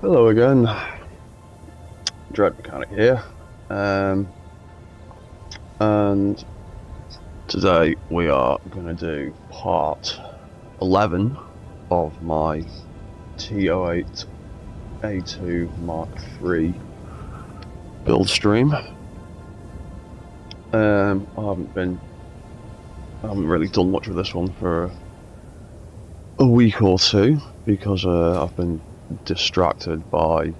Hello again, Dread Mechanic here, and today we are going to do part 11 of my T08A2 Mark III build stream. I haven't really done much of this one for a week or two because I've been distracted by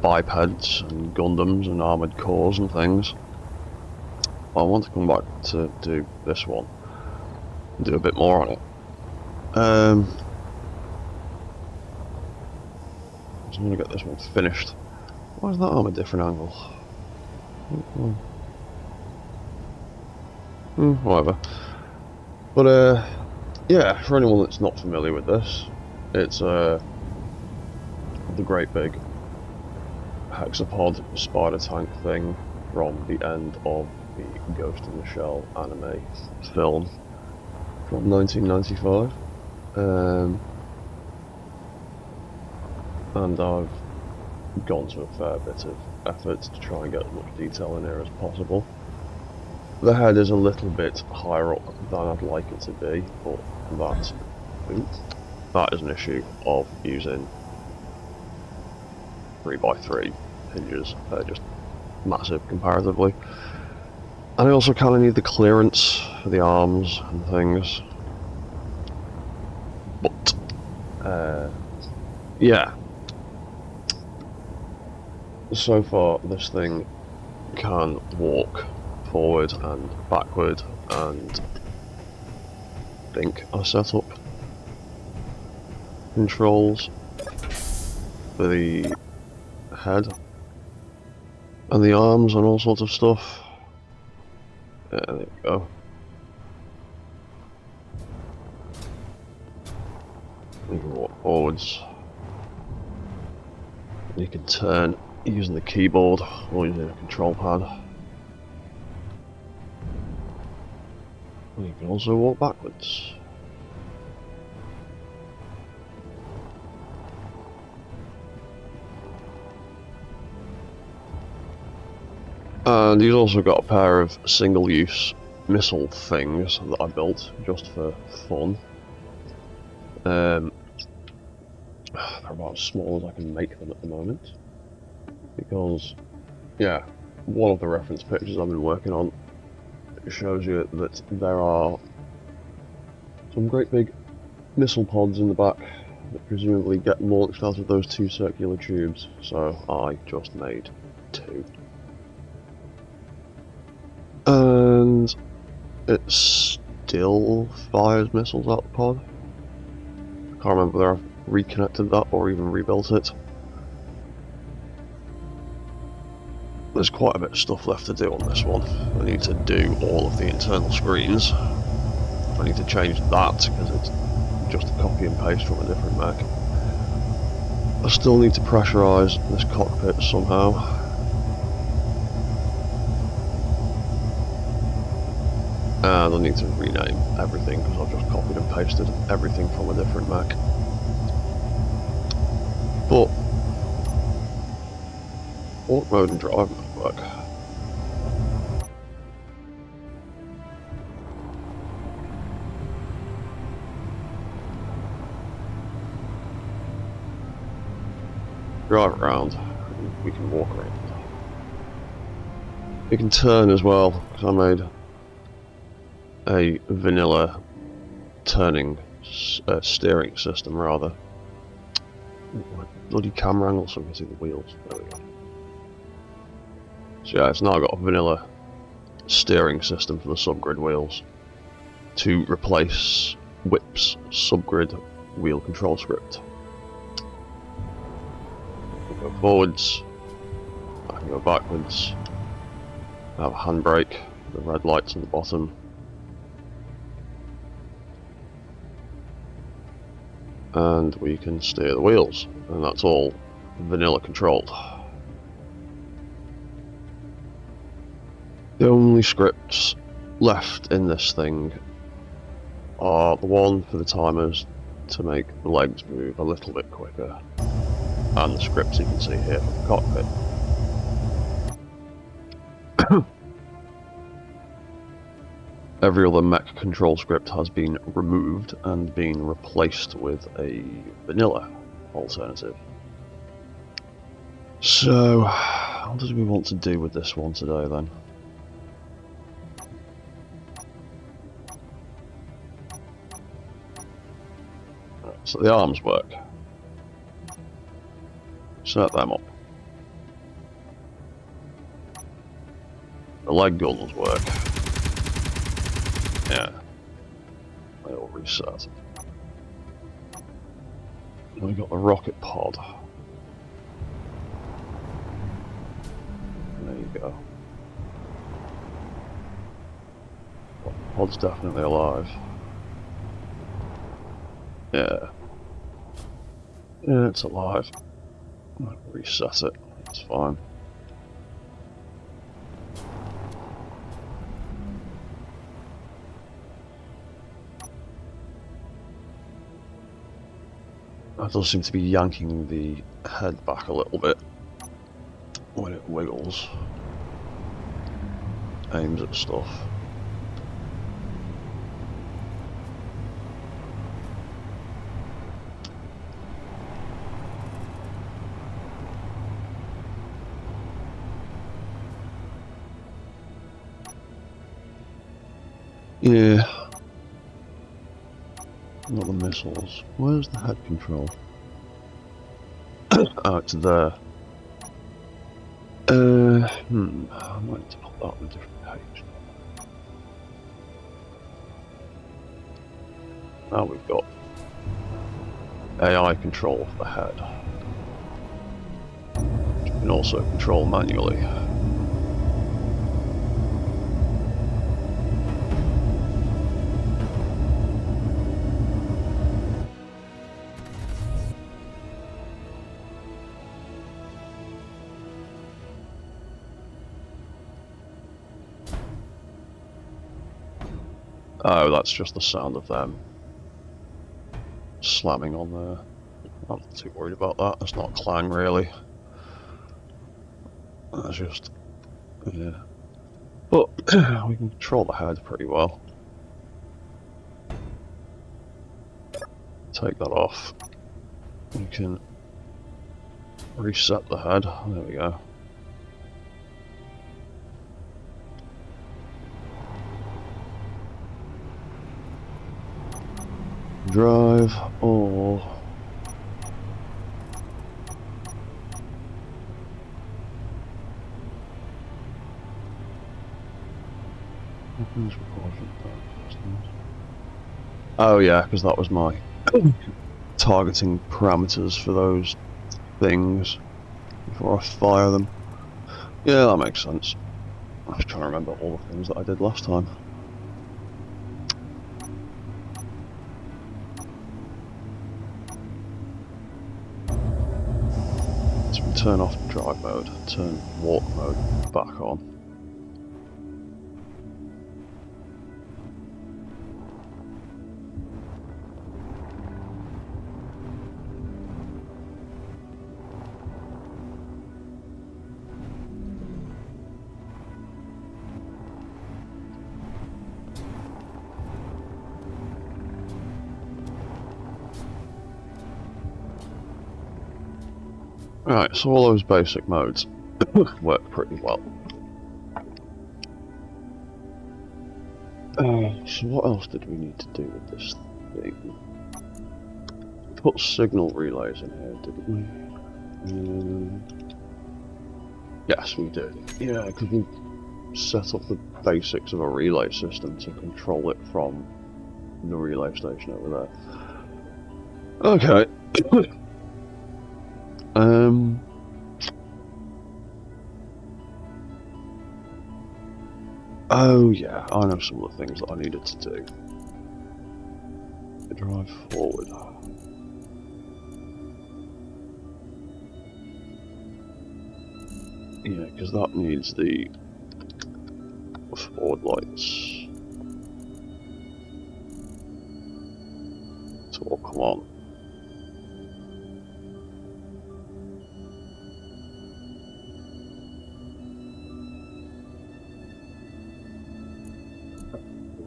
bipeds and Gundams and armoured cores and things. I want to come back to do this one and do a bit more on it. I just want to get this one finished. Why is that arm a different angle? Whatever. But yeah, for anyone that's not familiar with this, it's the great big hexapod spider tank thing from the end of the Ghost in the Shell anime film from 1995. And I've gone to a fair bit of effort to try and get as much detail in here as possible. The head is a little bit higher up than I'd like it to be, but that is an issue of using 3x3 hinges. They're just massive comparatively. And I also kind of need the clearance for the arms and things. But, yeah. So far, this thing can walk forward and backward, and I think I set up controls for the head and the arms and all sorts of stuff. Yeah, there we go. You can walk forwards. You can turn using the keyboard or using a control pad. You can also walk backwards. And he's also got a pair of single-use missile things that I built just for fun. They're about as small as I can make them at the moment. Because, yeah, one of the reference pictures I've been working on shows you that there are some great big missile pods in the back that presumably get launched out of those two circular tubes, so I just made two. And it still fires missiles out the pod. I can't remember whether I've reconnected that or even rebuilt it. There's quite a bit of stuff left to do on this one. I need to do all of the internal screens. I need to change that because it's just a copy and paste from a different Mac. I still need to pressurise this cockpit somehow. And I need to rename everything because I've just copied and pasted everything from a different Mac. But Alt mode and drive mode work. Drive around, we can walk around. We can turn as well, because I made a vanilla turning steering system rather. My bloody camera angle so I can see the wheels. There we go. So yeah, it's now got a vanilla steering system for the subgrid wheels to replace Whip's subgrid wheel control script. I can go forwards, I can go backwards, I have a handbrake, the red lights on the bottom. And we can steer the wheels, and that's all vanilla controlled. The only scripts left in this thing are the one for the timers to make the legs move a little bit quicker, And the scripts you can see here for the cockpit. Every other mech control script has been removed and been replaced with a vanilla alternative. So, what do we want to do with this one today then? So the arms work. Set them up. The leg guns work. Yeah. They'll reset. We got the rocket pod. There you go. The pod's definitely alive. Yeah. Yeah, it's alive. I'll reset it. It's fine. That does seem to be yanking the head back a little bit when it wiggles. Aims at stuff. Yeah. Not the missiles. Where's the head control? Oh, it's there. I might need to put that on a different page. Now we've got AI control for the head, which we can also control manually. Oh, that's just the sound of them slamming on there. I'm not too worried about that. That's not clang, really. That's just... yeah. But we can control the head pretty well. Take that off. We can reset the head. There we go. Drive or oh yeah, because that was my targeting parameters for those things before I fire them. Yeah, that makes sense. I was trying to remember all the things that I did last time. So we turn off drive mode, turn walk mode back on. Right, so all those basic modes work pretty well. So what else did we need to do with this thing? Put signal relays in here, didn't we? Yes, we did. Yeah, because we set up the basics of a relay system to control it from the relay station over there. Okay. Oh yeah, I know some of the things that I needed to do. Drive forward. Yeah, because that needs the forward lights to all come on.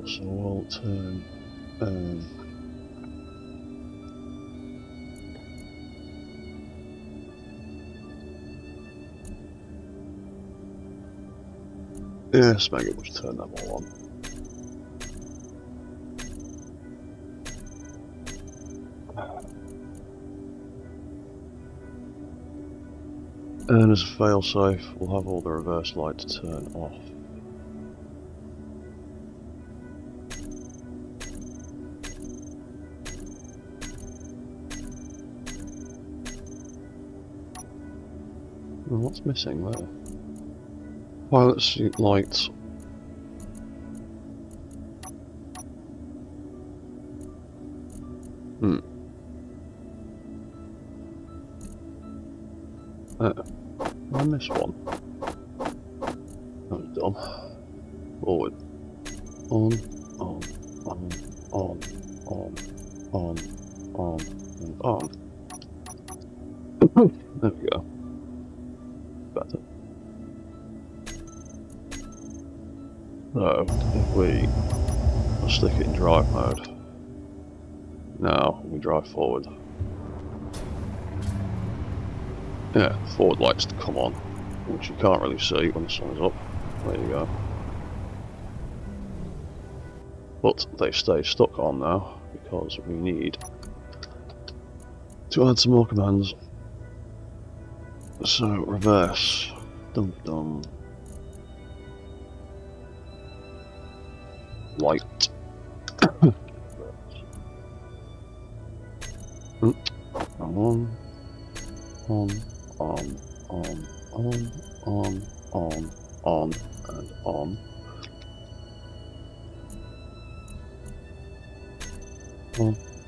So we'll turn yes, maybe we'll just turn them all on. And as a failsafe, we'll have all the reverse lights turn off. Well, what's missing there? Pilot seat lights. I missed one. That was dumb. Forward. On, on, and on. There we go. Better. So, if we stick it in drive mode, now we drive forward. Yeah, forward lights to come on, which you can't really see when the sun is up. There you go. But they stay stuck on now because we need to add some more commands. So reverse, dum dum, light, on, and on.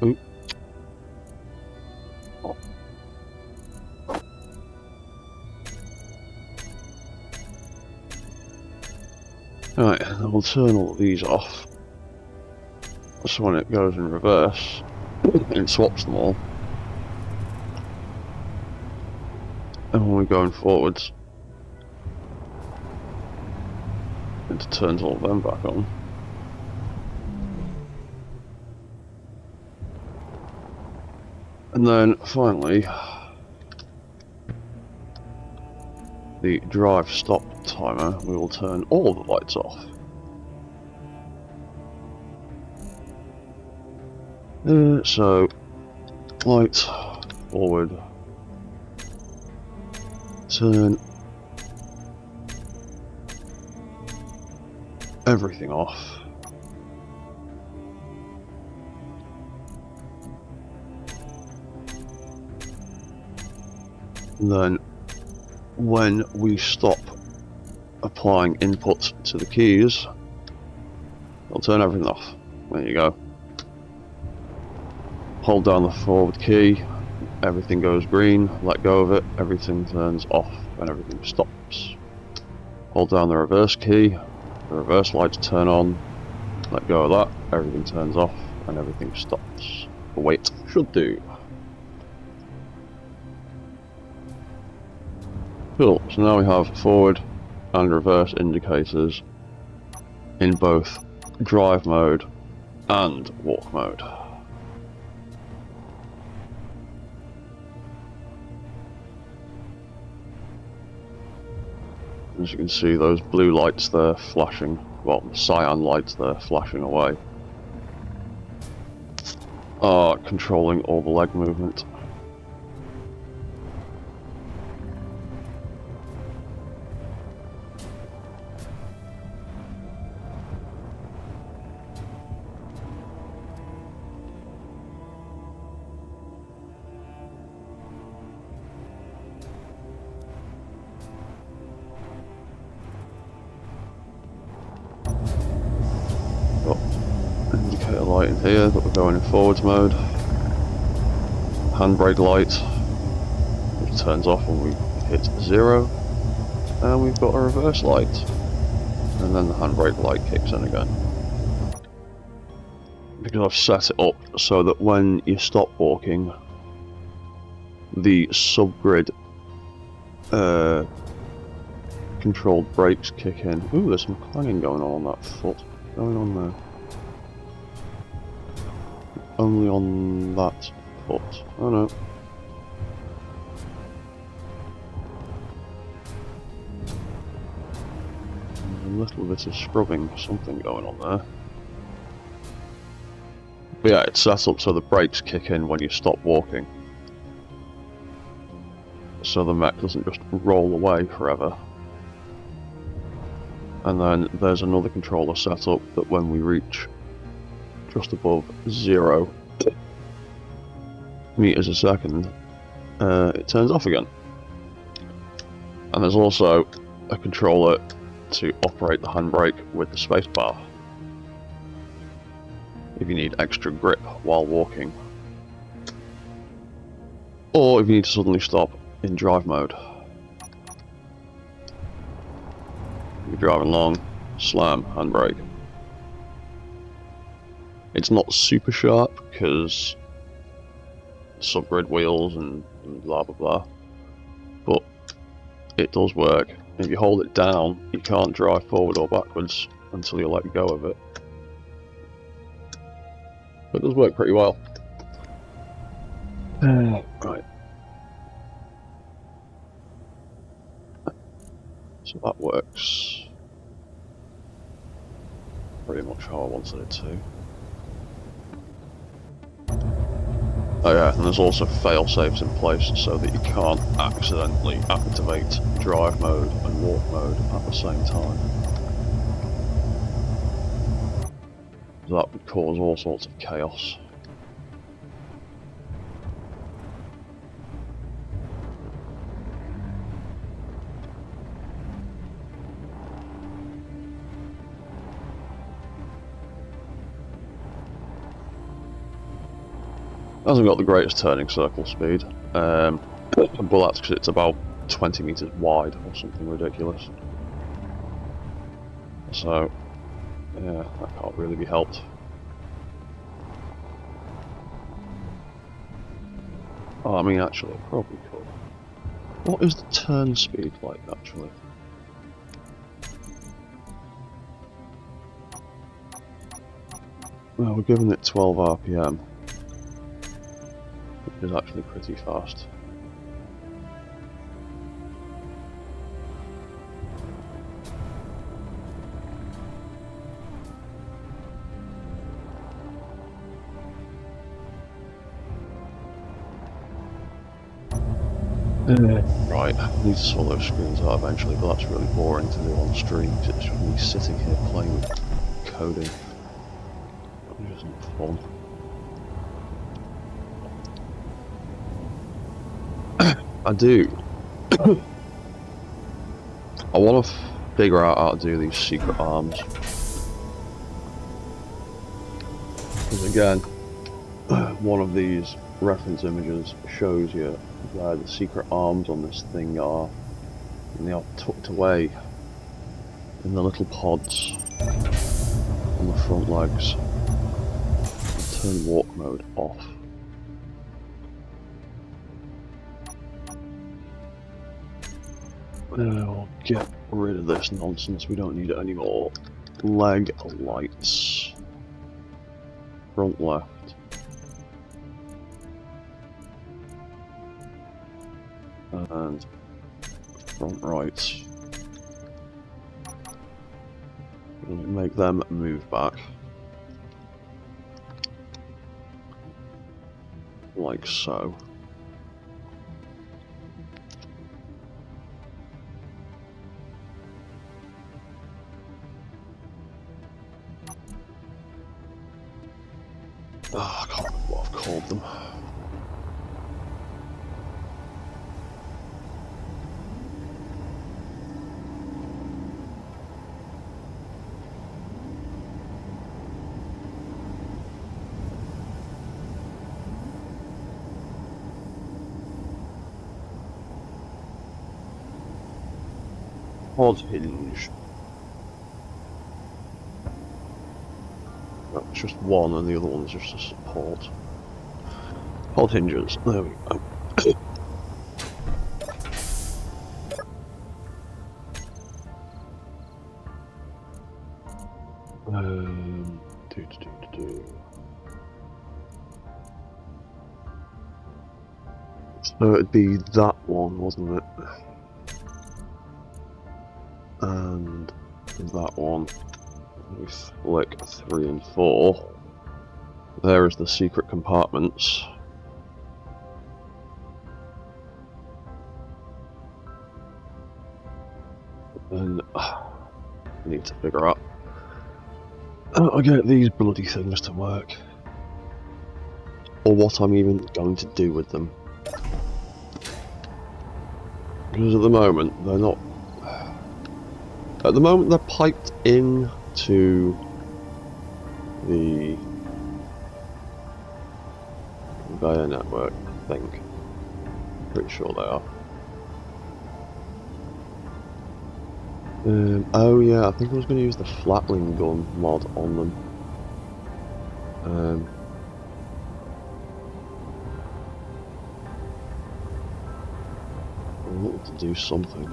Oop. Oh. Right, then we'll turn all of these off. So when it goes in reverse, it swaps them all. And when we're going forwards, it turns all of them back on. And then finally, the drive stop timer, we will turn all the lights off. So, lights, forward, turn everything off. And then when we stop applying input to the keys, we'll turn everything off. There you go. Hold down the forward key, everything goes green, let go of it, everything turns off and everything stops. Hold down the reverse key, the reverse lights turn on, let go of that, everything turns off and everything stops. The way it should do. Cool, so now we have forward and reverse indicators in both drive mode and walk mode. As you can see, those blue lights there flashing, well, the cyan lights there flashing away, are controlling all the leg movement. Indicator light in here that we're going in forwards mode. Handbrake light, which turns off when we hit 0. And we've got a reverse light. And then the handbrake light kicks in again. Because I've set it up so that when you stop walking, the subgrid controlled brakes kick in. Ooh, there's some clanging going on that foot. What's going on there? only on that foot. Oh no. There's a little bit of scrubbing, something going on there. But yeah, it's set up so the brakes kick in when you stop walking. So the mech doesn't just roll away forever. And then there's another controller set up that when we reach just above 0 meters a second, it turns off again. And there's also a controller to operate the handbrake with the spacebar if you need extra grip while walking, or if you need to suddenly stop in drive mode. You're driving along, slam, handbrake. It's not super sharp because subgrid wheels and blah blah blah, but it does work. If you hold it down, you can't drive forward or backwards until you let go of it. But it does work pretty well. Right. So that works pretty much how I wanted it to. Oh yeah, and there's also fail-safes in place so that you can't accidentally activate drive mode and walk mode at the same time. That would cause all sorts of chaos. Hasn't got the greatest turning circle speed, but that's because it's about 20 meters wide or something ridiculous. So, yeah, that can't really be helped. Oh, I mean, actually, it probably could. What is the turn speed like, actually? Well, we're giving it 12 RPM. Which is actually pretty fast. Right, I need to sort those screens out eventually, but that's really boring to do on stream, because it's just me sitting here playing with coding. Which isn't fun. I do. I want to figure out how to do these secret arms. Because again, one of these reference images shows you where the secret arms on this thing are, and they are tucked away in the little pods on the front legs. I'll turn walk mode off. We'll get rid of this nonsense, we don't need it anymore. Leg lights. Front left. And front right. Make them move back. Like so. Oh, I can't remember what I've called them. Pod hinge. No, it's just one and the other one's just a support. Pod hinges, there we go. Do. So it'd be that one, wasn't it? And that one. We flick 3 and 4. There is the secret compartments. And I need to figure out how to get these bloody things to work. Or what I'm even going to do with them. Because at the moment, they're not... At the moment, they're piped into the conveyor network, I think. Pretty sure they are. Oh yeah, I think I was going to use the flatling gun mod on them. I wanted to do something.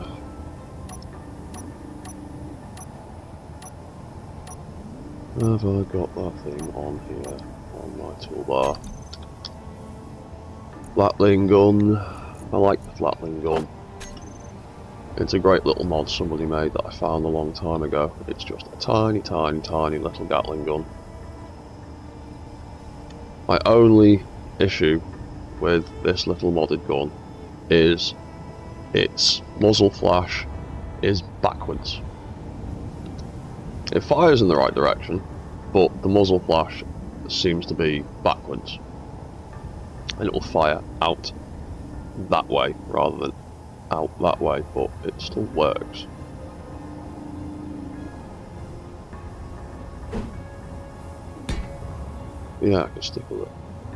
Have I got that thing on here on my toolbar? Flatling gun. I like the flatling gun. It's a great little mod somebody made that I found a long time ago. It's just a tiny, tiny, tiny little Gatling gun. My only issue with this little modded gun is its muzzle flash is backwards. It fires in the right direction, but the muzzle flash seems to be backwards. And it will fire out that way rather than out that way, but it still works. Yeah, I can stick with it.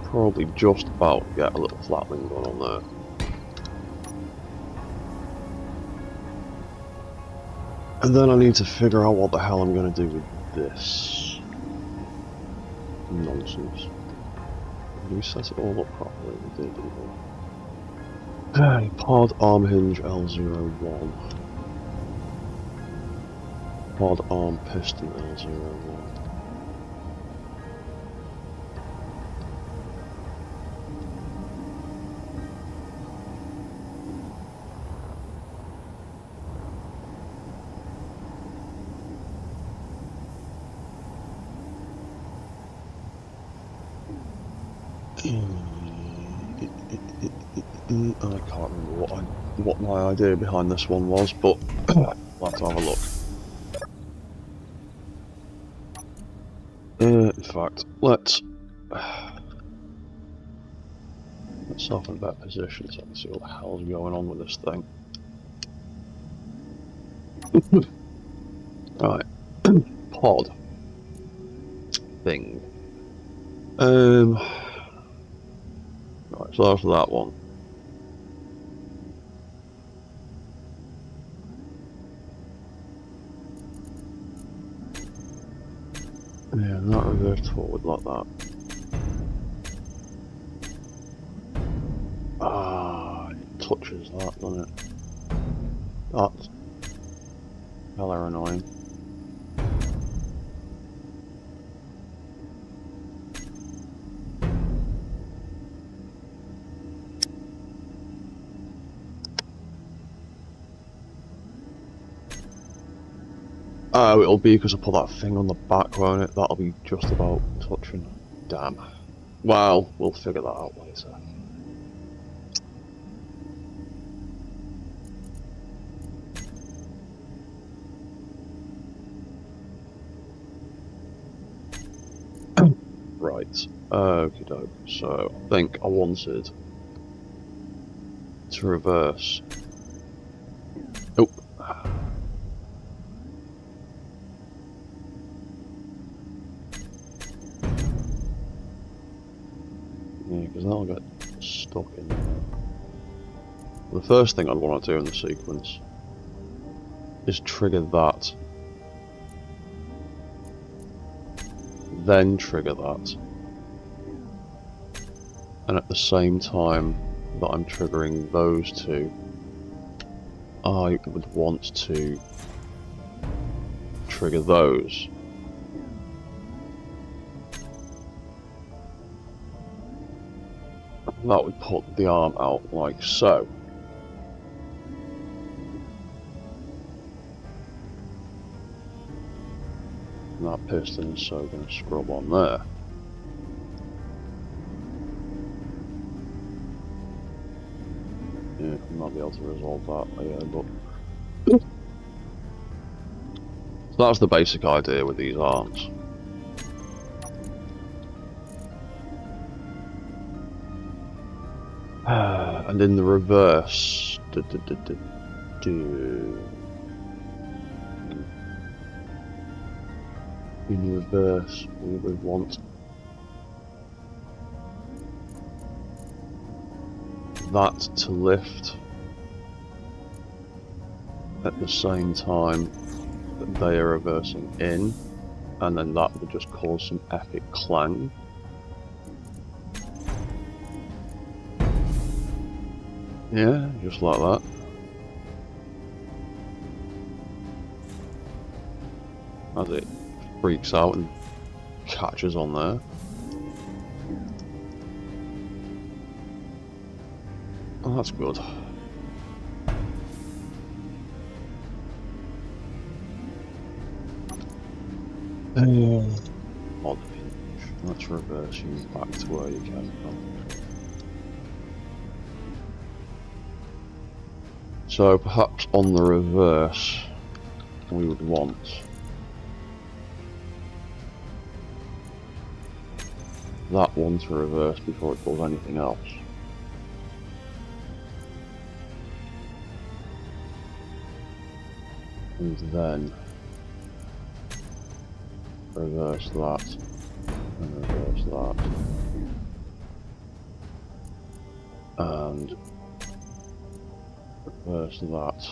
Probably just about get a little flatling gun on there. And then I need to figure out what the hell I'm going to do with this nonsense. Did we set it all up properly? We did, didn't we? Okay, pod arm hinge L01. Pod arm piston L01. I can't remember what my idea behind this one was, but I'll have to have a look. In fact, let's off in a better position so I can see what the hell's going on with this thing. Right, pod thing. Right, so after that one. Yeah, not reversed forward like that. Ah, it touches that, doesn't it? That's hella annoying. Oh, it'll be because I put that thing on the back, won't it? That'll be just about touching. Damn. Well, we'll figure that out later. Right. Okie doke. So, I think I wanted to reverse. Oh. Yeah, because that'll get stuck in there. The first thing I'd want to do in the sequence is trigger that. Then trigger that. And at the same time that I'm triggering those two, I would want to trigger those. that would put the arm out like so. And that piston is so going to scrub on there. Yeah, I might be able to resolve that later, but so that's the basic idea with these arms. And in the reverse, in reverse, we would want that to lift at the same time that they are reversing in, and then that would just cause some epic clang. Yeah, just like that. As it freaks out and catches on there. Oh, that's good. Odd pinch. Let's reverse you back to where you came from. So perhaps on the reverse, we would want that one to reverse before it does anything else. And then reverse that, and reverse that, and reverse that.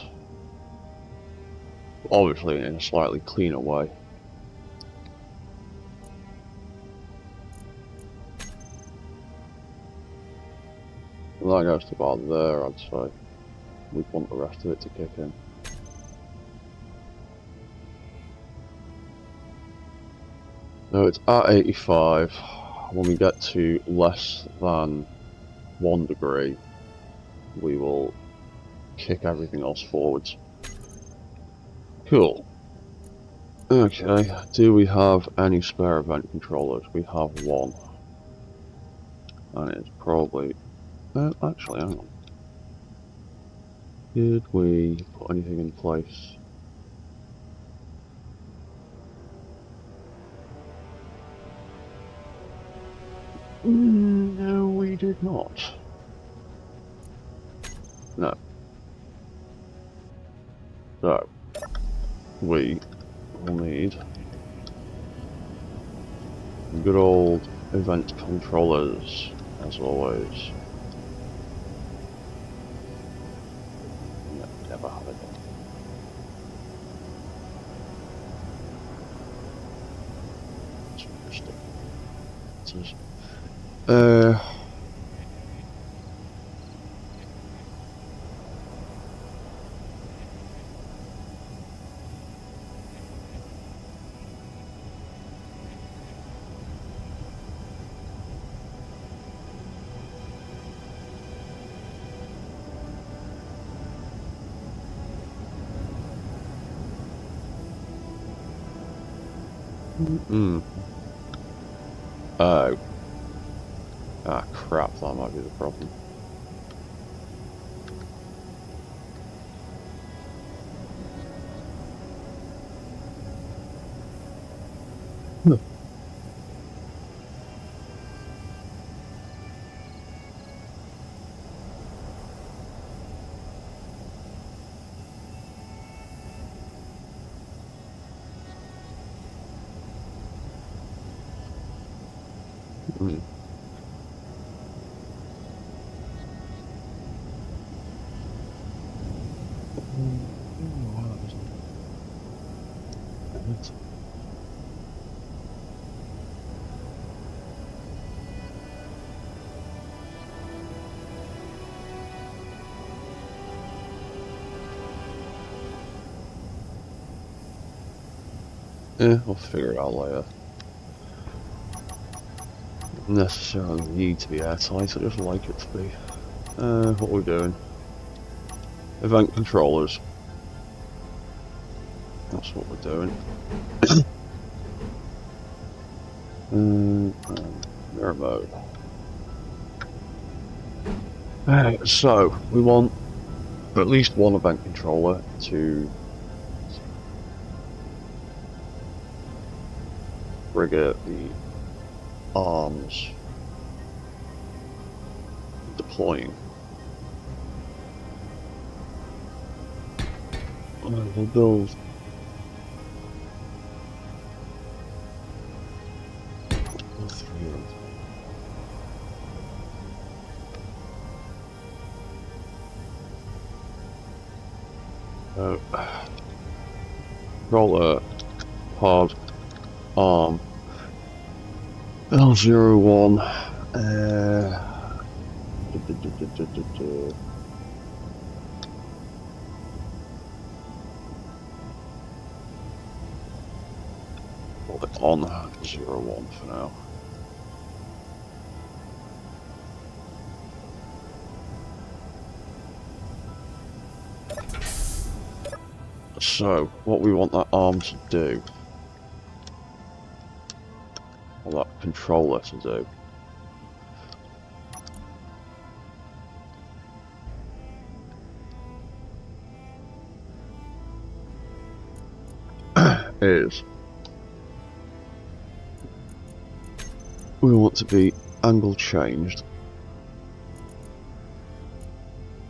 Obviously in a slightly cleaner way. And that goes to about there, I'd say. We'd want the rest of it to kick in. Now it's at 85. When we get to less than 1 degree, we will kick everything else forwards. Cool. Okay, do we have any spare event controllers? We have one. And it's probably... actually, hang on. Did we put anything in place? No, we did not. No. So, we will need good old event controllers, as always. Never have it. Oh. Ah, crap, that might be the problem. No. Yeah, we'll figure it out later. necessarily need to be airtight, I just like it to be. What are we doing? Event controllers. That's what we're doing. Mirror mode. So, we want at least one event controller to trigger the arms deploying. We'll build three of them. Roller, pod, arm, L01, roll it on 01 for now. So, what we want that arm to do, or that controller to do, is we want to be angle changed,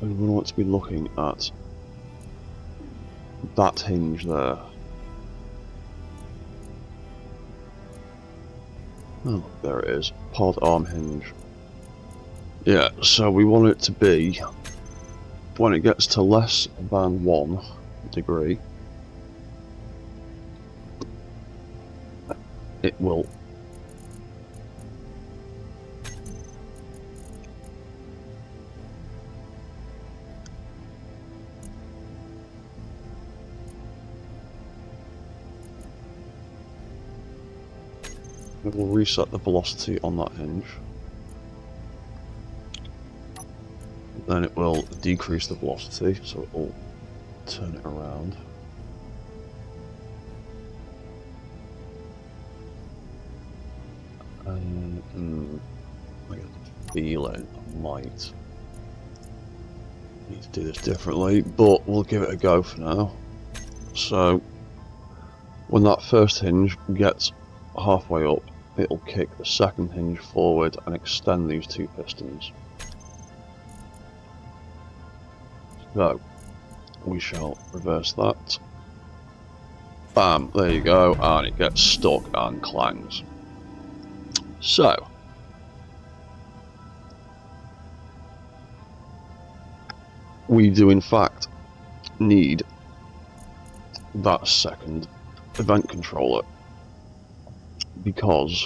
and we want to be looking at that hinge there. Oh, there it is. Pod arm hinge. Yeah, so we want it to be, when it gets to less than 1 degree, it will reset the velocity on that hinge. Then it will decrease the velocity, so it will turn it around. And I get the feeling I might need to do this differently, but we'll give it a go for now. So when that first hinge gets halfway up, it'll kick the second hinge forward and extend these two pistons. So we shall reverse that. Bam, there you go, and it gets stuck and clangs. So we do in fact need that second event controller, because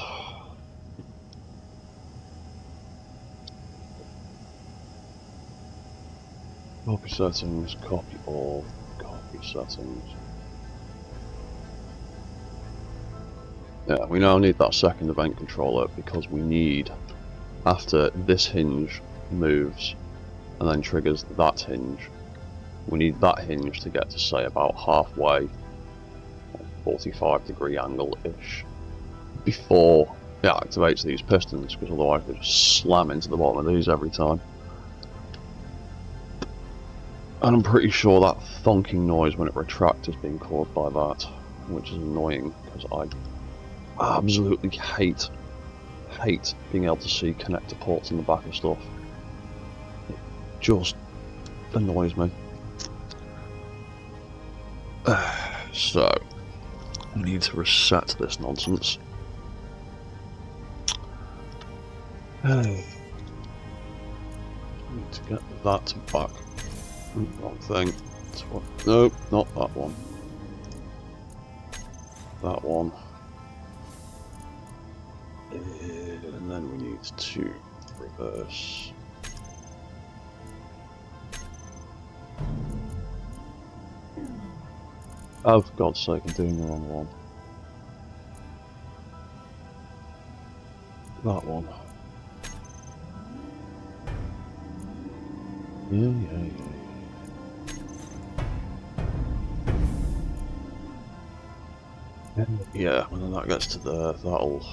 copy settings, copy all, copy settings. Yeah, we now need that second event controller because we need, after this hinge moves and then triggers that hinge, we need that hinge to get to say about halfway, 45-degree angle-ish, before it activates these pistons, because otherwise we just slam into the bottom of these every time. And I'm pretty sure that thunking noise when it retracts is being caused by that, which is annoying, because I absolutely hate being able to see connector ports in the back of stuff. It just annoys me. So, I need to reset this nonsense. Hey, need to get that back. Wrong thing. No, not that one. That one. And then we need to reverse. Oh, for God's sake, I'm doing the wrong one. That one. Yeah, when that gets to there, that'll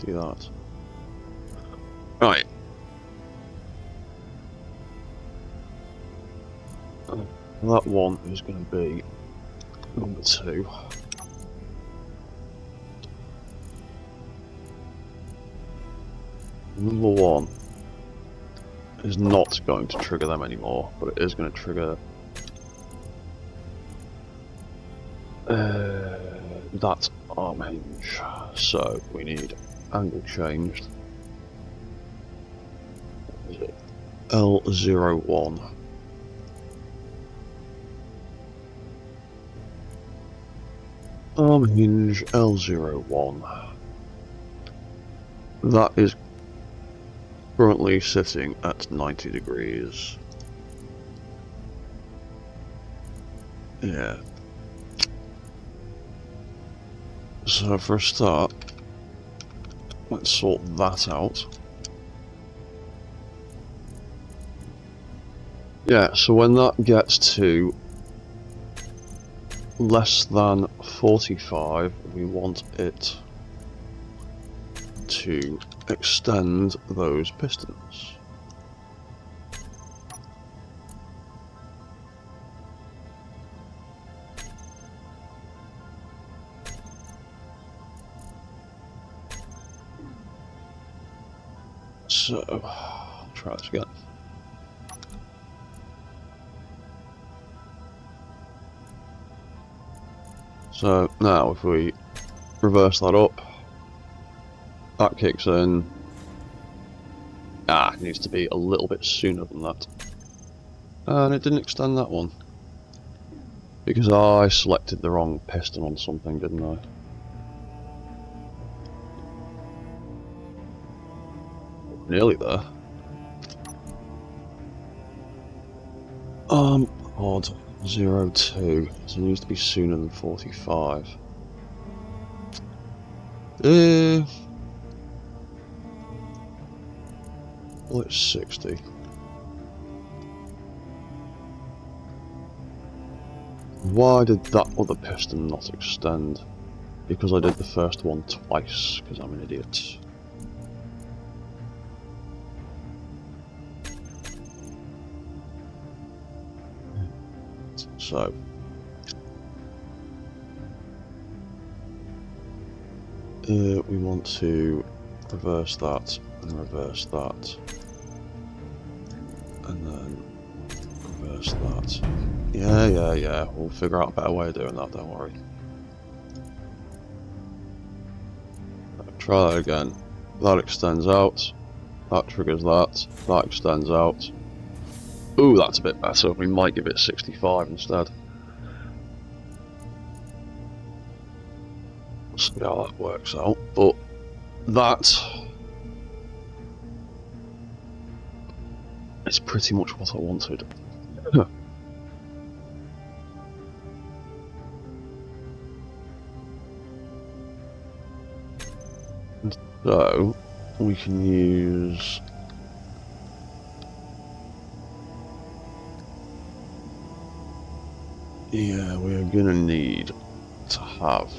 do that. Right. That one is going to be number 2. Number 1 is not going to trigger them anymore, but it is going to trigger that arm hinge. So we need angle changed. Is it L01? Arm hinge L01. That is currently sitting at 90 degrees. Yeah. So for a start, let's sort that out. Yeah, so when that gets to less than 45, we want it to extend those pistons. So, I'll try this again. So now if we reverse that up, that kicks in. It needs to be a little bit sooner than that. And it didn't extend that one. Because I selected the wrong piston on something, didn't I? Nearly there. Odd 02. So it needs to be sooner than 45. Well, it's 60. Why did that other piston not extend? Because I did the first one twice, because I'm an idiot. So we want to reverse that and reverse that, and then reverse that. Yeah. We'll figure out a better way of doing that. Don't worry. Try that again. That extends out. That triggers that. That extends out. Ooh, that's a bit better. We might give it 65 instead. See how that works out. But that is pretty much what I wanted. So we can use we're gonna need to have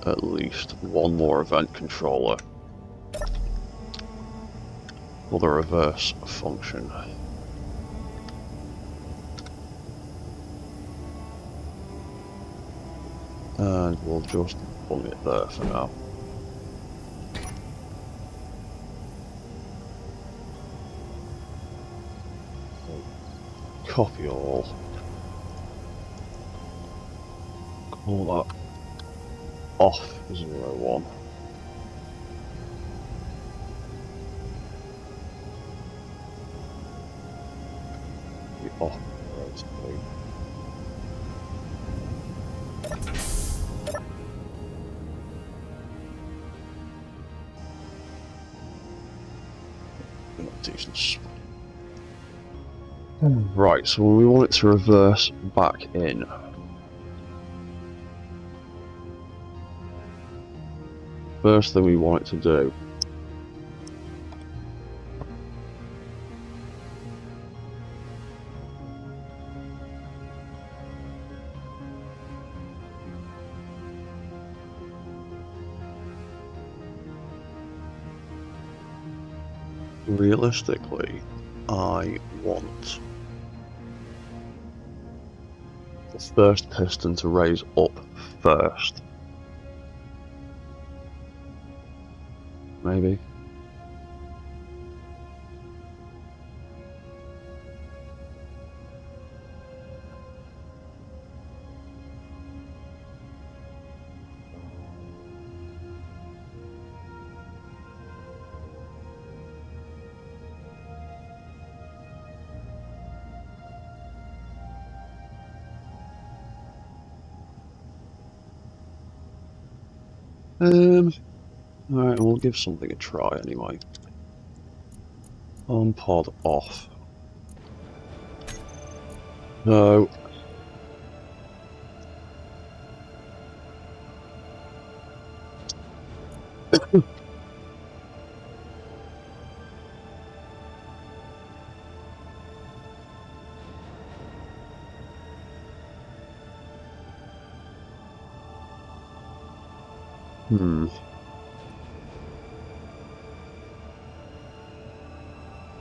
at least one more event controller for the reverse function. And we'll just bung it there for now. Copy all. Call that off 01. Off 02. Decent. Right, so we want it to reverse back in. First thing we want it to do Realistically, I want the first piston to raise up first. Maybe. Alright, we'll give something a try anyway. On pod off. No.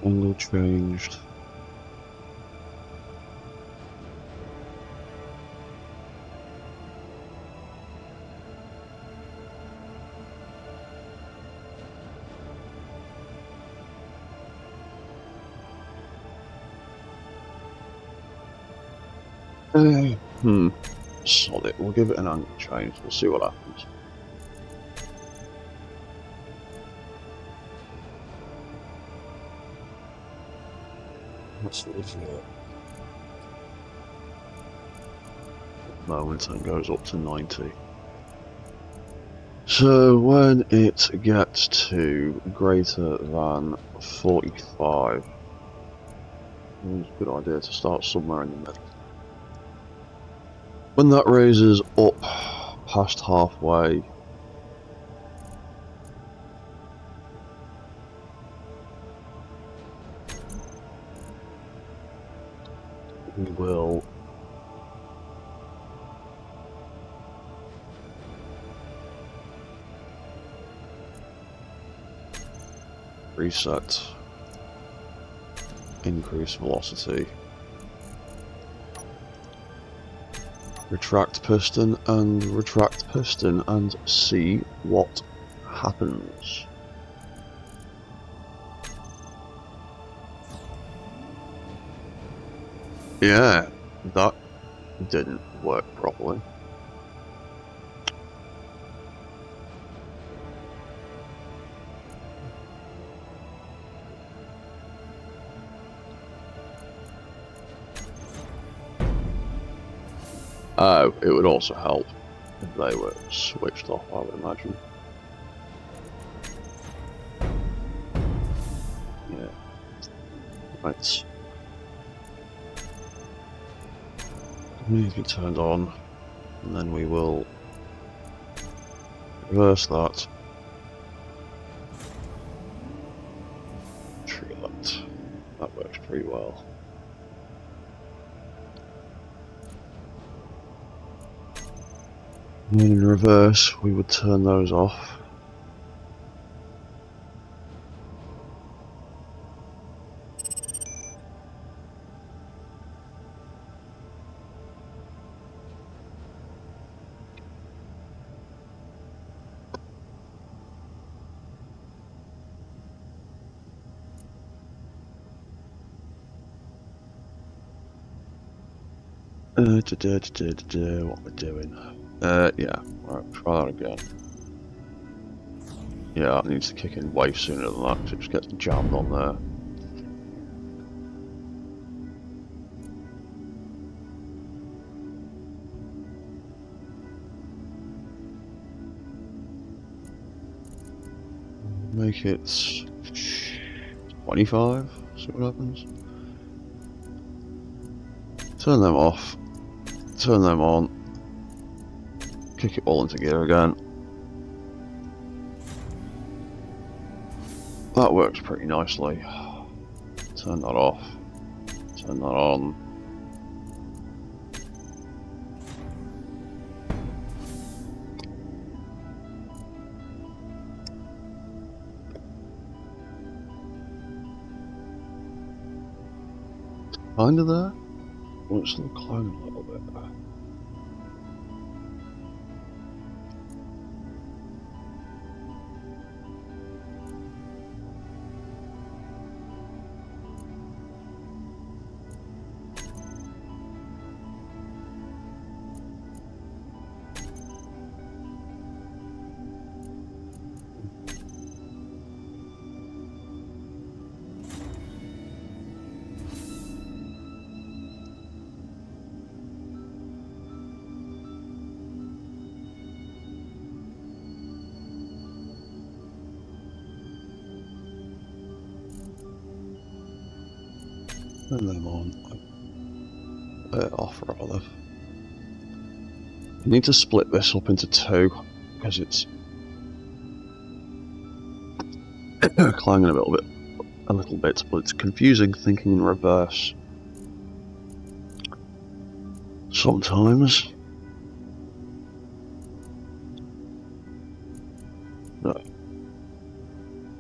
Angle changed. Solid. We'll give it an angle change. We'll see what happens. That's it. Momentum goes up to 90. So when it gets to greater than 45, it's a good idea to start somewhere in the middle. When that raises up past halfway, we will reset, increase velocity, retract piston and see what happens. Yeah, that didn't work properly. Oh, it would also help if they were switched off, I would imagine. Yeah. Right. Need to be turned on, and then we will reverse that. True that. That works pretty well. And then in reverse, we would turn those off. What we're doing. Yeah, right, try that again. Yeah, it needs to kick in way sooner than that because it just gets jammed on there. Make it 25, see what happens. Turn them off, turn them on, kick it all into gear again. That works pretty nicely. Turn that off, turn that on. kinda there. Well, it's still climbing a little bit. Turn them on. Off rather. You need to split this up into two because it's clanging a little bit, but it's confusing thinking in reverse sometimes. No.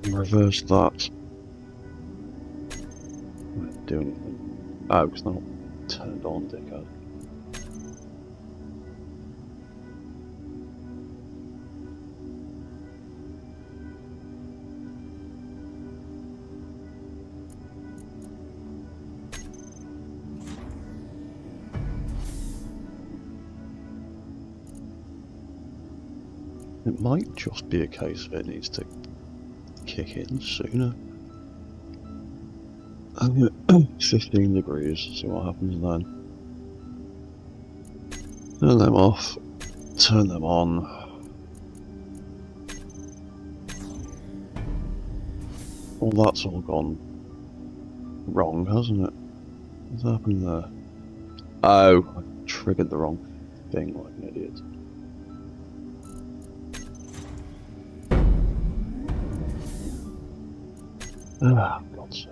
Reverse that. Do anything. Oh, it's not turned on, dickhead. It might just be a case of it needs to kick in sooner. I'm gonna 15 degrees, see what happens then. Turn them off, turn them on. Well, that's all gone wrong, hasn't it? What's happened there? Oh, I triggered the wrong thing like an idiot. Ah, God's sake.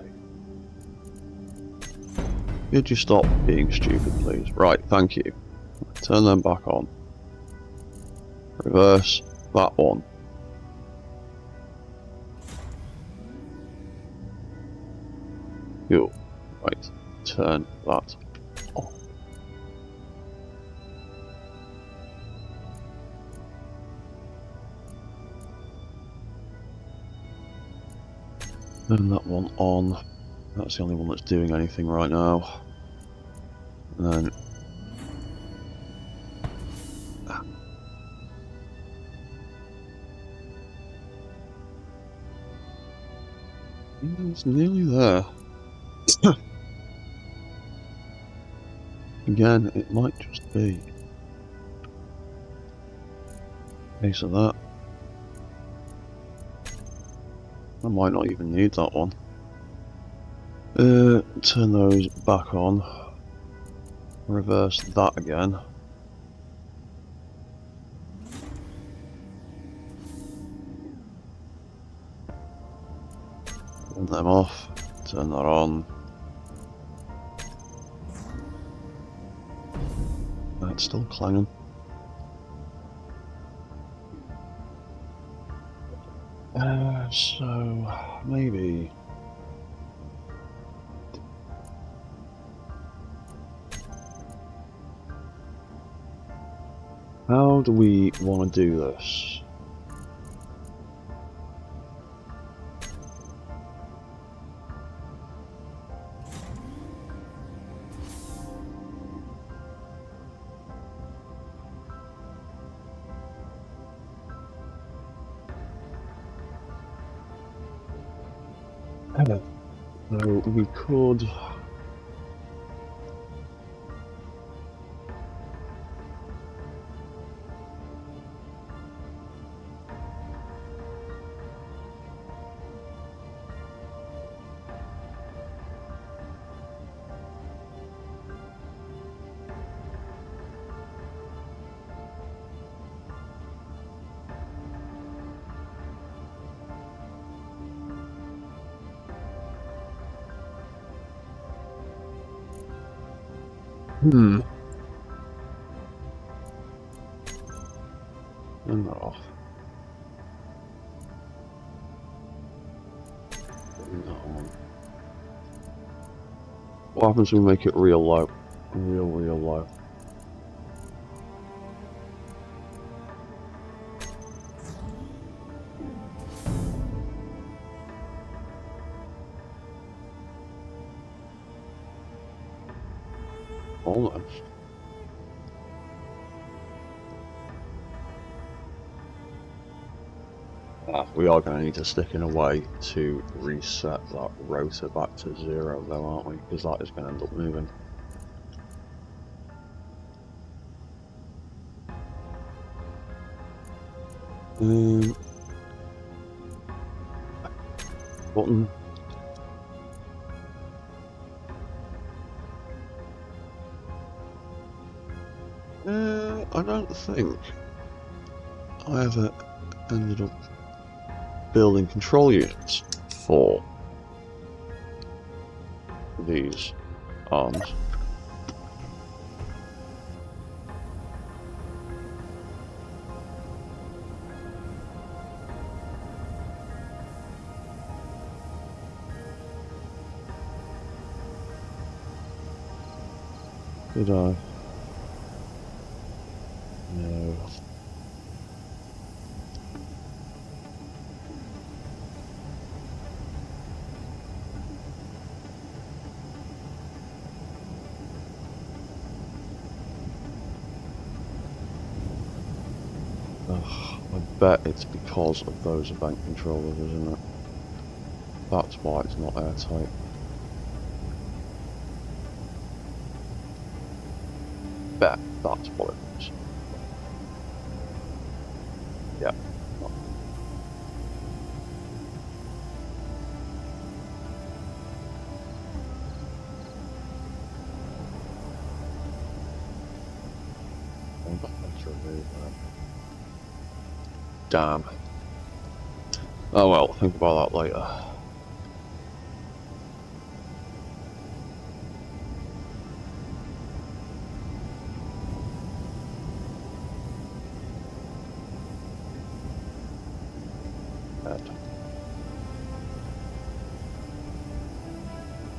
Could you stop being stupid, please? Right, thank you. Turn them back on. Reverse that one. Cool. Right, turn that on. Turn that one on. That's the only one that's doing anything right now. And then it's nearly there. Again, it might just be a case of that. I might not even need that one. Turn those back on. Reverse that again. Turn them off. Turn that on. It's still clanging. So maybe. How do we want to do this? So we could. Turn that off. Turn that on. What happens when we make it real low? Real low. Almost. We are going to need to stick in a way to reset that rotor back to 0 though, aren't we? Because that is going to end up moving. Button. I don't think I ever ended up building control units for these arms. Did I? No. I bet it's because of those event controllers, isn't it? That's why it's not airtight. Bet that's what it is. Yeah. Let's remove that. Damn. Oh well, think about that later.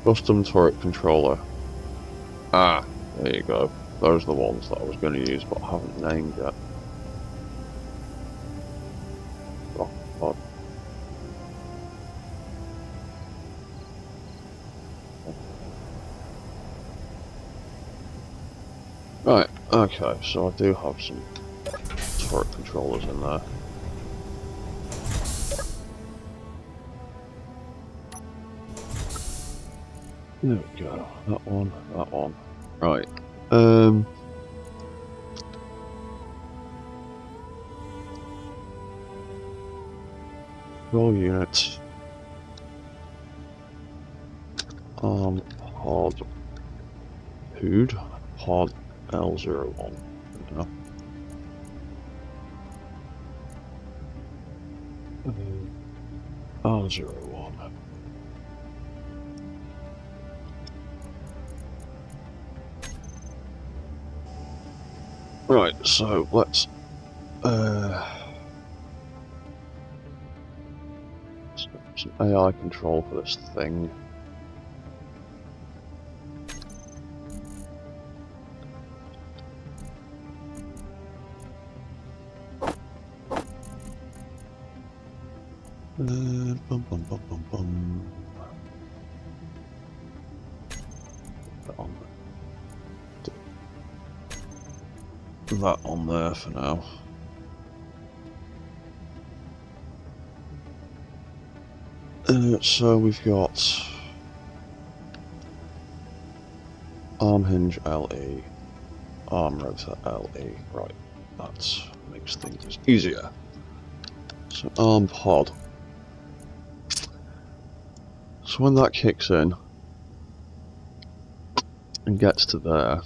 Custom turret controller. Ah, there you go. Those are the ones that I was going to use, but I haven't named yet. Oh. Right, okay, so I do have some turret controllers in there. There we go, that one. Right, roll unit. Pod L01. No. R01. Right, so let's some AI control for this thing. Bum. That on there for now. So we've got arm hinge LE, arm rotor LE. Right, that makes things easier. So arm pod. So when that kicks in and gets to there,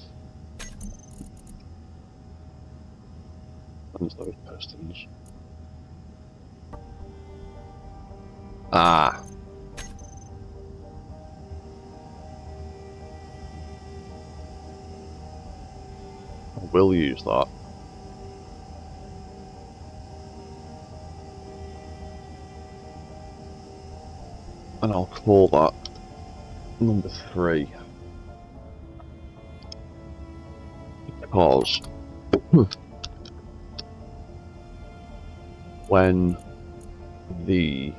and those pistons. Ah. I will use that. And I'll call that number 3. because when the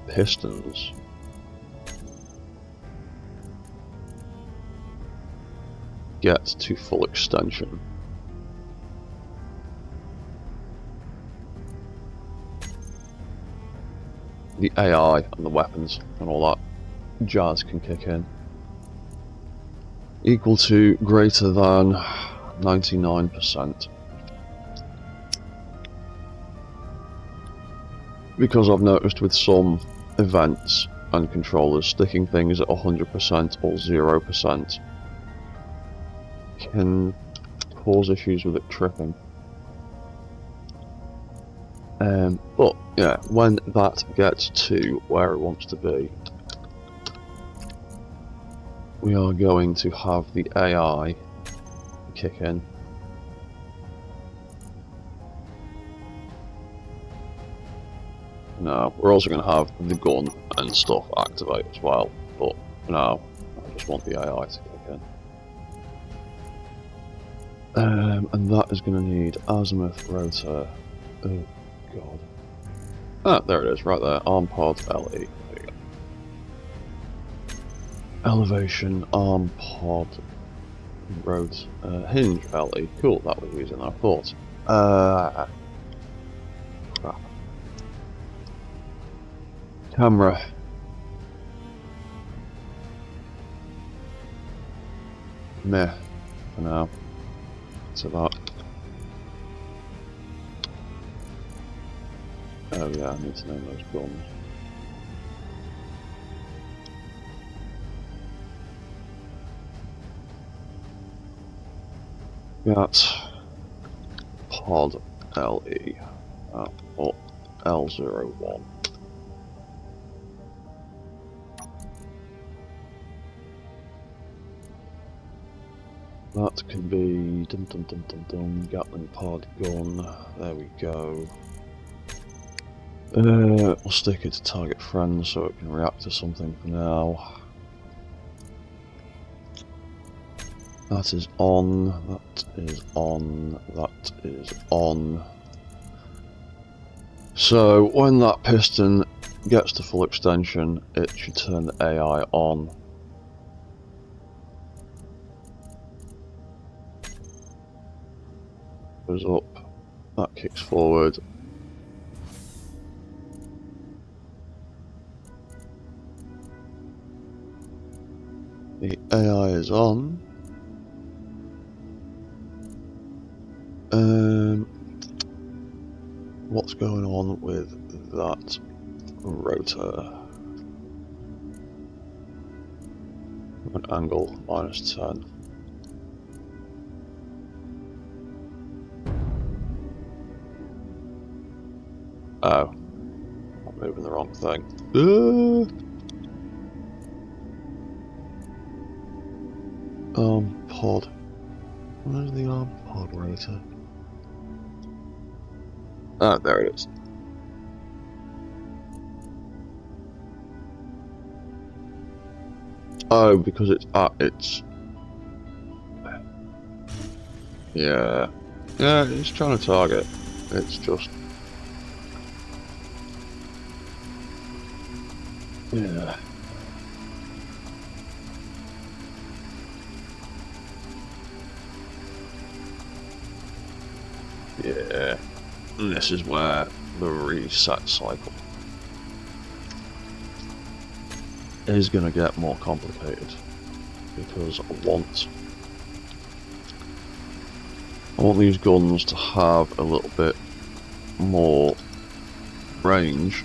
pistons get to full extension, the AI and the weapons and all that jazz can kick in, equal to greater than 99%. Because I've noticed with some events and controllers, sticking things at 100% or 0% can cause issues with it tripping. But yeah, when that gets to where it wants to be, we are going to have the AI kick in. No, we're also going to have the gun and stuff activate as well, but no, I just want the AI to kick in. And that is going to need azimuth, rotor, oh god. Ah, there it is, right there, arm pod, LE. There you go. Elevation, arm pod, rotor, hinge, LE. Cool, that was easier than I thought. Crap. Camera. Meh, for now. To that. Oh yeah, I need to name those guns. Got pod LE, or L01. That can be Gatling pod gun. There we go. We'll stick it to target friends so it can react to something for now. That is on. That is on. That is on. So when that piston gets to full extension, it should turn the AI on. Goes up, that kicks forward. The AI is on. What's going on with that rotor? An angle -10. Oh, I'm moving the wrong thing. Arm pod. Where's the arm pod rotor? Ah, there it is. Oh, because it's at its... Yeah. Yeah, it's trying to target. It's just... Yeah. Yeah. And this is where the reset cycle is going to get more complicated, because I want these guns to have a little bit more range.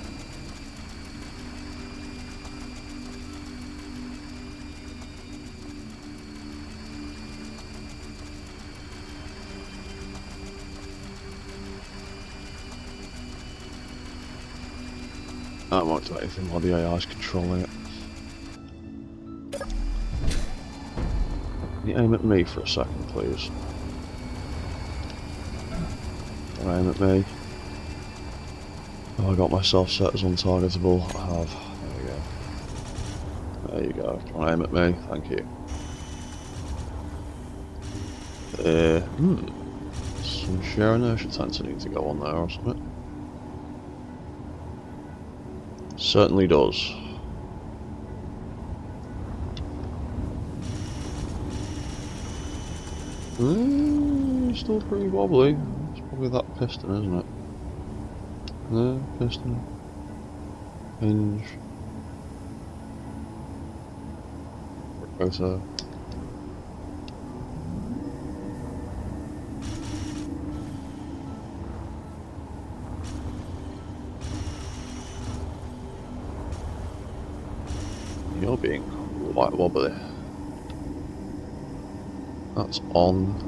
I won't do anything while the AI is controlling it. Can you aim at me for a second, please? Can I aim at me? Oh, I got myself set as untargetable. I have. There we go. There you go. Can I aim at me? Thank you. Some shear inertia tensor need to go on there or something. Certainly does. Still pretty wobbly. It's probably that piston, isn't it? No, piston. Hinge. Rotor. You're being quite wobbly. That's on.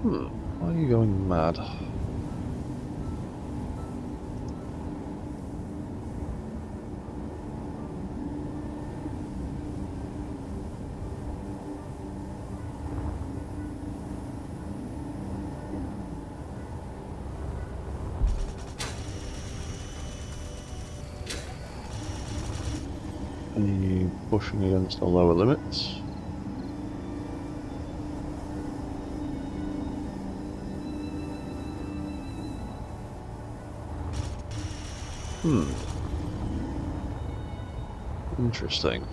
Why are you going mad? Are you pushing against the lower limits? Interesting.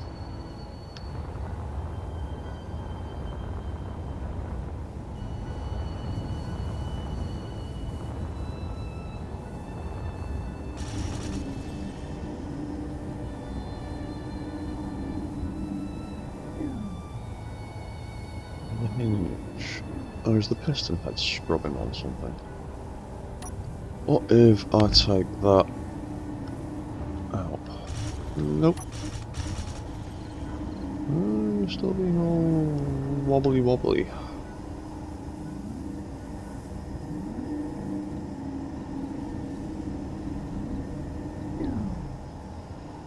The hinge. Or is the piston head scrubbing on something? What if I take that out? Nope. You're still being all wobbly.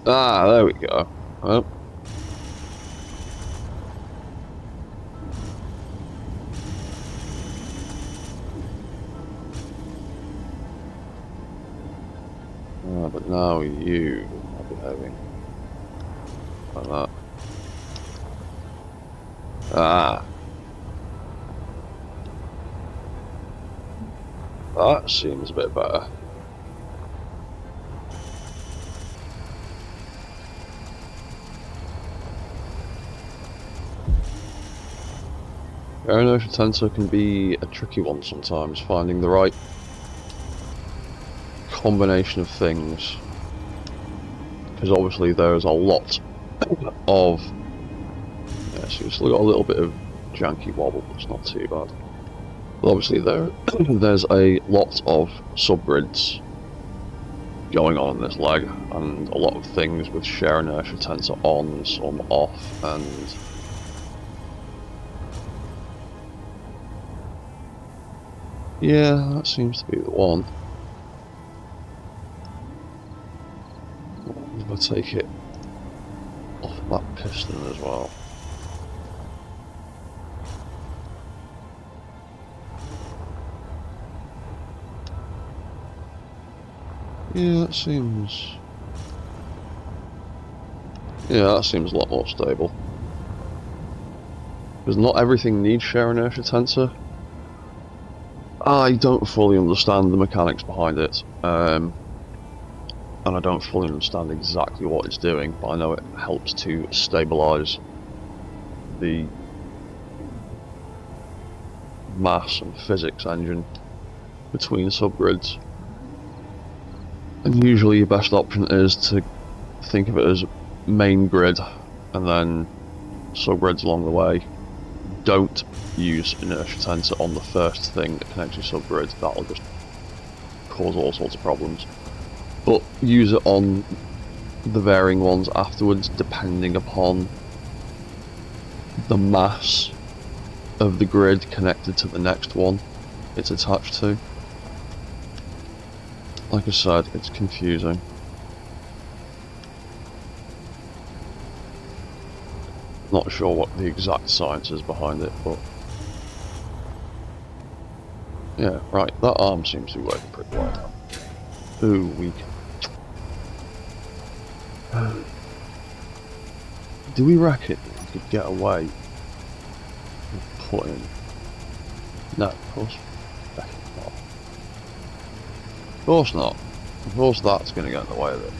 Ah, there we go. Oh. But now you are behaving like that. Ah. That seems a bit better. Air inertia tensor can be a tricky one sometimes, finding the right combination of things, because obviously there's a lot of so you've still got a little bit of janky wobble, but it's not too bad. But obviously there's a lot of subgrids going on in this leg, and a lot of things with shear inertia tensor on, some off, and yeah, that seems to be the one. I'll take it off that piston as well. Yeah, that seems a lot more stable. Because not everything needs shear inertia tensor. I don't fully understand the mechanics behind it, and I don't fully understand exactly what it's doing, but I know it helps to stabilise the mass and physics engine between subgrids. And usually your best option is to think of it as main grid and then subgrids along the way. Don't use inertia tensor on the first thing that connects your subgrid, that'll just cause all sorts of problems. But use it on the varying ones afterwards, depending upon the mass of the grid connected to the next one it's attached to. Like I said, it's confusing. Not sure what the exact science is behind it, but yeah, right, that arm seems to be working pretty well now. Ooh, weak. Do we reckon we could get away with putting... No, of course not. Of course not. Of course that's going to get in the way of it.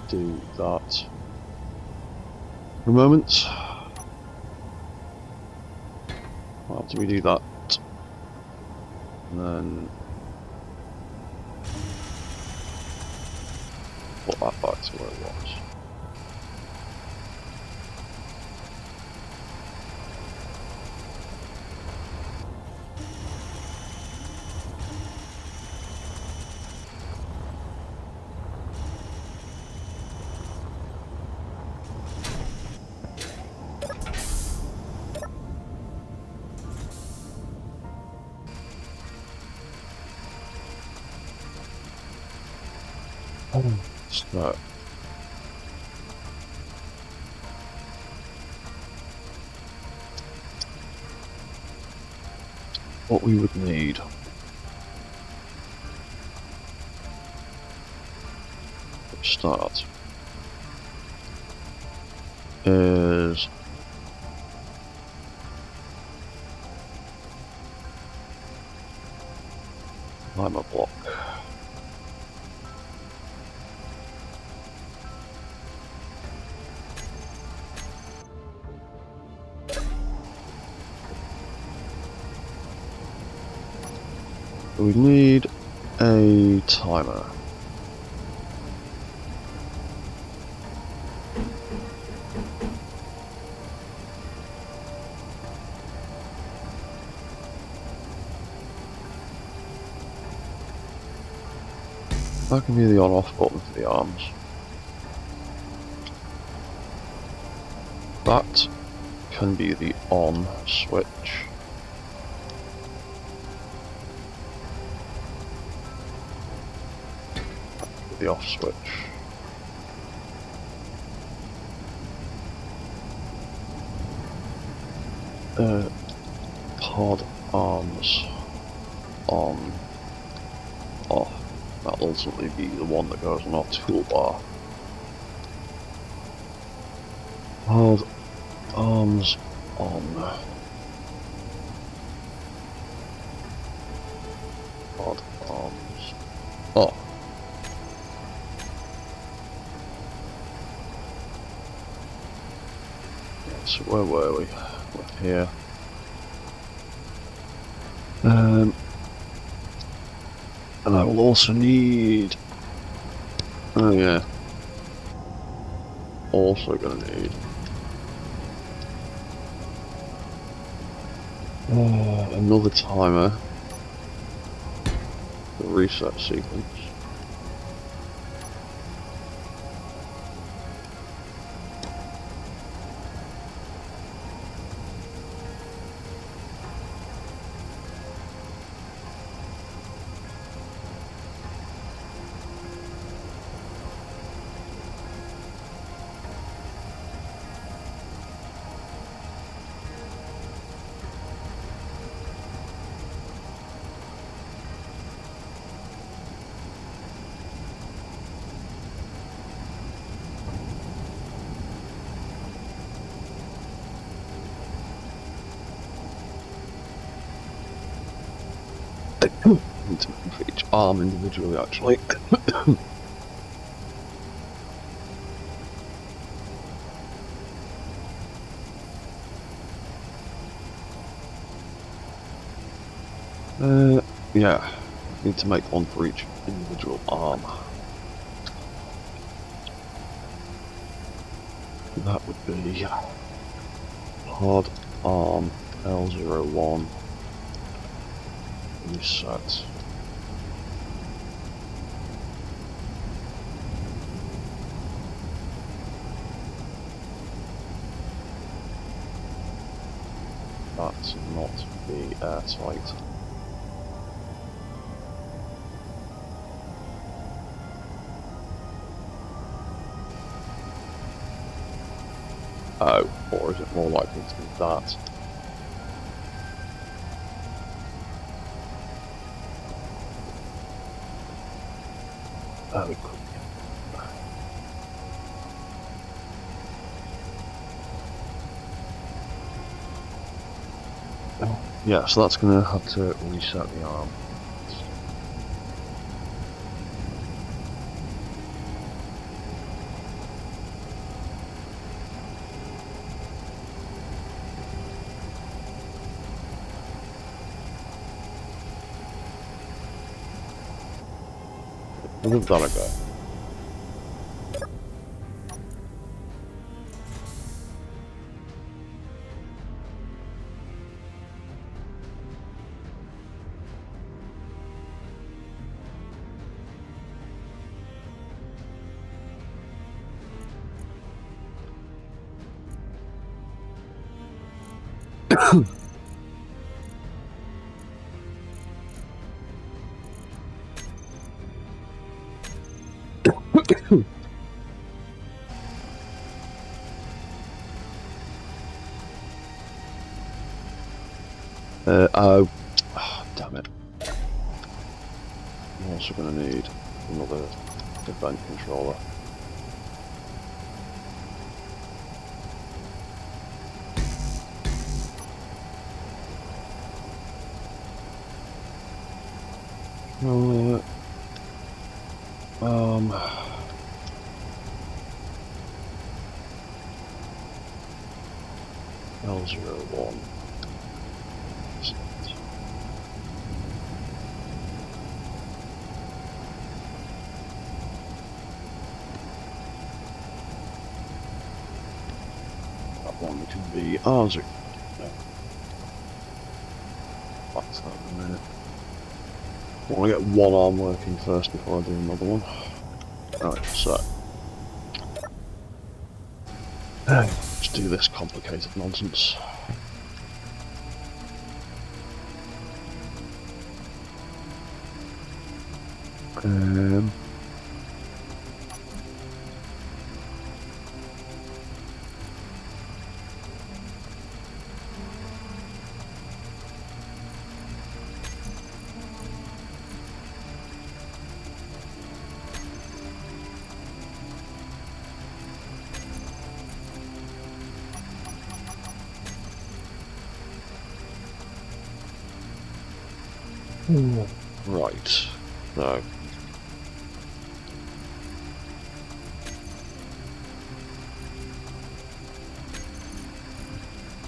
Do that for a moment. After we do that, and then put that back to where it was. So, what we would need to start is lima block. We need a timer. That can be the on-off button for the arms. That can be the on switch. The off switch. Pod arms on off. That'll ultimately be the one that goes on our toolbar. Pod arms on. Pod arms off. So where were we? We're here. And I will also need... Oh yeah. Also gonna need... another timer. The reset sequence. Need to move for each arm individually, actually. Yeah, need to make one for each individual arm. That would be pod arm L01 reset. That's not be airtight. Oh, or is it more likely to be that? Very quick. Yeah, so that's gonna have to reset the arm. We'll give that a go. Oh, damn it. I'm also going to need another event controller. L01. That one can be ours. No. That's that in a minute. I want to get one arm working first before I do another one. Right, so let's do this complicated nonsense. Right, no.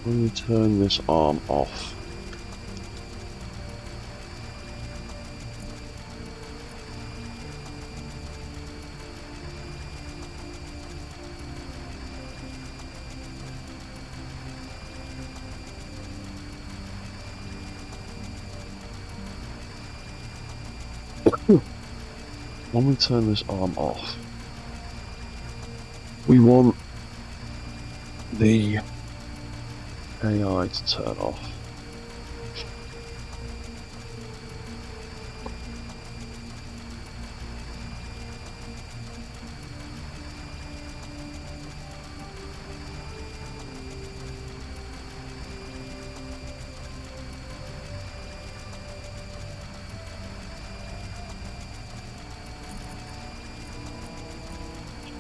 Let me turn this arm off. When we turn this arm off, we want the AI to turn off.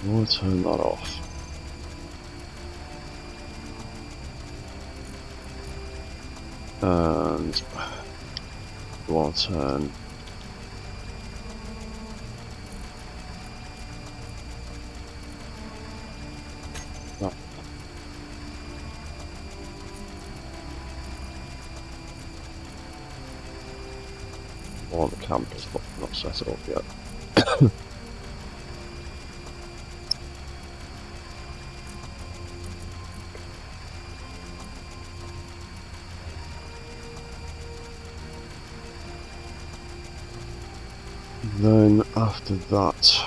We'll turn that off. And we'll turn that. Well, the camera's not set it up yet. Then after that,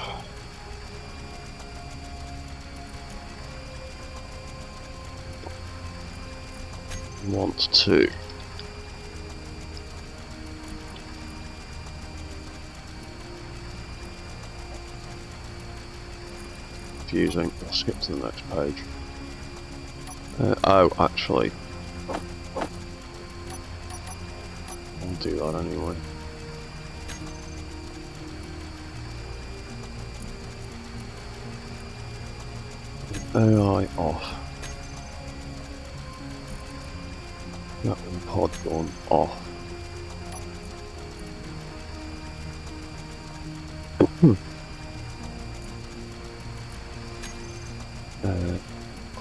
we want to confusing. I'll skip to the next page. Oh, actually, I'll do that anyway. AI off. Gatling pod gun off.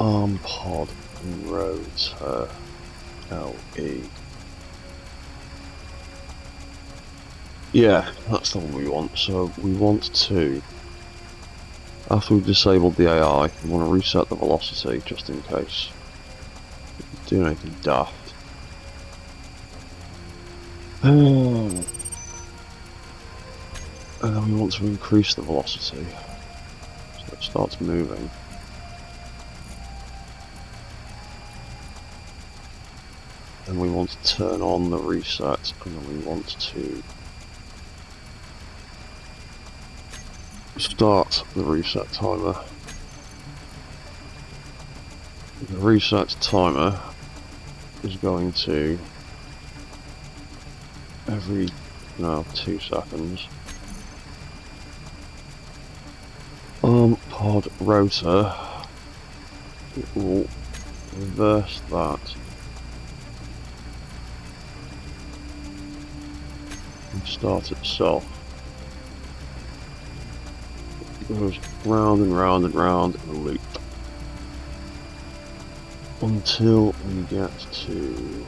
Arm pod and rotor LE. Yeah, that's the one we want. So we want to, after we've disabled the AI, we want to reset the velocity just in case it's doing anything daft. And then we want to increase the velocity so it starts moving. And we want to turn on the reset, and then we want to start the reset timer. The reset timer is going to, every 2 seconds, arm pod rotor, it will reverse that and start itself. It goes round and round and round in a loop until we get to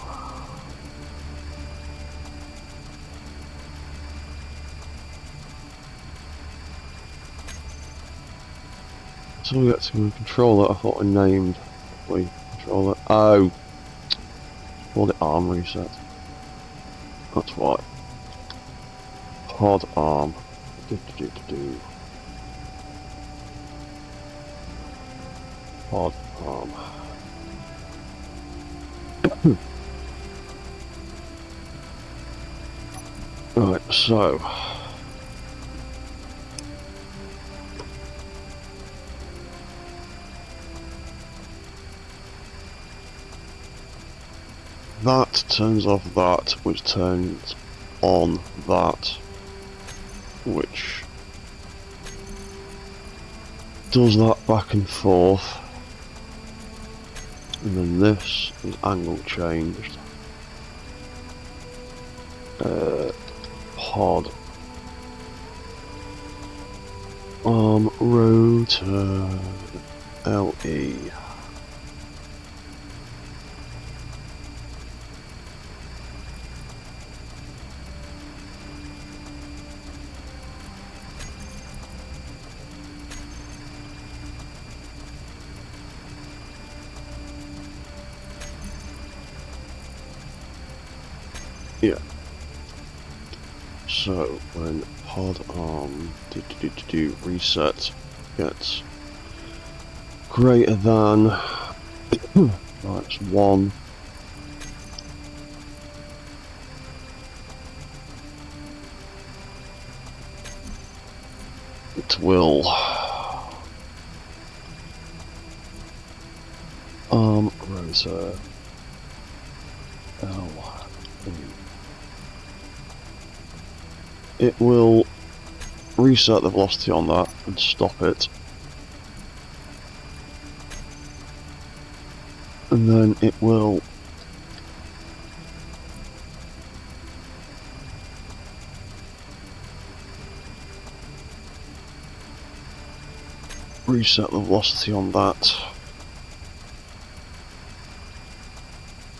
control that. I thought I named the controller. Oh, called it arm reset. That's why. Pod arm. Pod arm. Right, so that turns off that, which turns on that, which does that back and forth, and then this is angle changed. Pod arm rotor LE. Yeah. So when pod arm reset gets greater than -1, it will arm rotor L. It will reset the velocity on that and stop it, and then it will reset the velocity on that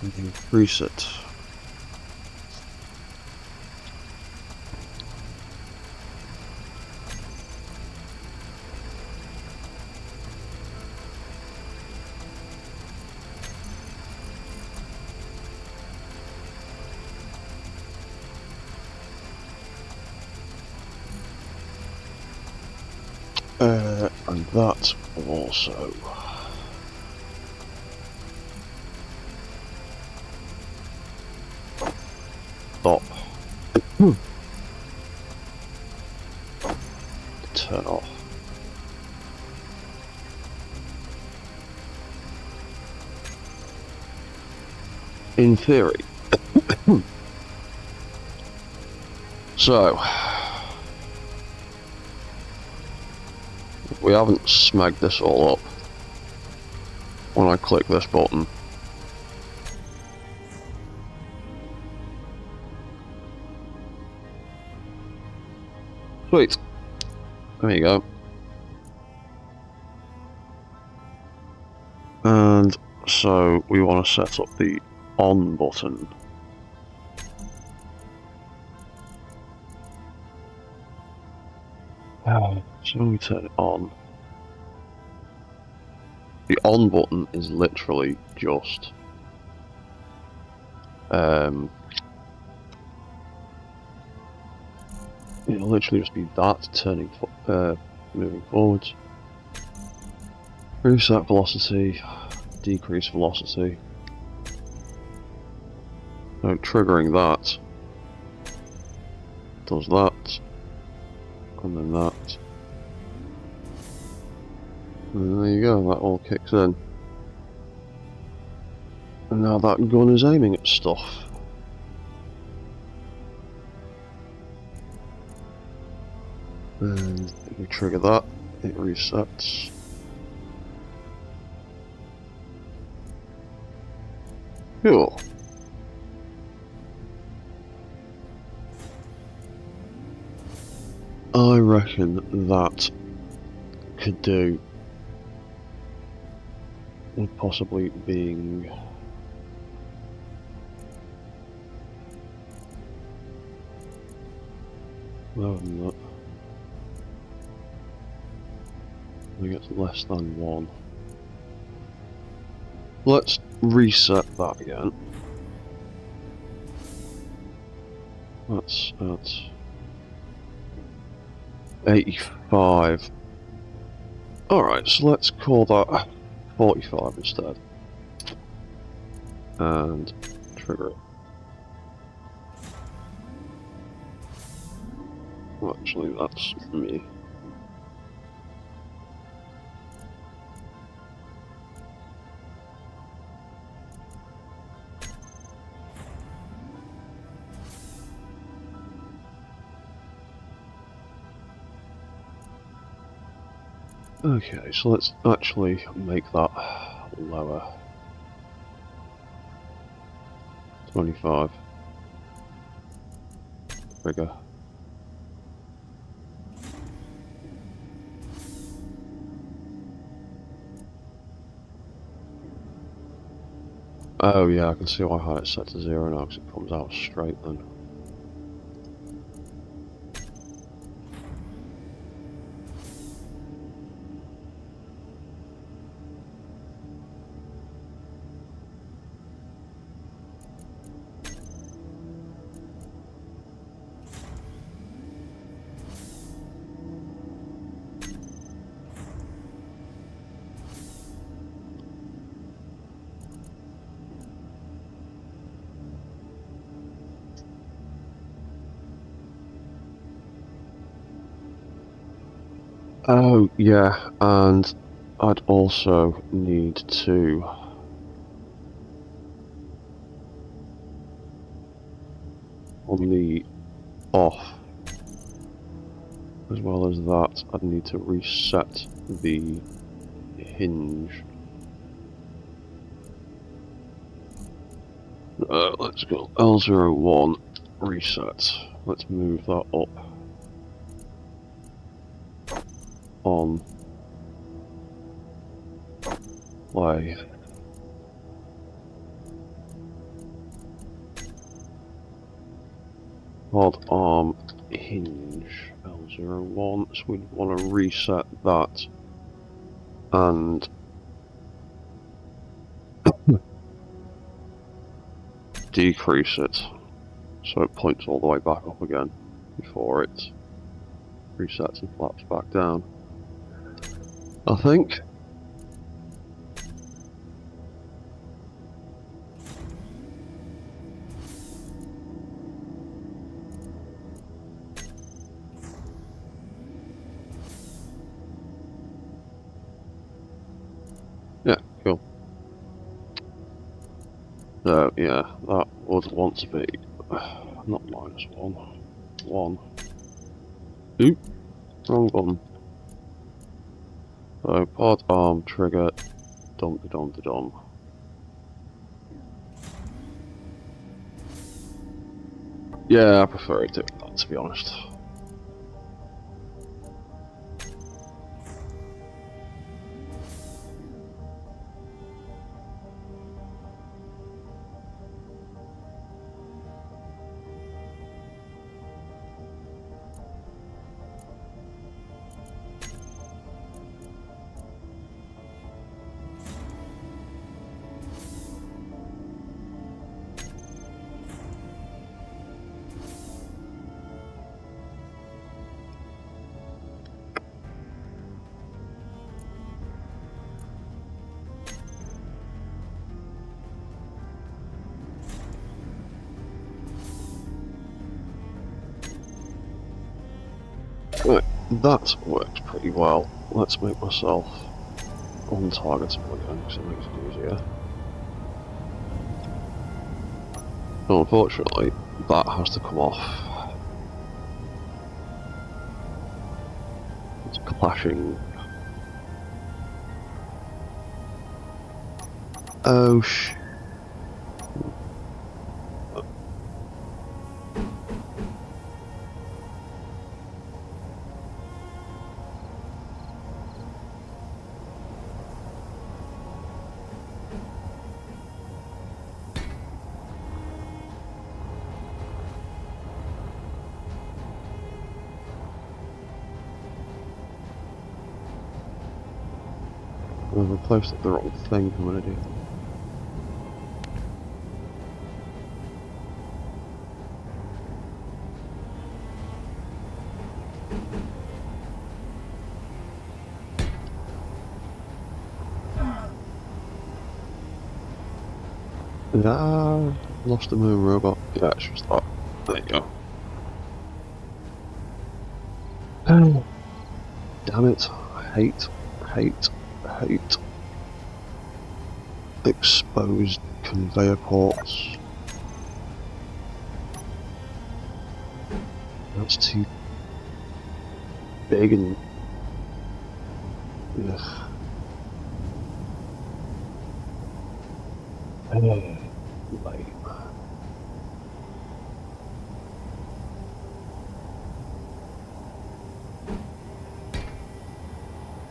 and increase it. And that will also stop, turn off. In theory. So we haven't smagged this all up. when I click this button. Sweet. There you go. And so we want to set up the on button. So we turn it on. The on button is literally just it'll literally just be that turning moving forwards. Reset velocity, decrease velocity. So triggering that does that, and then that. And there you go, that all kicks in. And now that gun is aiming at stuff. And if we trigger that, it resets. Cool. I reckon that could do with possibly being lower than that. I think it's less than 1. Let's reset that again. That's at 85. Alright, so let's call that 45 instead. And trigger it. Well, actually, that's me. Okay, so let's actually make that lower. 25. Bigger. Oh yeah, I can see why height's set to 0 now, because it comes out straight then. Oh yeah, and I'd also need to on the off, as well as that, I'd need to reset the hinge. Let's go L01 reset. Let's move that up on play. Hard arm hinge L01, so we'd want to reset that and decrease it so it points all the way back up again before it resets and flaps back down. I think. Yeah, cool. So yeah, that would want to be not -1. 1. Oop, wrong button. So pod arm trigger Dum. Yeah, I prefer it to be honest. Right, that works pretty well. Let's make myself untargetable again, because it makes it easier. So unfortunately, that has to come off. It's clashing. Oh sh... I've replaced the wrong thing, I'm an idiot. Yeah, lost the moon robot. Yeah, it's just that. There you go. Oh, damn it. Hate. Exposed conveyor ports. That's too big and... ugh. Lame.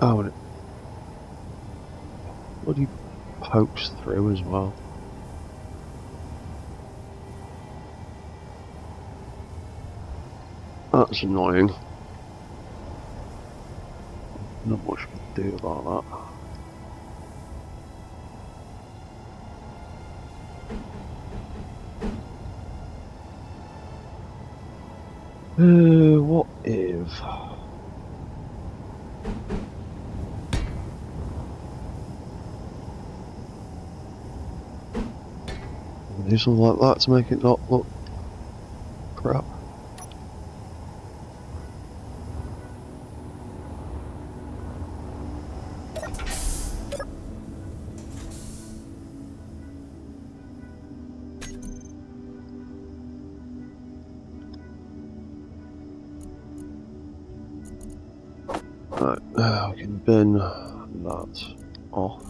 Oh, and it bloody pokes through as well. That's annoying. Not much we can do about that. What if... do something like that to make it not look crap. Right, we can bin that off.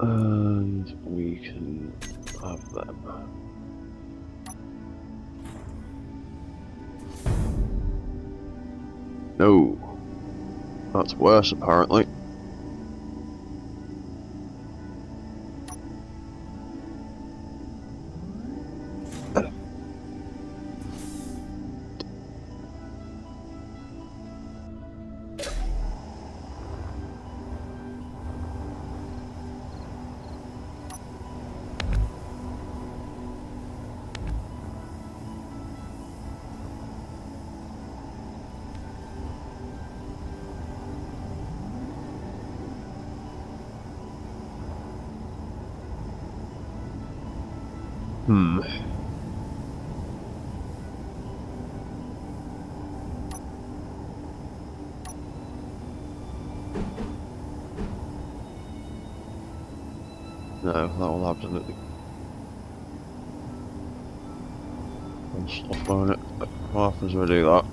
And we can have them. No, that's worse apparently. No, that will absolutely stop on it. What happens when I do that?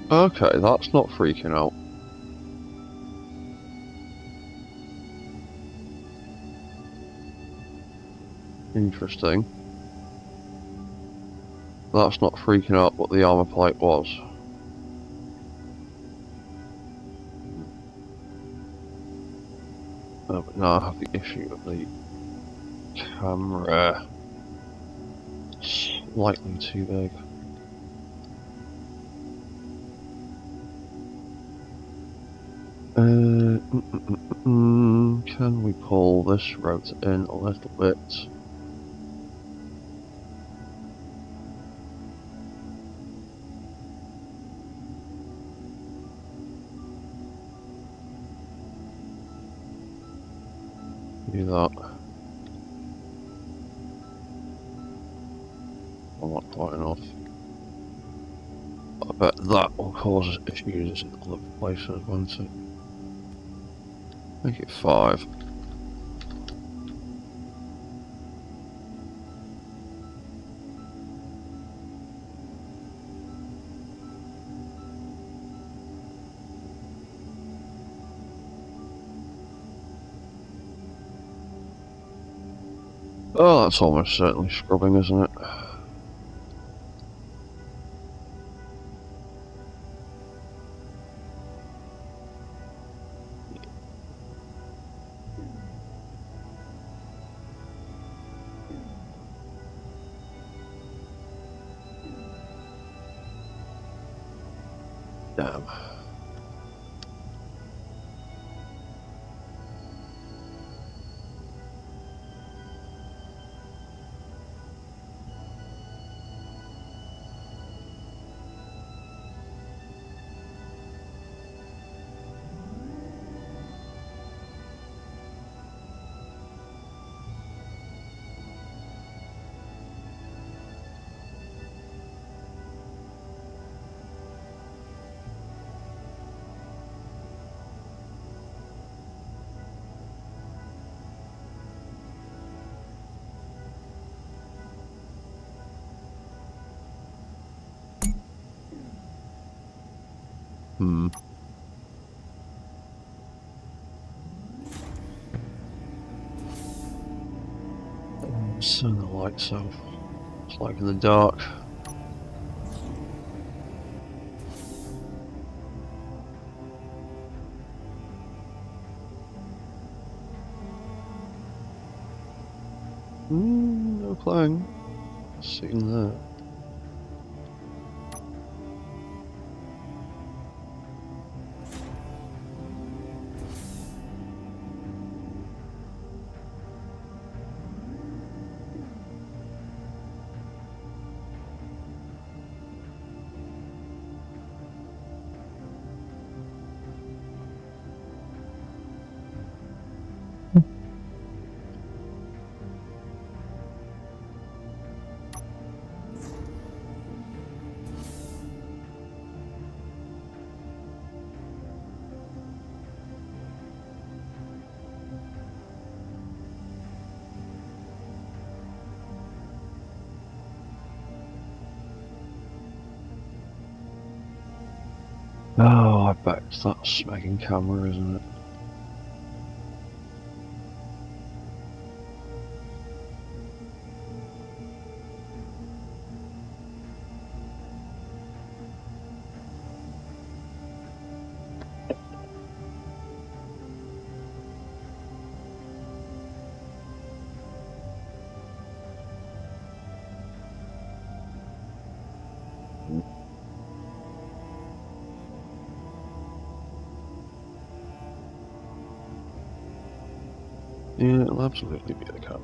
Okay, that's not freaking out. Interesting. That's not freaking out what the armor plate was. Oh, but now I have the issue of the camera. Slightly too big. Can we pull this rotor in a little bit? Do that. Well, not quite enough. I bet that will cause issues in other places, won't it? Make it 5. Oh, that's almost certainly scrubbing, isn't it? Damn. Turn the lights off. It's like in the dark. No playing. Sitting there. Oh, I bet it's that smacking camera, isn't it? Yeah, it'll absolutely be the camera.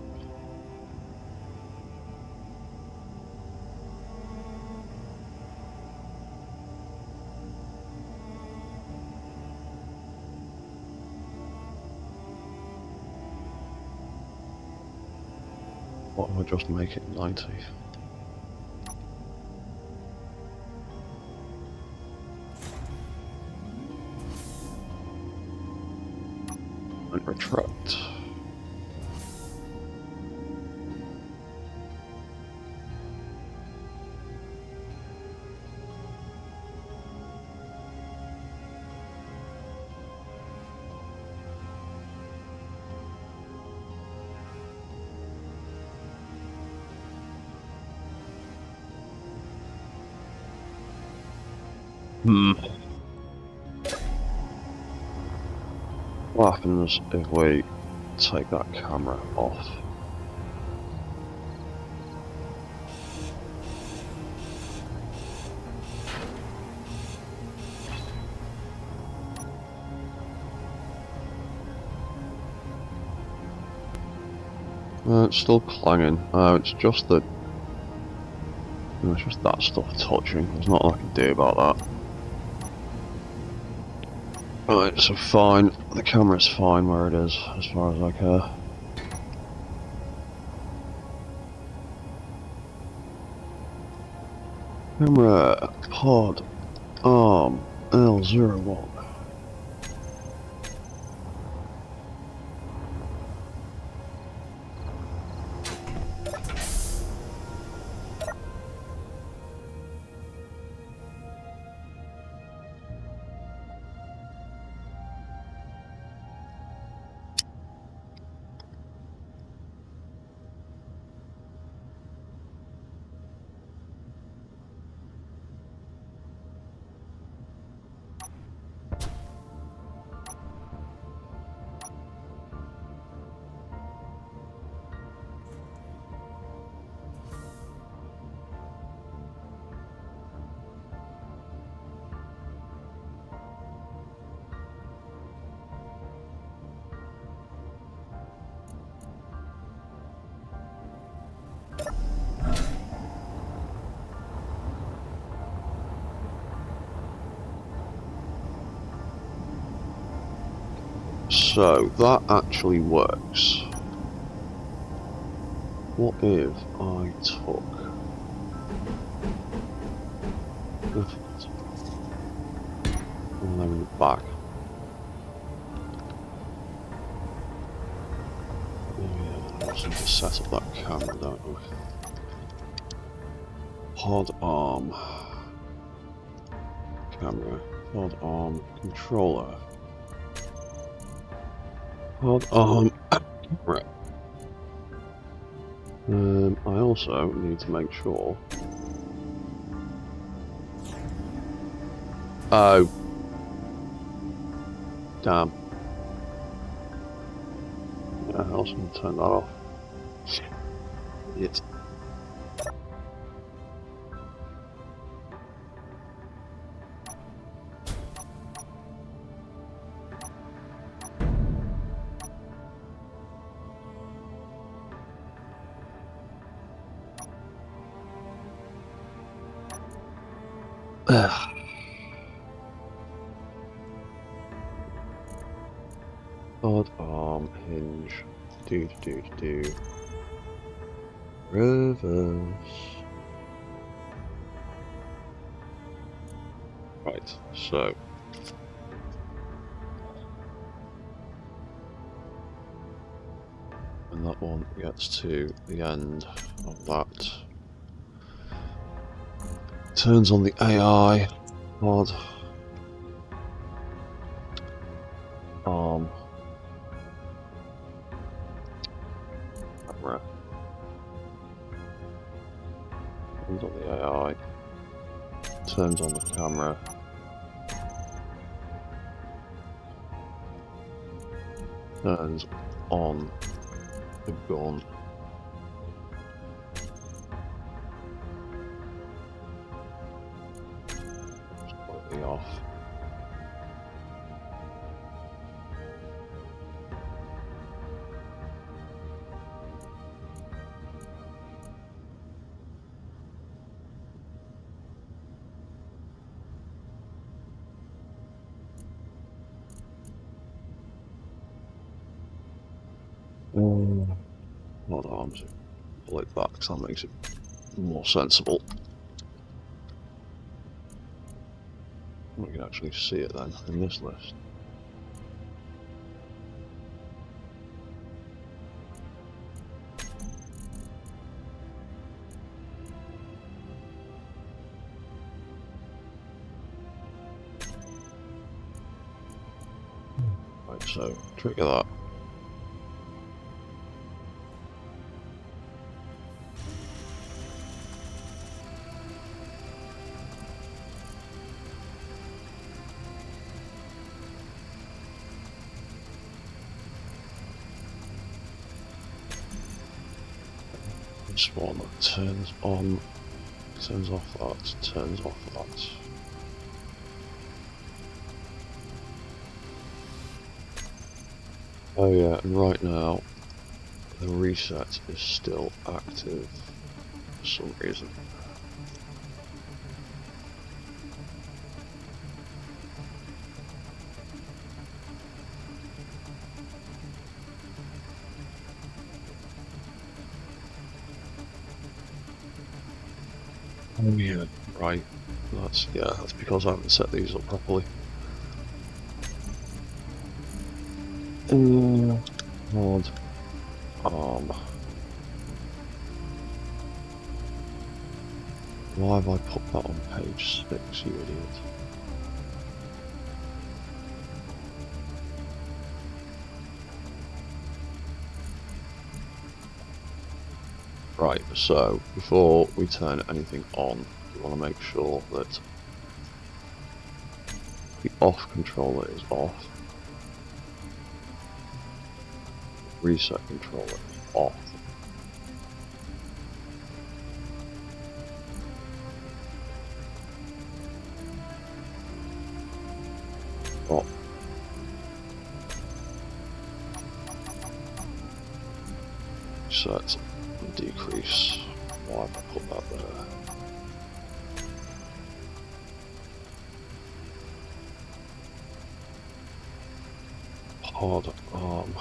Why don't I just make it 90? And retract. What happens if we take that camera off? It's still clanging. It's just that. It's just that stuff touching. There's nothing I can do about that. Right, so fine. The camera's fine where it is, as far as I care. Camera pod arm L01. So that actually works. What if I took and then in the back? Oh yeah, I also need to set up that camera, don't we? Pod arm camera, pod arm controller, pod arm camera. I also need to make sure. Oh, damn! Yeah, I also need to turn that off. Yes. Pod arm hinge. Do. Reverse. Right, so. And that one gets to the end of that. Turns on the AI. Pod arm camera. Turns on the AI. Turns on the camera. Turns on the gun. Slightly off. Pod arms. Like that, because that makes it more sensible. We can actually see it then in this list. Right, so trigger that. this one turns on, turns off that, turns off that. Oh yeah, and right now the reset is still active for some reason. Oh yeah, right. That's because I haven't set these up properly. Hard arm. Why have I put that on page 6, you idiot? Right, so before we turn anything on, we want to make sure that the off controller is off. Reset controller is off. Off. Set and decrease. Why have I put that there? Hard arm.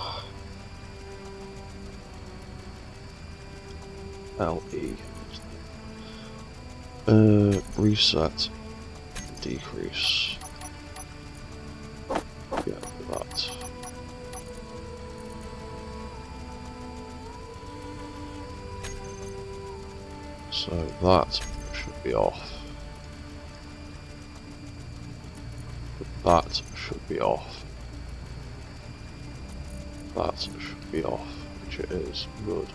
LE. Reset. Decrease. Yeah, that. So that should be off. That should be off. That should be off, which it is. Good.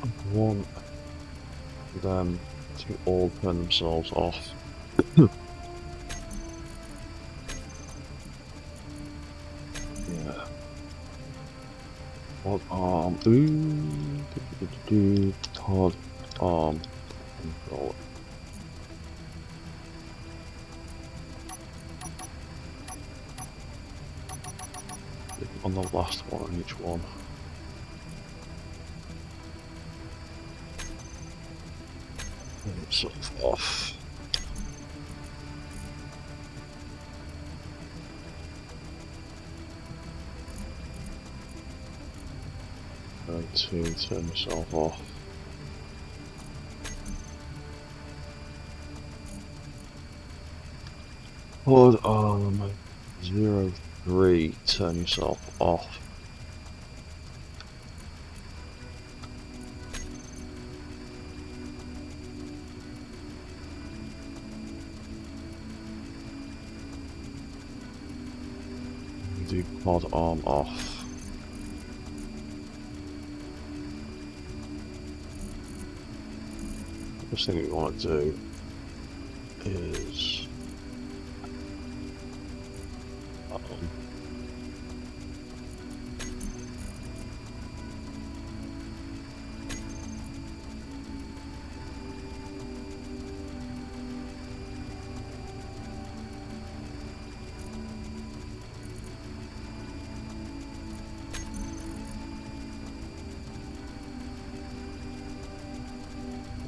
I want them to all turn themselves off. Yeah. Hard arm. Hard arm control. On the last one on each one. Sort of off. Going to turn yourself off. Hard arm 03, turn yourself off. Do hard arm off. First thing we want to do is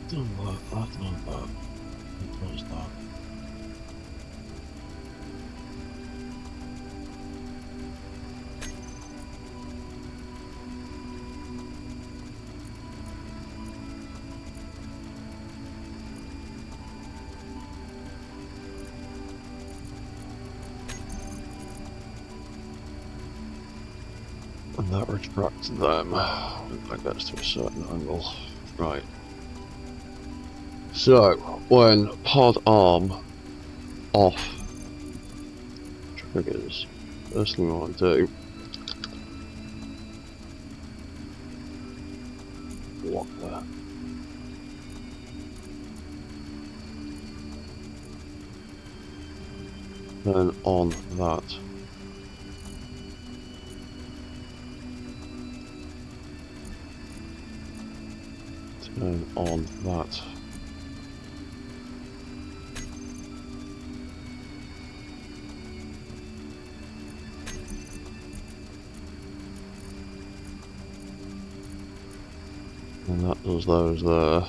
don't like that, not that. What was that? And that retracts them when that gets to a certain angle. Right. So, when pod arm off triggers, first thing we want to do, lock that. turn on that. Turn on that. And that does those there.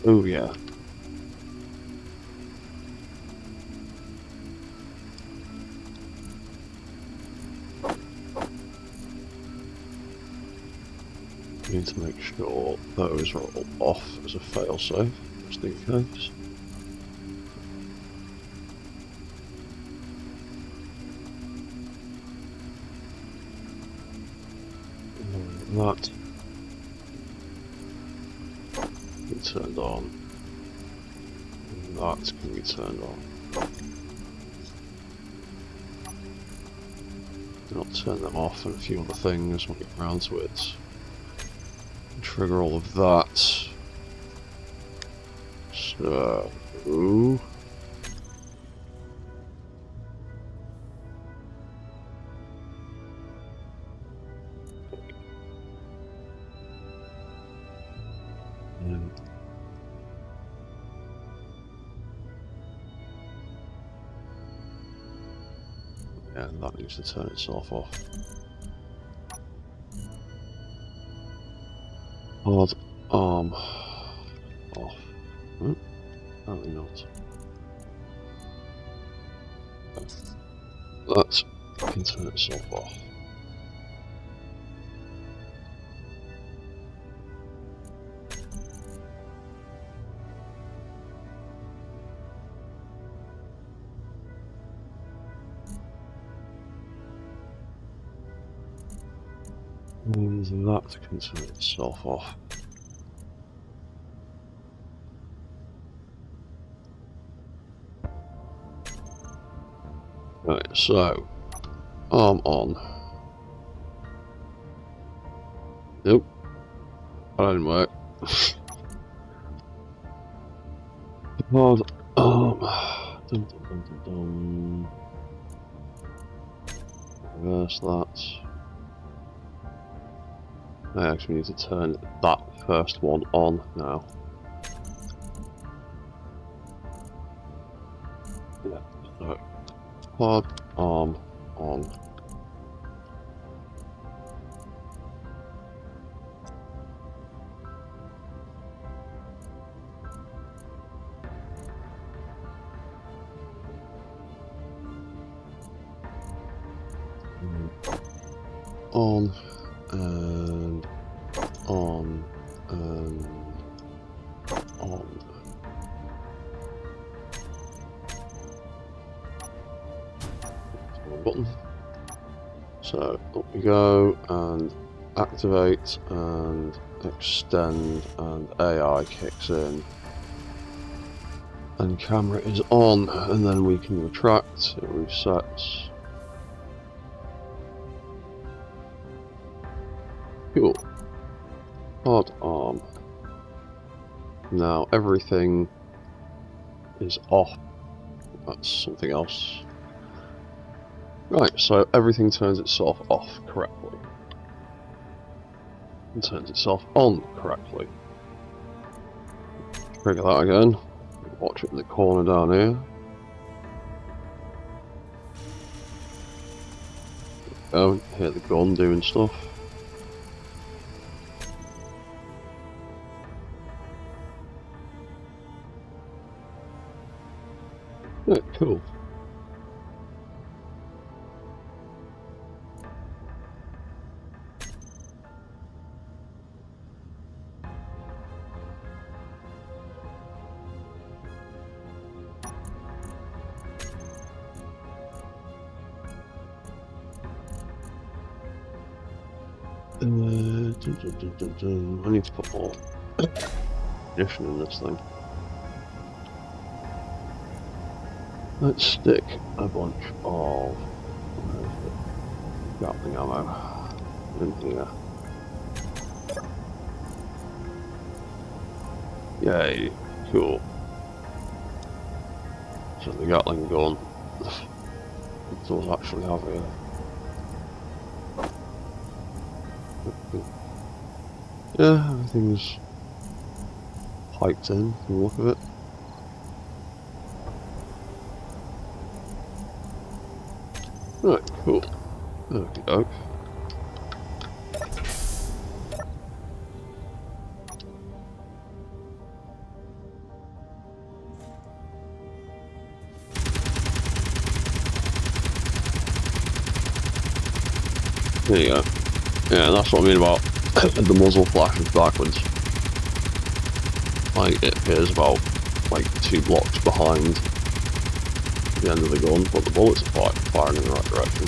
Oh yeah. Need to make sure those are all off as a failsafe, just in case. And that can be turned on. And that can be turned on. I'll turn them off and a few other things when we get around to it. Trigger all of that. So yeah, that needs to turn itself off. Hard arm off. Oh, apparently not. That can turn itself off. And that can turn itself off. Right, so arm on. Nope, that didn't work. Hard arm. Dum, dum, dum, dum, dum. Reverse that. I actually need to turn that first one on now. Yeah, so hard arm on. On and on and on. Button. So up we go and activate and extend and AI kicks in and camera is on and then we can retract, it resets. Cool. Hard arm. Now everything is off. That's something else. Right, so everything turns itself off correctly. And turns itself on correctly. Trigger that again. Watch it in the corner down here. Oh, hear the gun doing stuff. Yeah, cool. I need to put more ammunition in this thing. Let's stick a bunch of Gatling ammo in here. Yay, cool. So the Gatling gun does actually have a yeah, everything's piped in from the look of it. Right, cool. Okie doke. There you go. Yeah, that's what I mean about the muzzle flashes backwards. Like, it appears about, like, 2 blocks behind the end of the gun, but the bullets are firing in the right direction.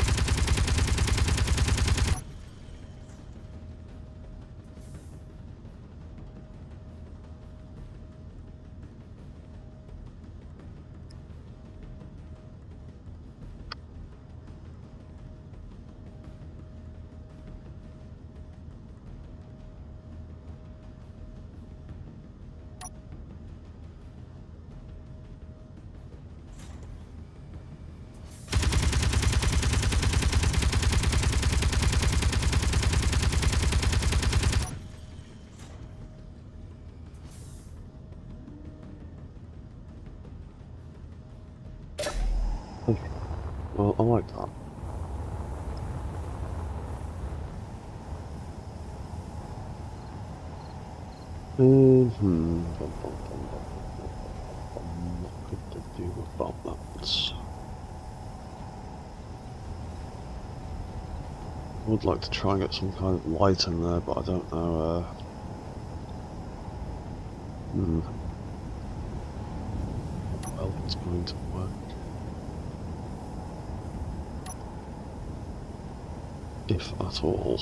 Well, I like that. What could I do about that? I would like to try and get some kind of light in there, but I don't know. Well, it's going to work. If at all.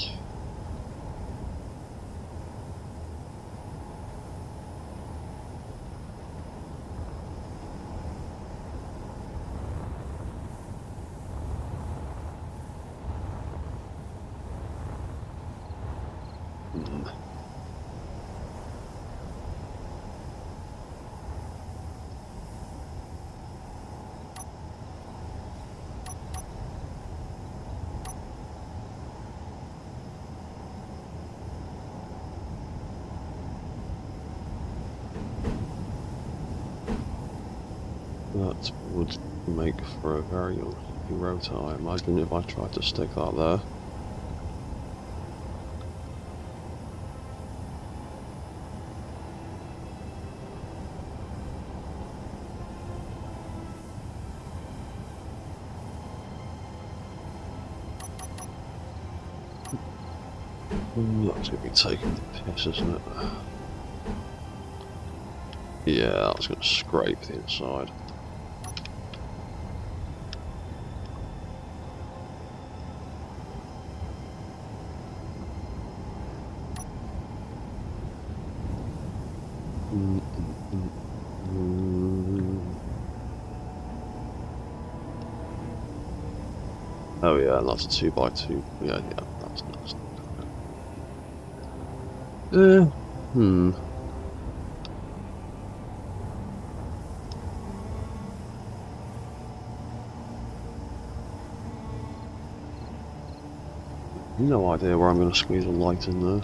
That would make for a very unlucky rotor, I imagine, if I tried to stick that there. That's going to be taking the piss, isn't it? Yeah, that's going to scrape the inside. Oh yeah, and that's a 2x2. Yeah, that's nice. No idea where I'm going to squeeze a light in there.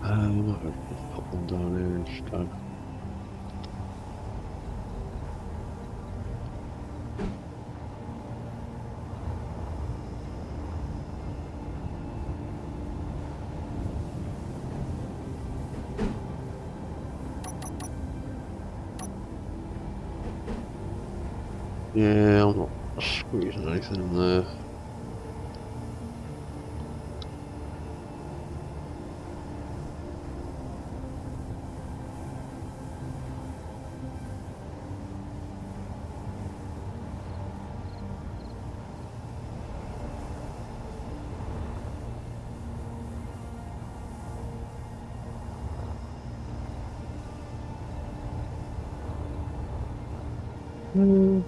I'm not going to put one down here instead. Yeah, I'm not squeezing anything in there. Hmm.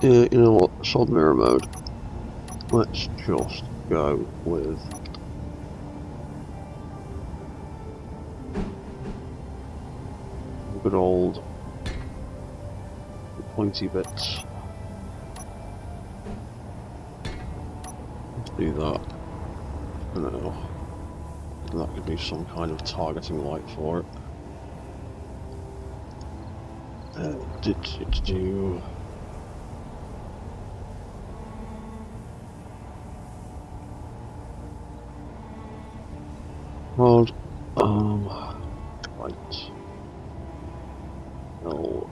Yeah, you know what? Sod mirror mode. Let's just go with good old pointy bits. Let's do that for now. That could be some kind of targeting light for it. Do. Hold. Right. No.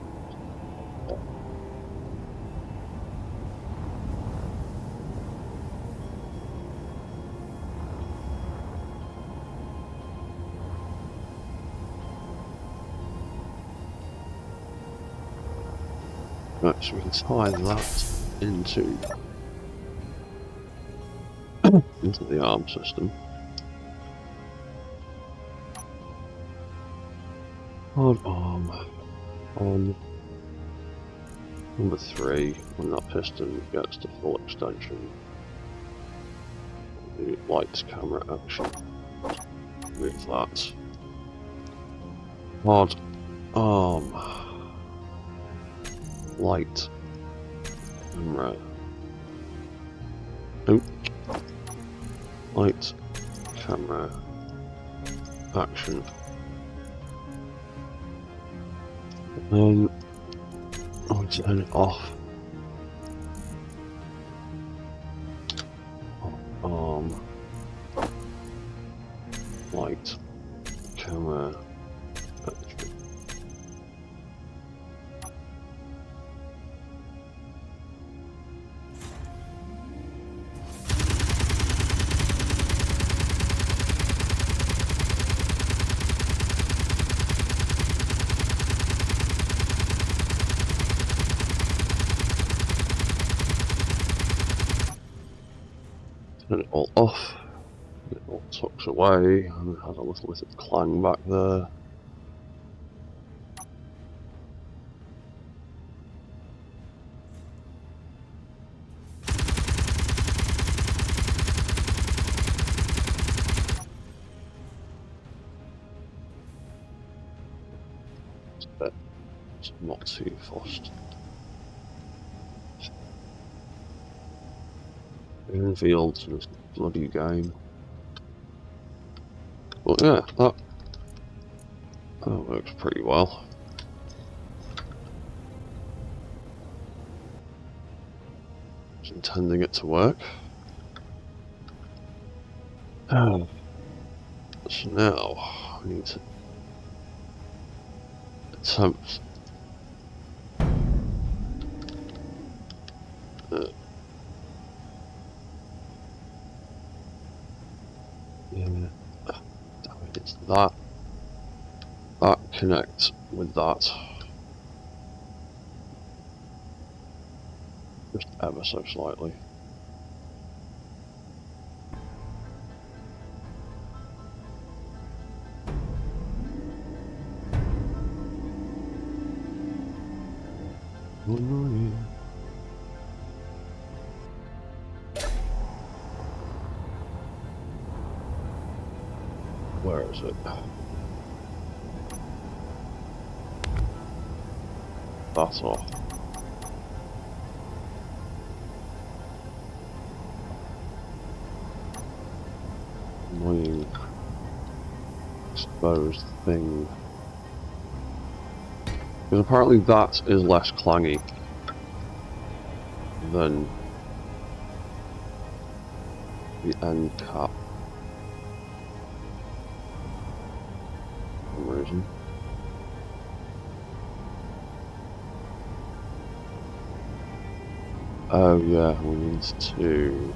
Right, so we can tie that into the arm system. Hold arm on number 3 when that piston gets to full extension. The lights camera action. Move that. Hard arm. Light camera. Nope. Light camera action. And I'll turn it off. Arm. Light camera action. Turn it all off. It all tucks away and it has a little bit of clang back there. But it's not too fussed. Infields in this bloody game. But yeah, that works pretty well. I was intending it to work. So now I need to attempt yeah, damn it, it's that connect with that just ever so slightly. Where is it? That's off. Annoying exposed thing. Because apparently that is less clangy than the end cap. For some reason. Oh yeah, we need to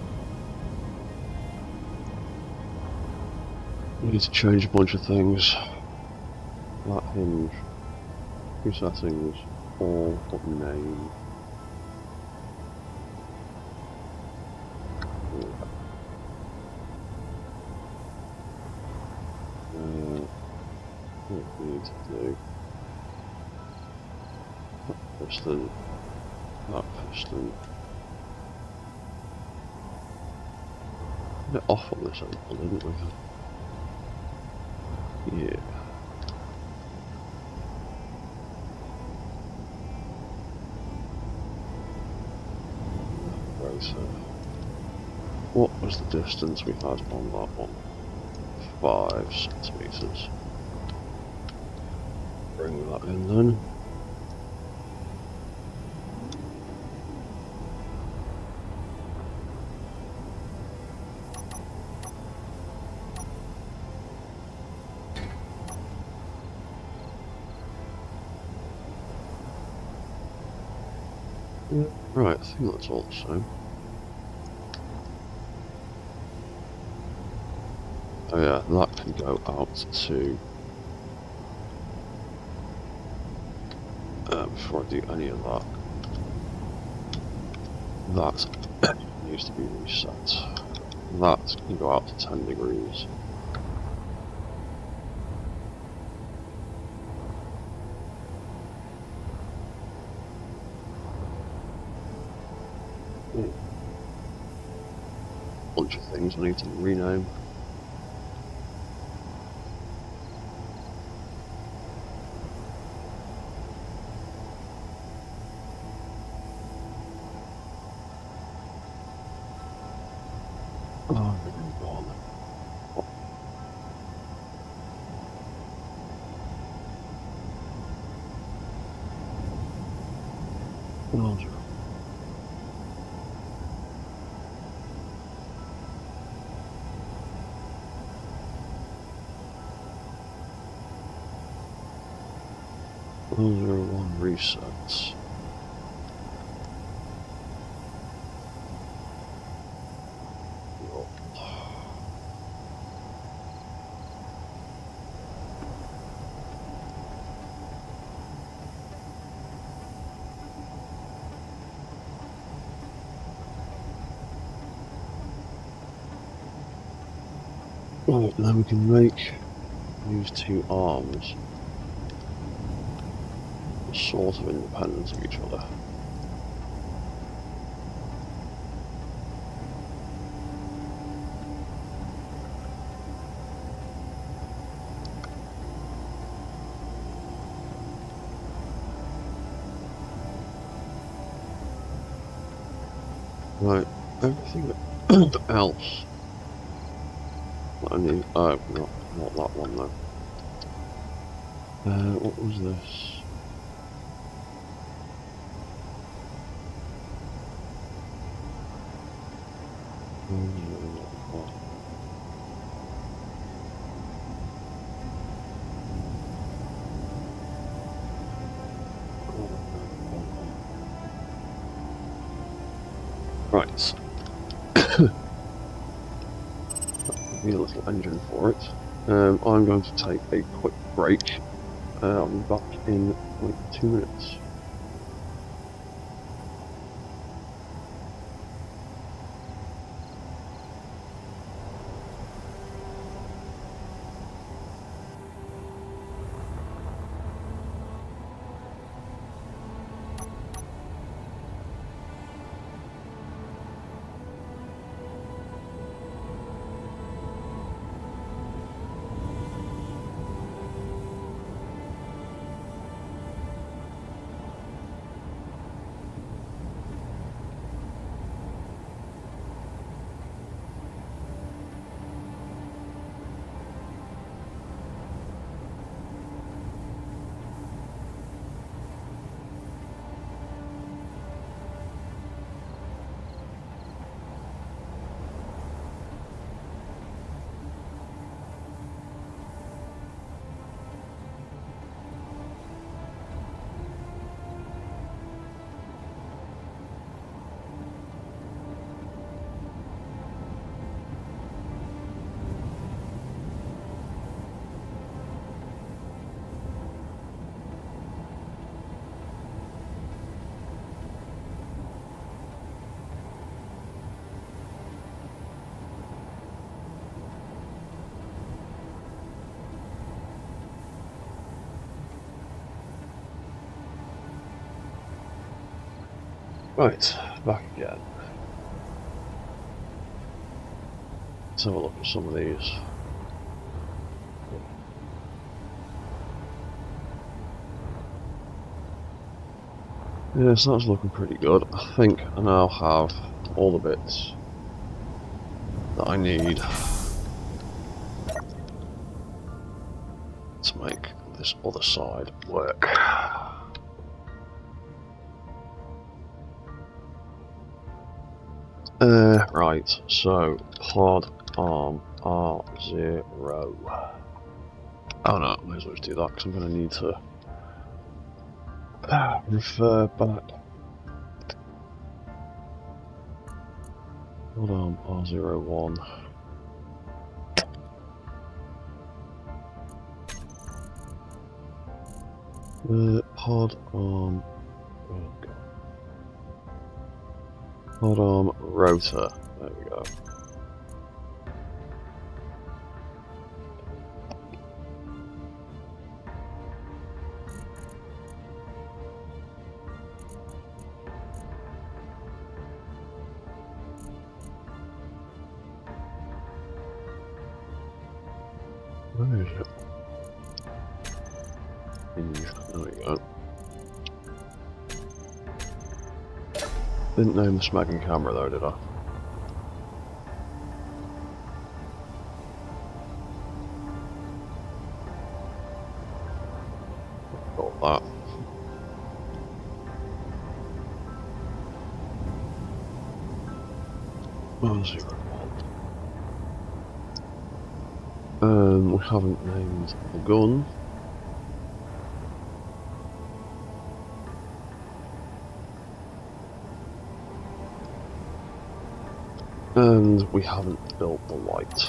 change a bunch of things. That hinge. Two settings, all but name. What we need to do. piston, that piston. A bit off on this angle, didn't we? Yeah. Right, so what was the distance we had on that one? 5 centimetres. Bring that in then. Right, I think that's all the same. Oh yeah, that can go out to... before I do any of that, that needs to be reset. That can go out to 10 degrees. Bunch of things I need to rename. Oh, they're gone. Oh, one resets. Right, now we can make these two arms sort of independent of each other. Right, everything else that I need. Oh, not that one though. What was this? Right. Need a little engine for it. I'm going to take a quick break. I'll be back in like 2 minutes. Right, back again. Let's have a look at some of these. Yes, that's looking pretty good. I think I now have all the bits that I need to make this other side work. Right, so pod arm R0. Oh no, I might as well just do that because I'm going to need to refer back. Pod arm R01. Pod arm. Oh god. Pod arm rotor. There we go. Where is it? There we go. Didn't name the smacking camera though, did I? Got that. R01. We haven't named the gun. And we haven't built the light.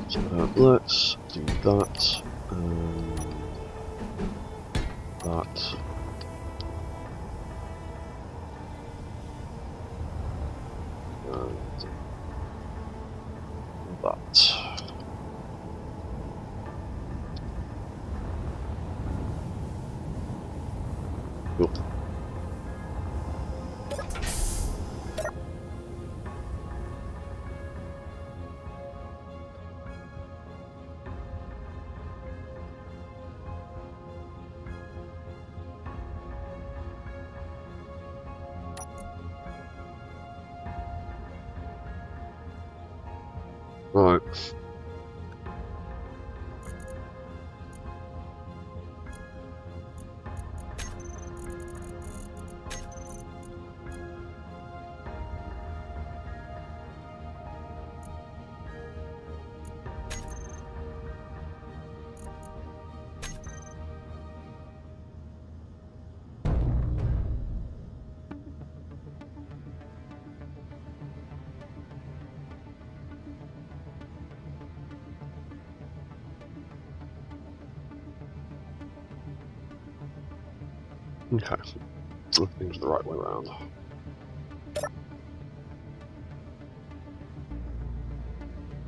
So let's do that, and that. And that. Cool. Right. Okay. Everything's the right way around.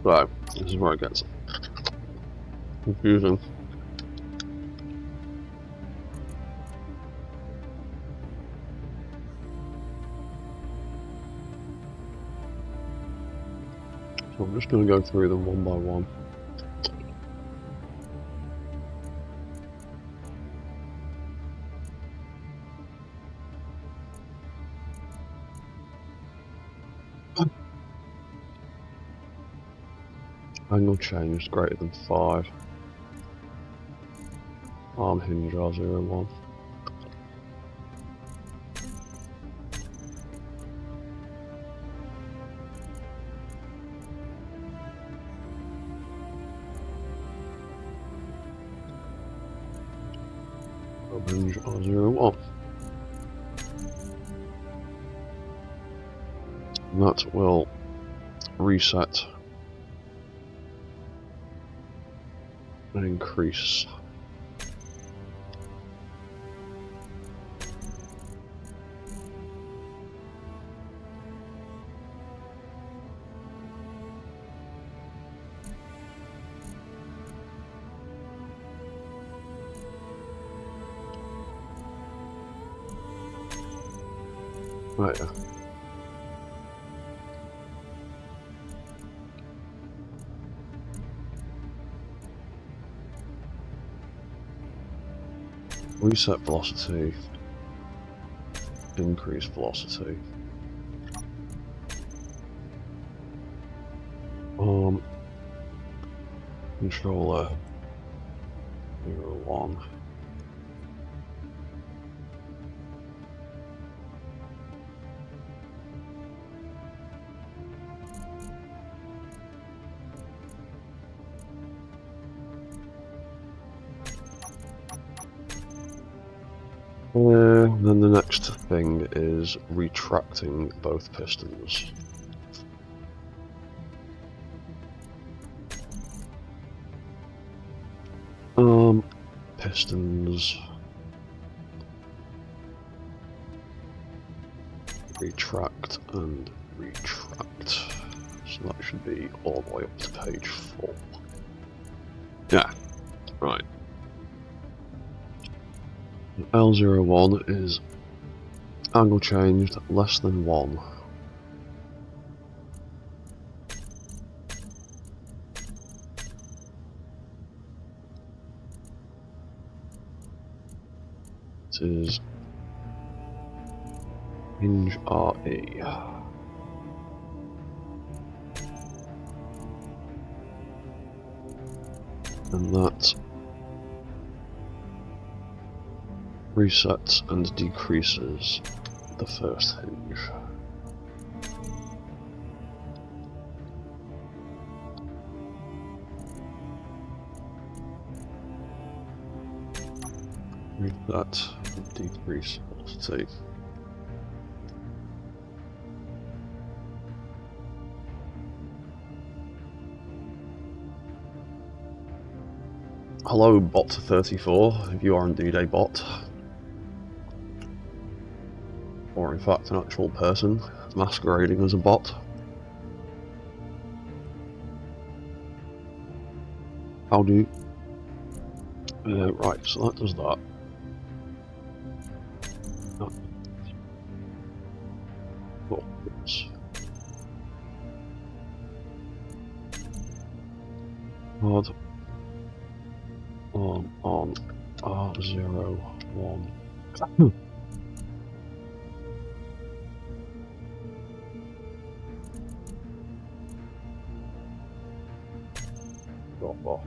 So, this is where it gets confusing. So I'm just going to go through them one by one. Angle change greater than 5. Arm hinge R01. Arm hinge R01. And that will reset and increase. Right. Reset velocity. Increase velocity. Controller 01. Then the next thing is retracting both pistons. Pistons. Retract and retract. So that should be all the way up to page 4. Yeah, right. L01 is angle changed less than 1. It is hinge RE. And that resets and decreases the first hinge. Reset and decrease velocity. Hello, bot34, if you are indeed a bot. Or in fact an actual person masquerading as a bot. How do you... right, so that does that. Oh, oops. Hard on R01. Drop off.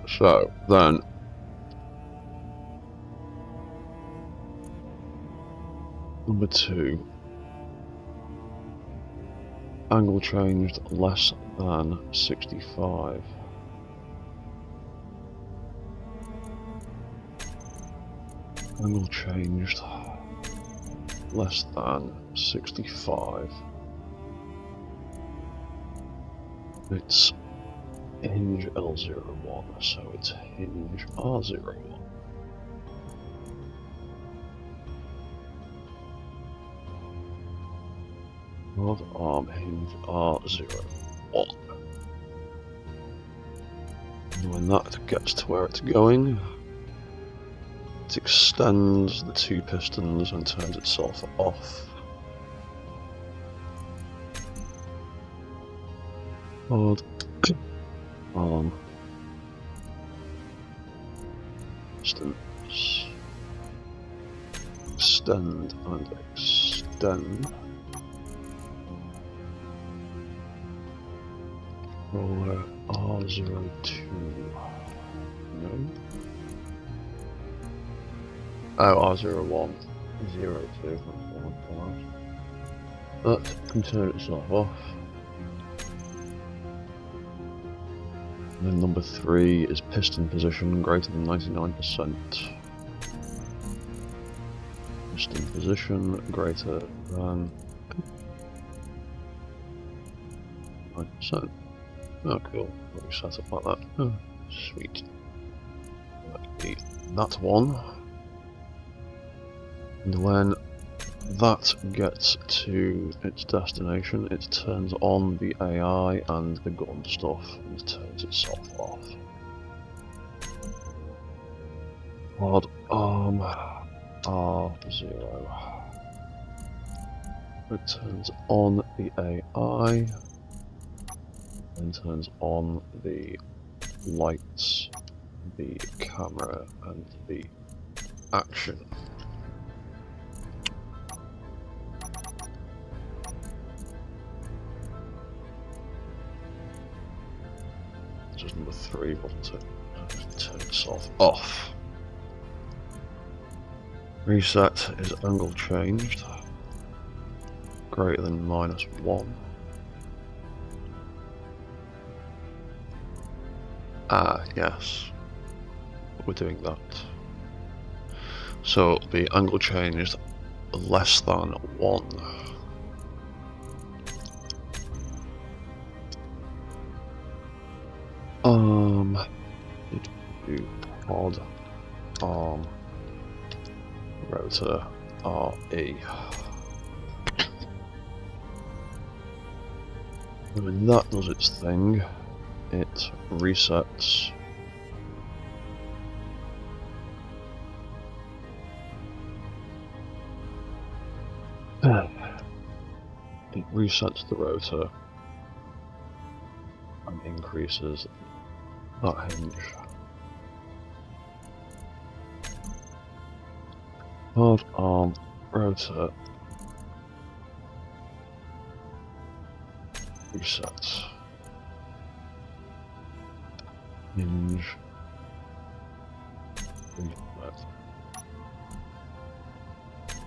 So then number 2, angle changed less than 65. Angle changed less than 65. It's hinge L01, so it's hinge R01. Rod arm hinge R01. And when that gets to where it's going, it extends the 2 pistons and turns itself off. Rod arm pistons. Extend and extend. Roller R02. No. Oh, R01. 02. That can turn itself off. And then number 3 is piston position greater than 99%. Piston position greater than 9%. Oh, cool. Let me set up like that. Oh, sweet. That's 1. And when that gets to its destination, it turns on the AI and the gun stuff and turns itself off. Pod arm R0. It turns on the AI and turns on the lights, the camera and the action. Just number 3, wasn't it? Turn itself off. Reset is angle changed. Greater than -1. Ah, yes. We're doing that. So the angle changed less than 1. Do pod arm rotor RE. When that does its thing, it resets the rotor and increases that hinge. Pod arm rotor resets. Hinge reset.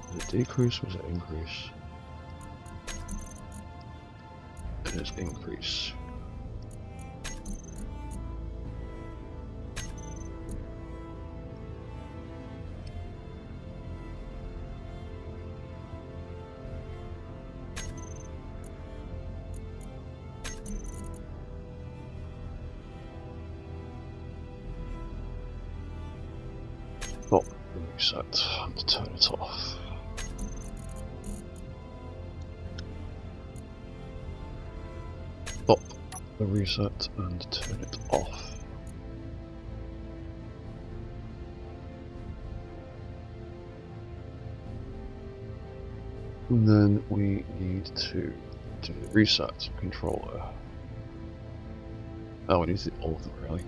Was it decrease or was it increase? It is increase. Stop the reset and turn it off. Stop the reset and turn it off. And then we need to do the reset controller. Oh, we need to do all of them really.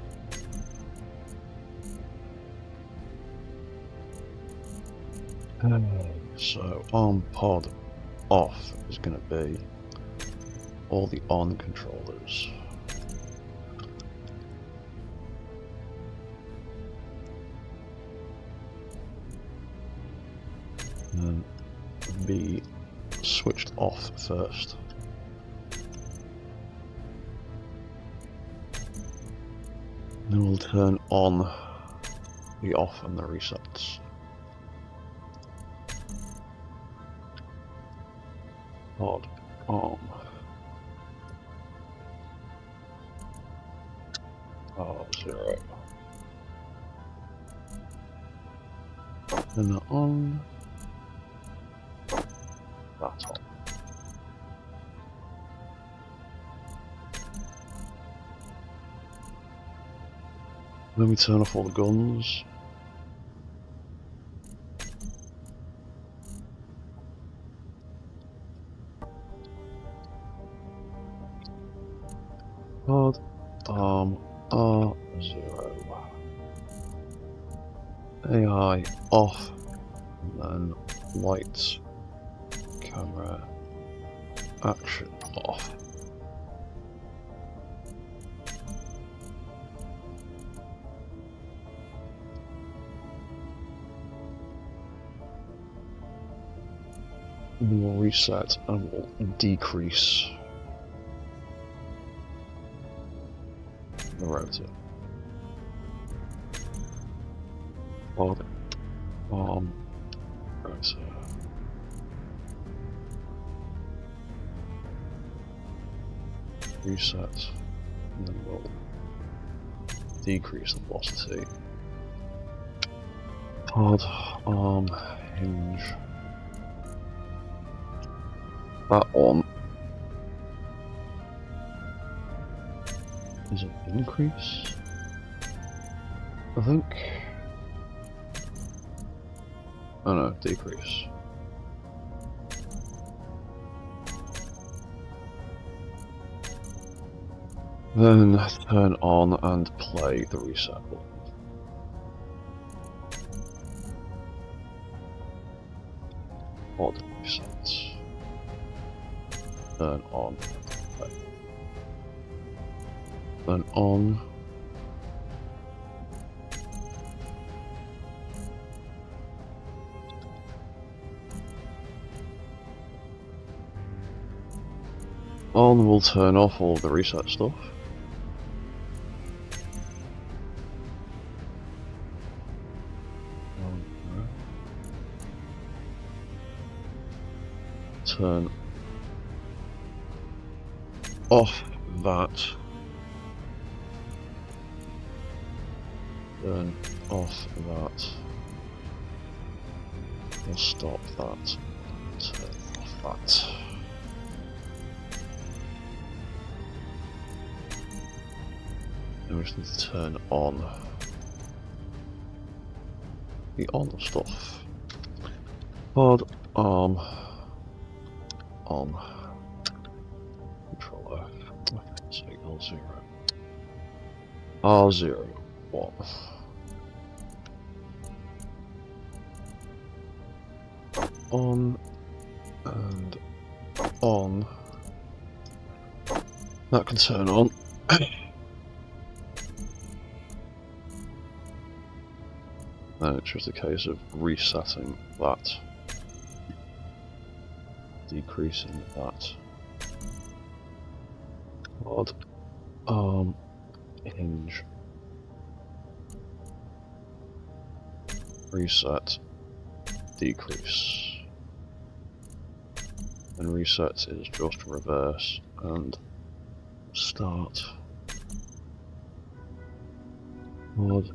So on pod off is going to be all the on controllers. And be switched off first. Then we'll turn on the off and the resets. Pod arm R0. Turn that on. That's on. Then we turn off all the guns. Pod arm R0. AI off, and then lights, camera, action off. And then we'll reset and we'll decrease the rotor. Pod arm rotor. Reset, and then we'll decrease the velocity. Pod arm hinge that on is an increase, I think. Oh no, decrease. Then turn on and play the reset button. Odd resets. Turn on. Play. Turn on. On will turn off all of the reset stuff. Turn off that. Turn off that. We'll stop that. Turn off that. And we just need to turn on the on stuff. Pod arm on. Control F. Say L0. R0. What? On and on. That can turn on. Then it's just a case of resetting that, decreasing that. Odd arm hinge. Reset, decrease. And reset is just reverse and start. Odd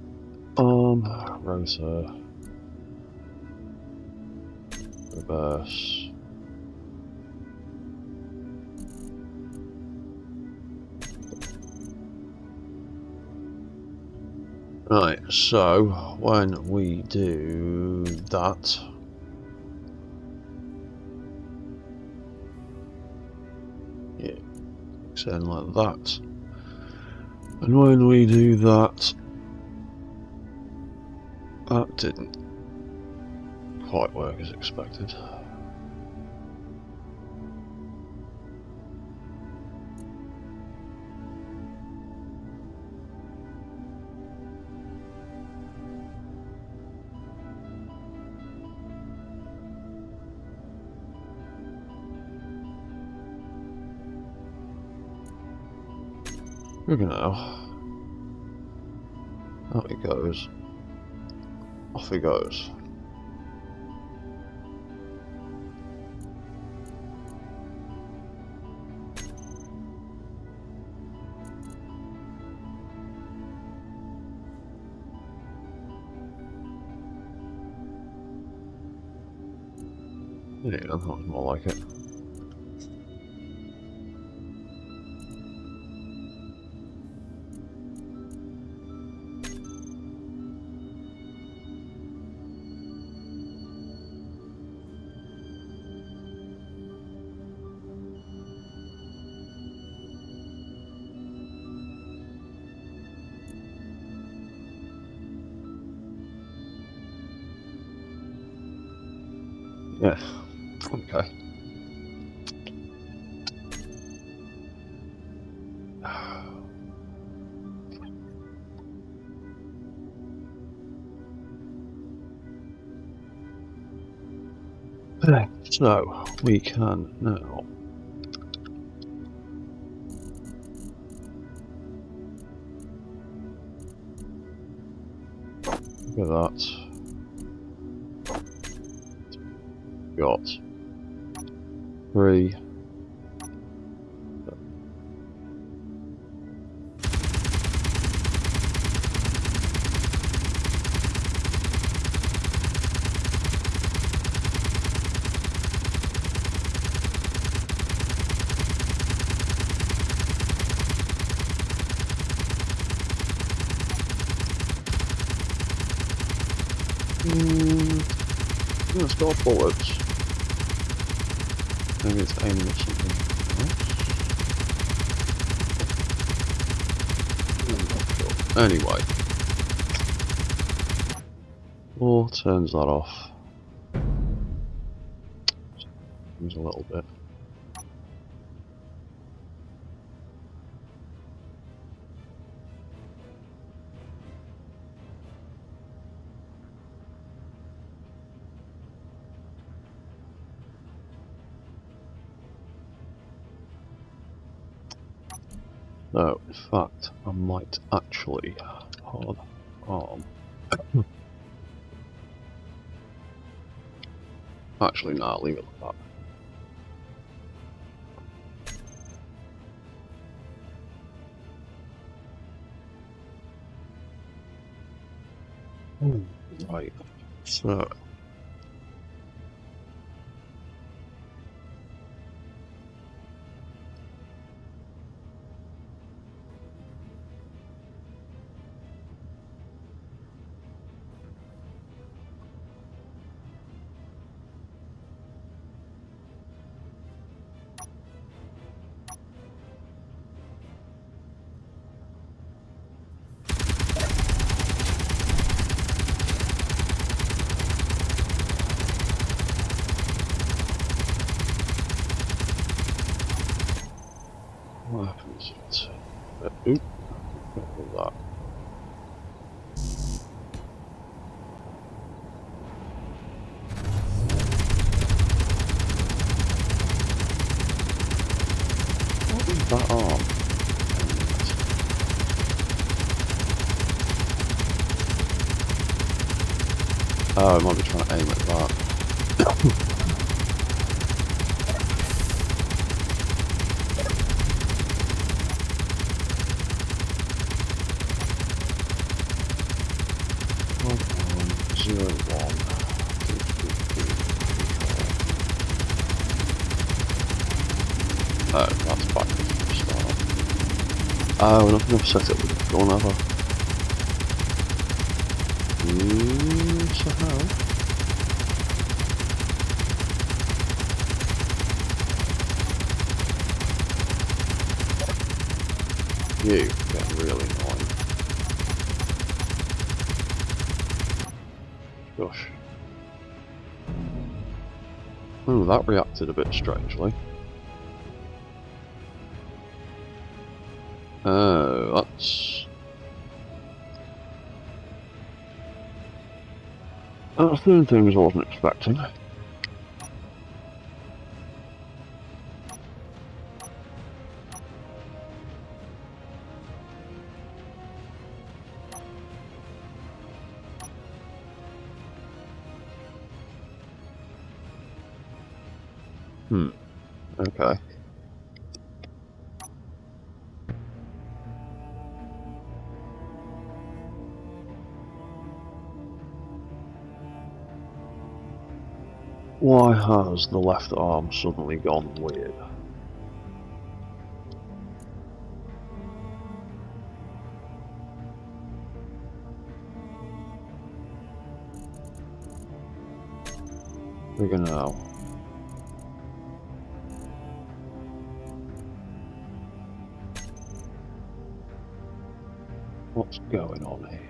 arm, rotor, reverse. Right, so when we do that, yeah, extend like that. And when we do that, that didn't quite work as expected. Here we go now. Out he goes. Off he goes. Yeah, that was more like it. Yeah, okay. So, we can now look at that. Got 3. got bullets. Maybe it's aiming at something else. I'm not sure. Anyway. Oh, turns that off. Seems a little bit. No, in fact, I might actually hard arm. Actually, nah, leave it like that. Right, so. What happens if it's oop, careful with that. What is that arm? Oh, I might be trying to aim at that. Zero one. Oh, that's back to the start. Oh, we're not going to set it with a gun ever. So how? You get really annoying. Gosh. Oh, that reacted a bit strangely. Oh, that's doing things I wasn't expecting. Okay. Why has the left arm suddenly gone weird? Bigger now. What's going on here?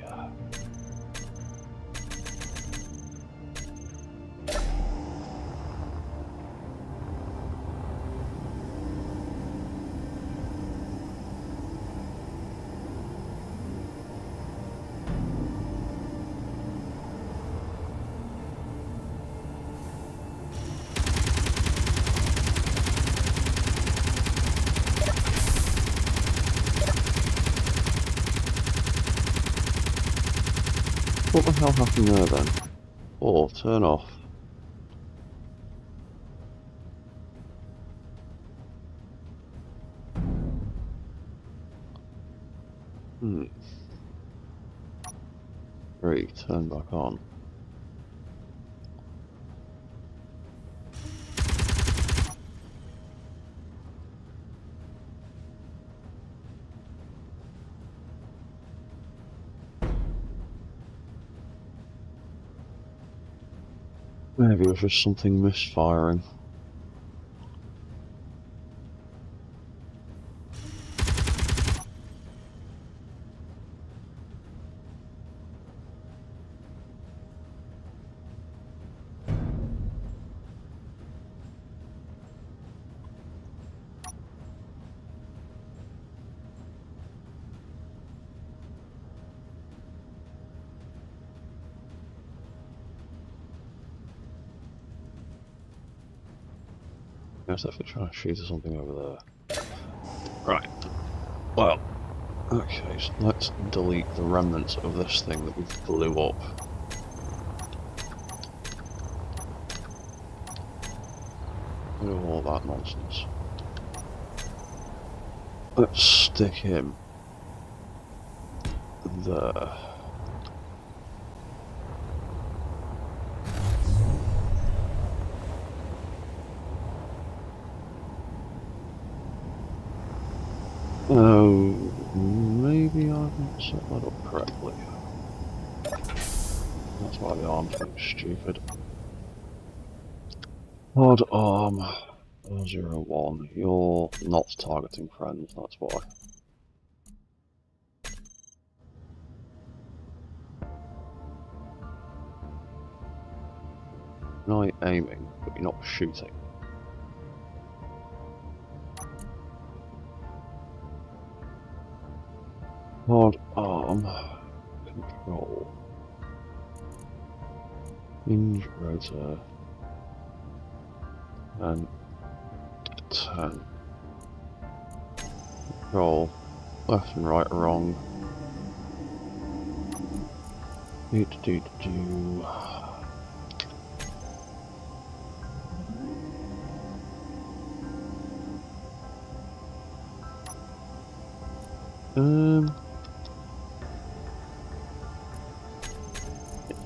What the hell happened there then? Oh, turn off. Three, turn back on. Maybe it was just something misfiring. I was definitely trying to shoot at something over there. Right. Well, okay, so let's delete the remnants of this thing that we blew up. Look at all that nonsense. Let's stick him there. Oh, maybe I haven't set that up correctly. That's why the arm's being stupid. Odd arm 001. You're not targeting friends, that's why. You're not aiming, but you're not shooting. Odd arm control. Hinge rotor and 10. Control left and right or wrong. Do.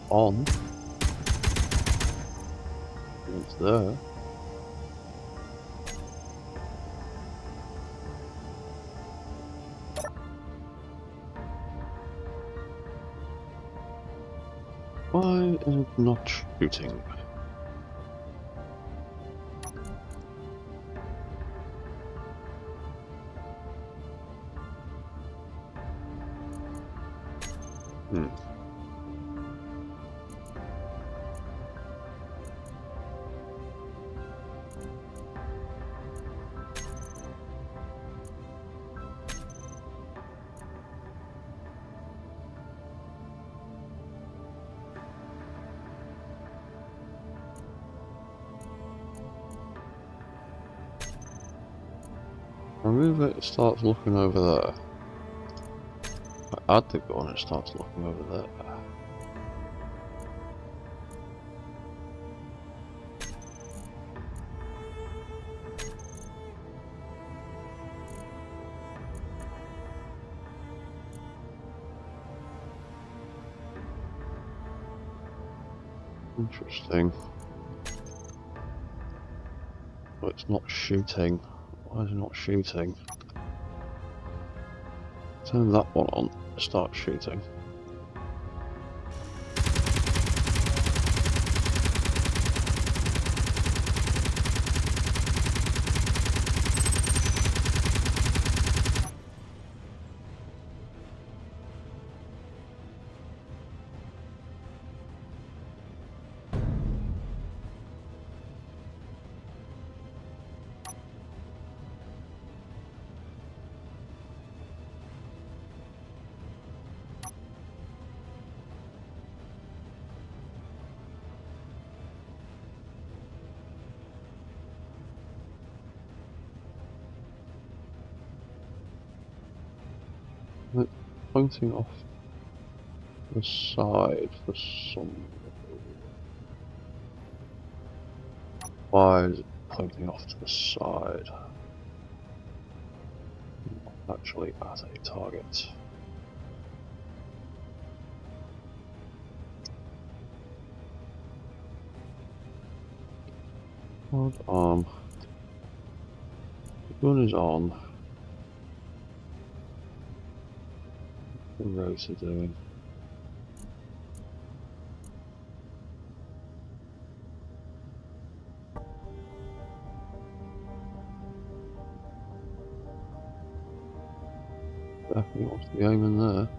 On. It's there. Why is it not shooting? Remove it, it starts looking over there. I add the gun, it starts looking over there. Interesting. But it's not shooting. Why is it not shooting? Turn that one on, start shooting. It's pointing off the side for some... Why is it pointing off to the side? Not actually at a target. Odd arm. The gun is on. The rotor doing. Definitely wants to be aiming there.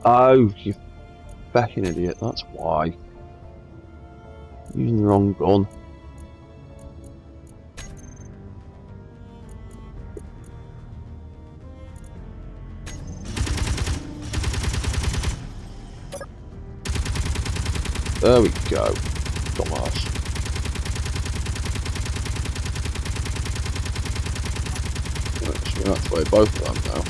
Oh, you fucking idiot, that's why. Using the wrong gun. There we go. Dumbass. Right, so we activate both of them now.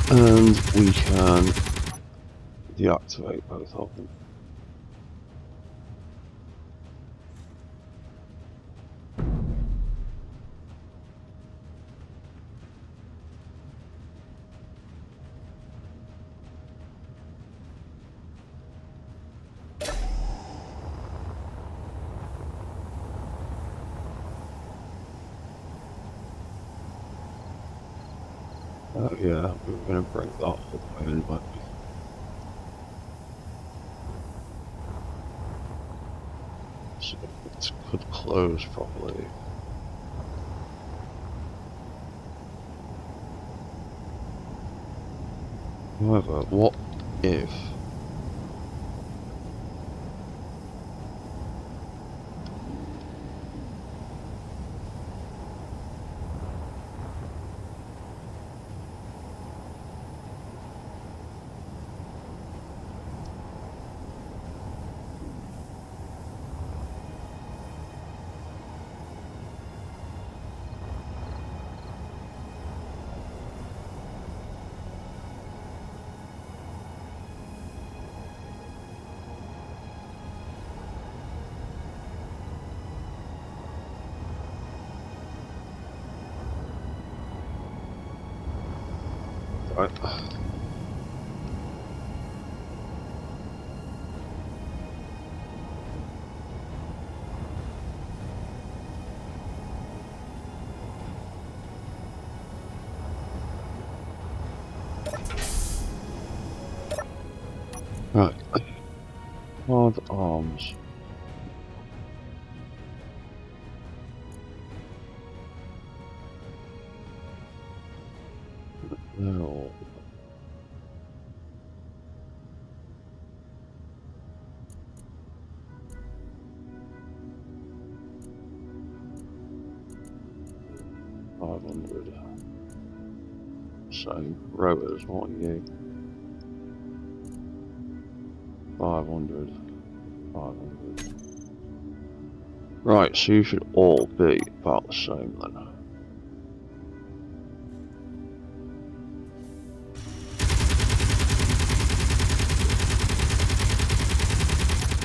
And we can deactivate both of them. Oh yeah, we were going to bring that all the way in, but so it could close properly. However, what if right. Right. Hard arms. They're all. $500. So, rotors, what are you? 500. 500. Right, so you should all be about the same then.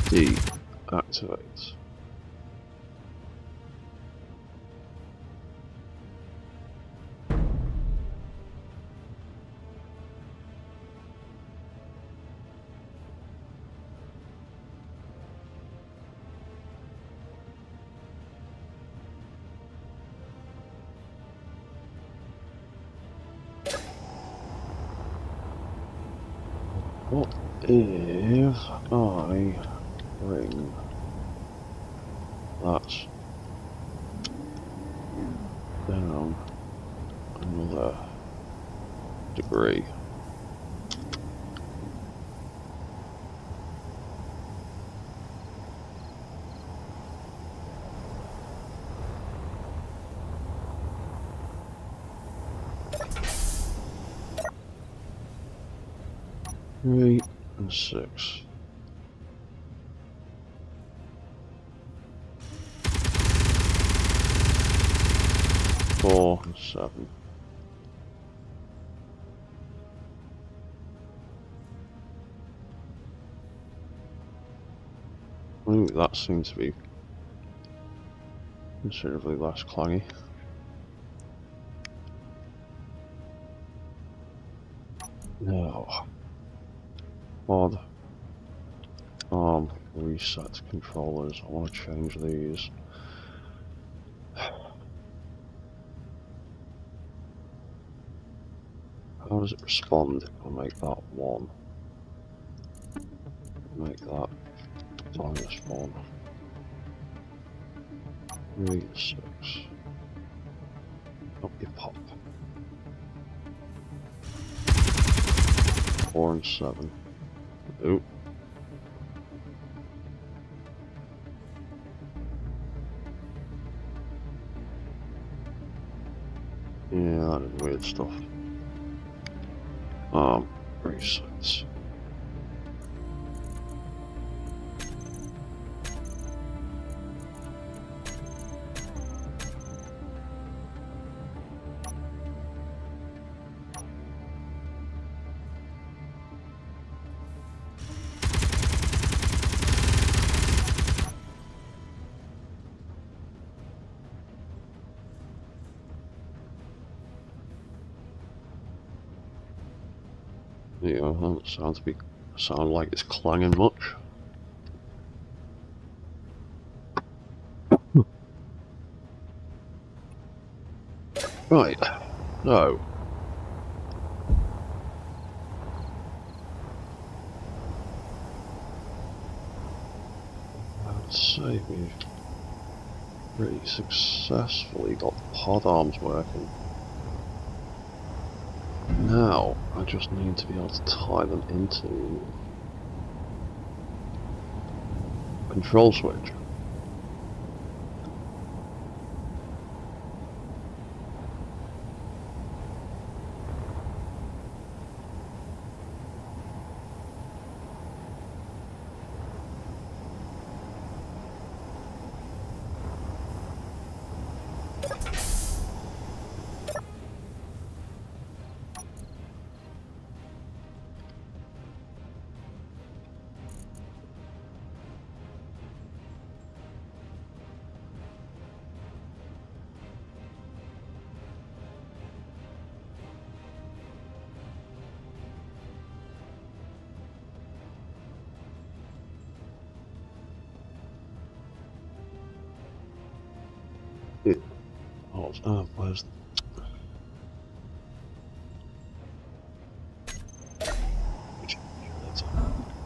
Deactivate. What if I bring that down another degree? Three and 6. 4 and 7. Ooh, that seems to be considerably less clangy. Now, Pod. Arm. Reset controllers. I want to change these. How does it respond if I make that 1? Make that -1. 3, 6. Up your pop. 4 and 7. Oop. Yeah, that is weird stuff. Resets. Yeah, that sound like it's clanging much. Right, so I'd say we've pretty successfully got the pod arms working. Now, I just need to be able to tie them into a control switch. Where's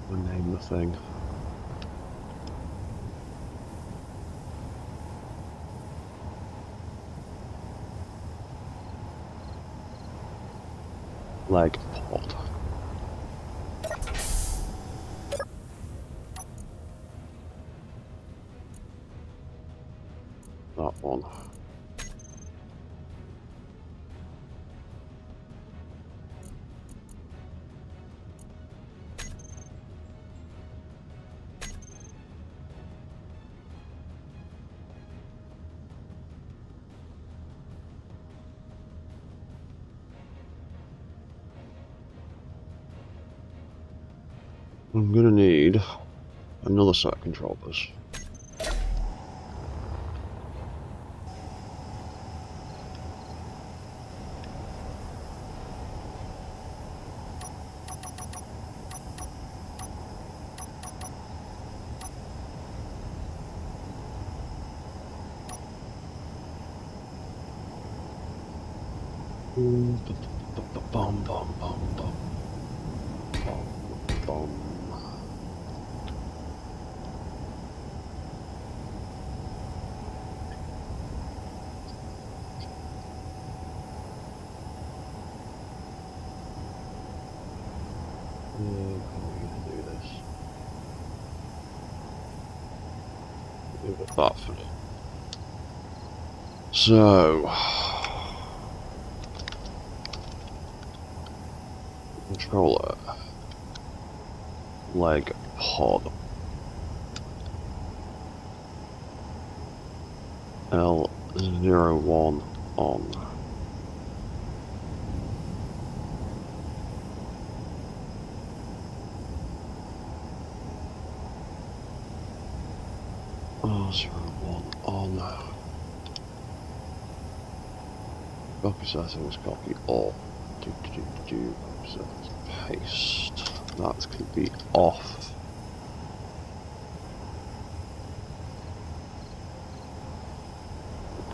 we'll name the thing. Leg pod. That one. I'm gonna need another set of controllers. Bum bum bum bum bum bum. How are we gonna do this? Move it that for now. So controller leg pod L01 on. R01 on. Copy settings, copy all. Copy settings, paste. that can be off.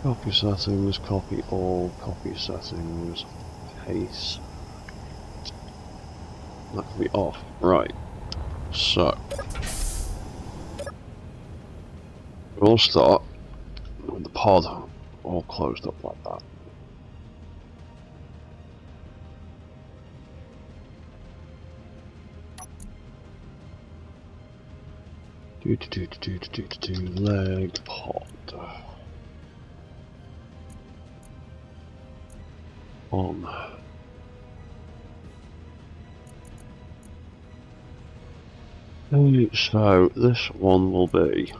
Copy settings, copy all, copy settings, paste. That can be off. Right. So we'll start with the pod all closed up like that. Leg pod on. So this one will be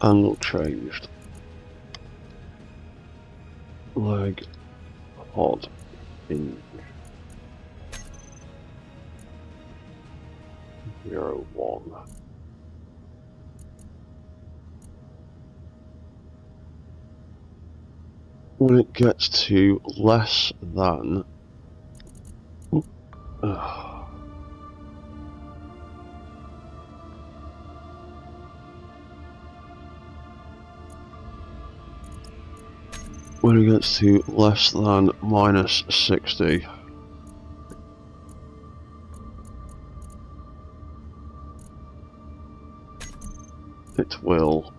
angle changed. Leg pod in 0.1. When it gets to less than when it gets to less than -60, it will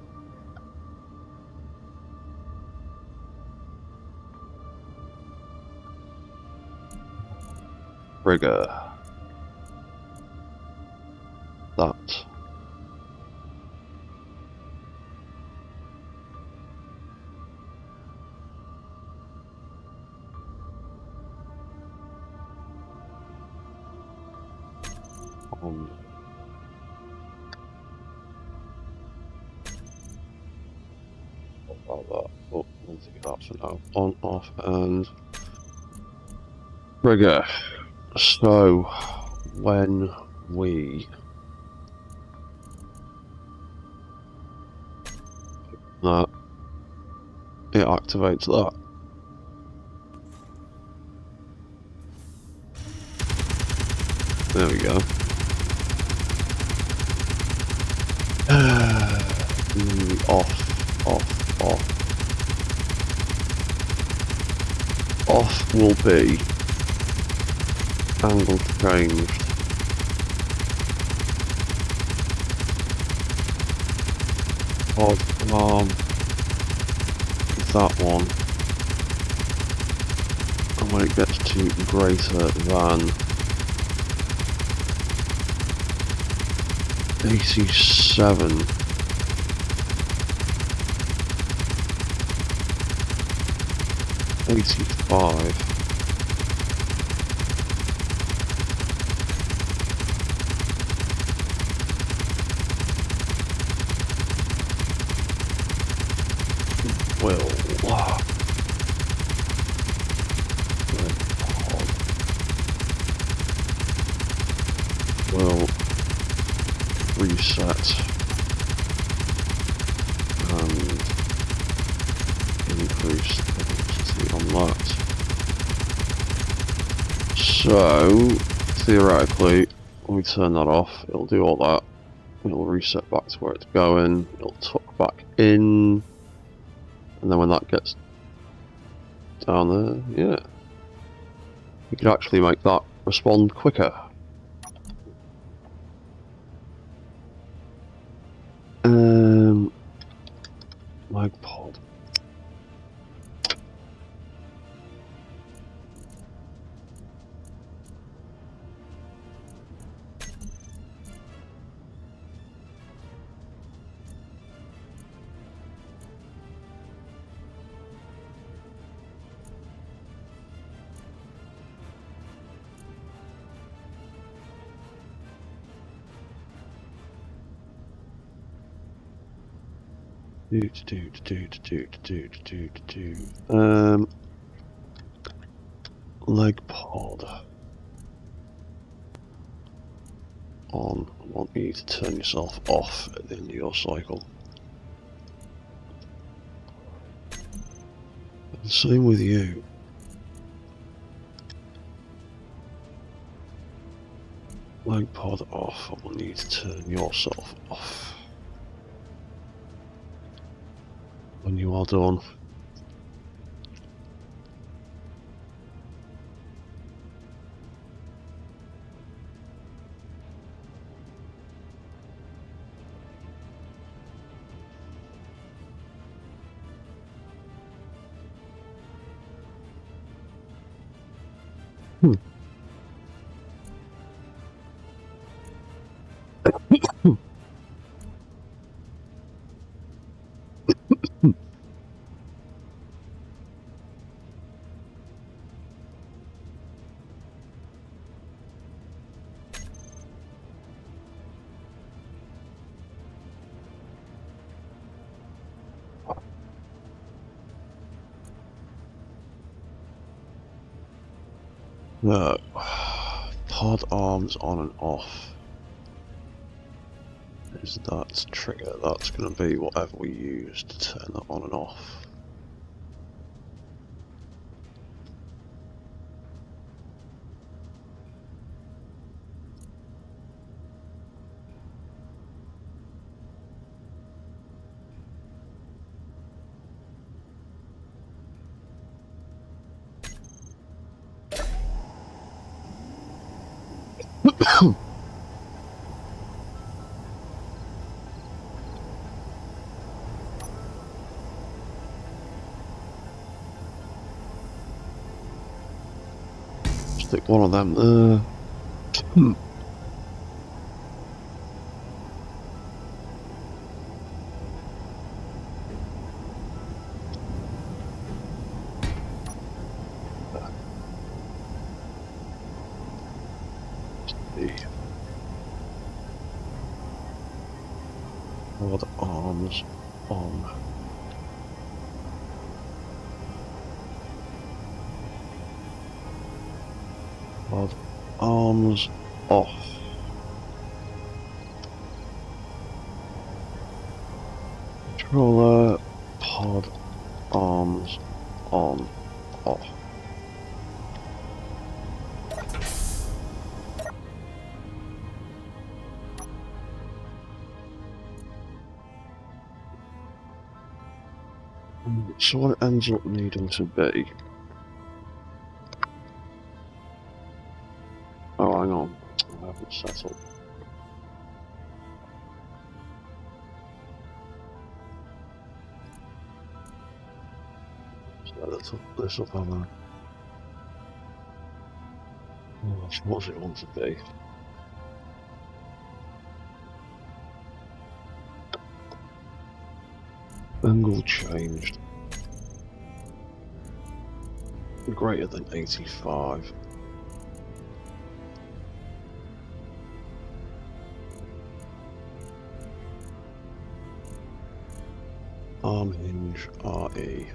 trigger that. On about that. Oh, we'll take that for now. On, off, and trigger. So when we that, it activates that. There we go. Off will be angle changed. Pod alarm. That one. And when it gets to greater than 87, '85. Will reset and increase the density on that. So theoretically, when we turn that off, it'll do all that. It'll reset back to where it's going. It'll tuck back in, and then when that gets down there, yeah, we could actually make that respond quicker. Lag pod. Leg pod on. I want you to turn yourself off at the end of your cycle. And same with you. Leg pod off. I will need to turn yourself off when you are done. No. Pod arms on and off. Is that trigger? That's going to be whatever we use to turn that on and off. Stick one of them there. Pod arms on. Pod arms off. Controller, pod arms on, off. So what it ends up needing to be... Oh, hang on. I haven't settled. Set this up, haven't I? Oh, what does it want to be? Angle changed. Greater than 85. Arm hinge RE.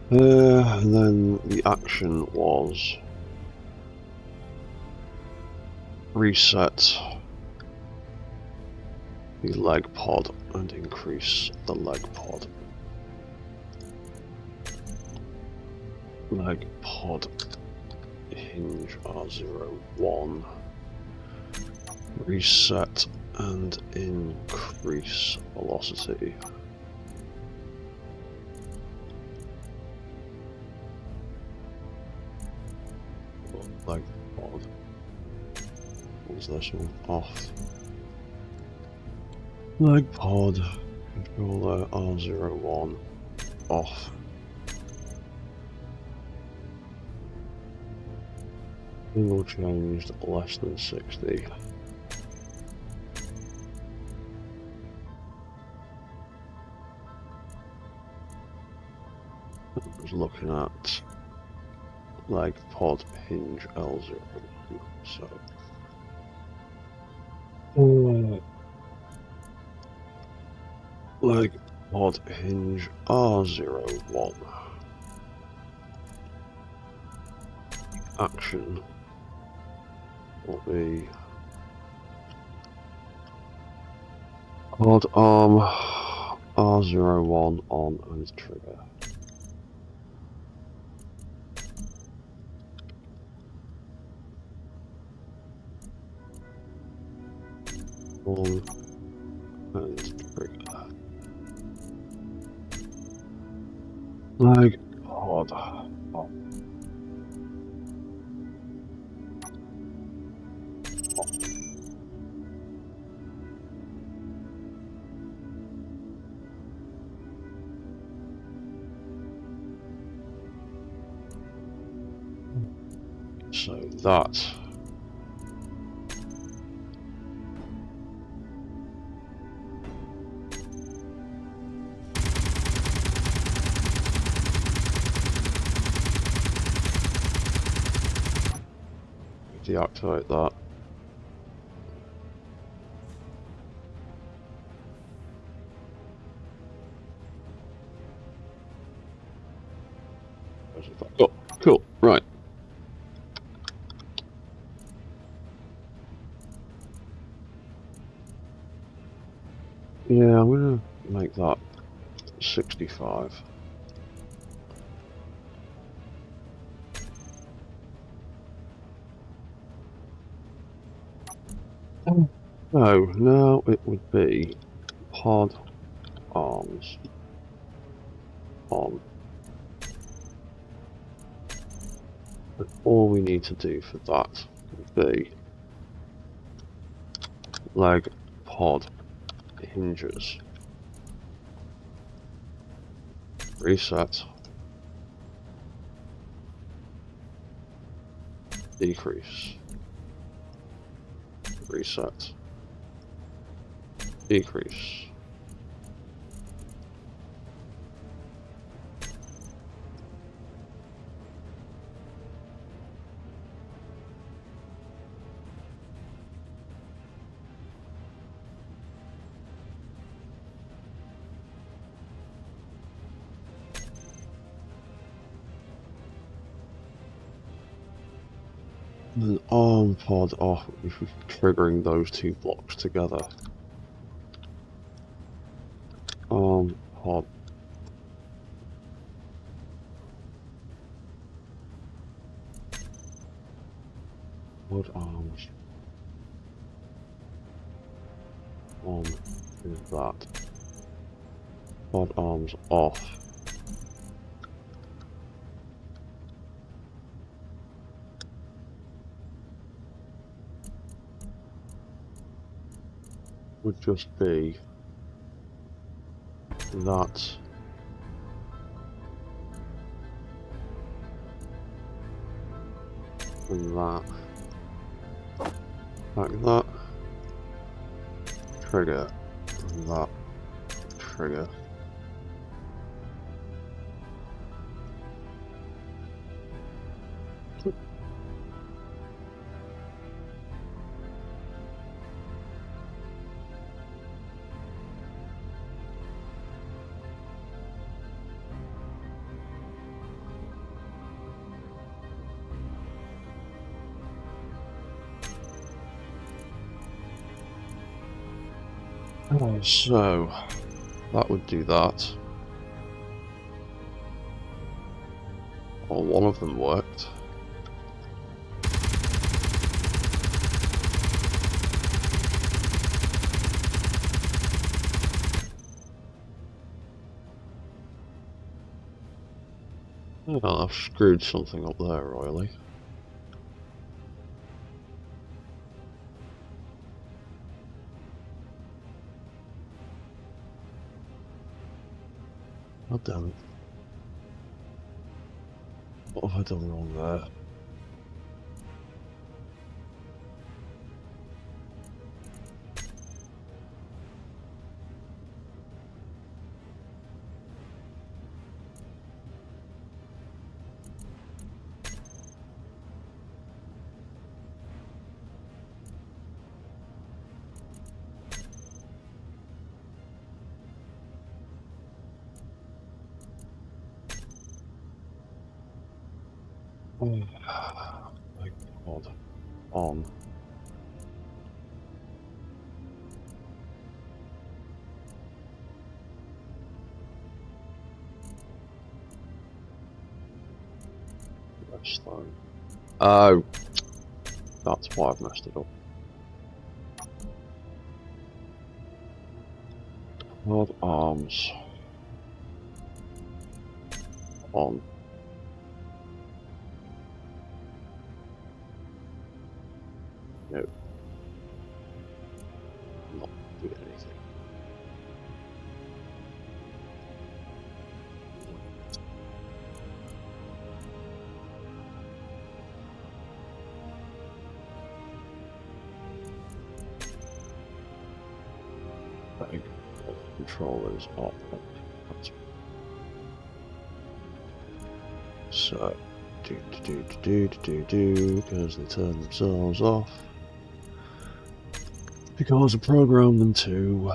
And then the action was reset the leg pod and increase the leg pod. Leg pod hinge R01. Reset and increase velocity. Leg pod. What's this one? Off. Leg pod. Controller R01. Off. Angle changed less than 60. I was looking at leg pod hinge L0. So leg pod hinge R01. Action will be pod arm R01 on and trigger. On and trigger. Leg pod. Oh. So that deactivate that. Oh, cool, right. Yeah, I'm gonna make that 65. No, now it would be pod arms on. And all we need to do for that would be leg pod hinges. Reset. Decrease. Reset. Decrease. And then arm pod off if we're triggering those two blocks together. Arm pod. Pod arms on is that. Pod arms off. Would just be that and that, like that, trigger, and that, trigger. So that would do that. Well, one of them worked. Oh, I've screwed something up there royally. God damn it. What have I done wrong there? Oh my god. On. That's fine. Oh, that's why I've messed it up. Hard arms. On. No. Not doing anything. Right. Controllers off. So, because they turn themselves off. Because I programmed them to.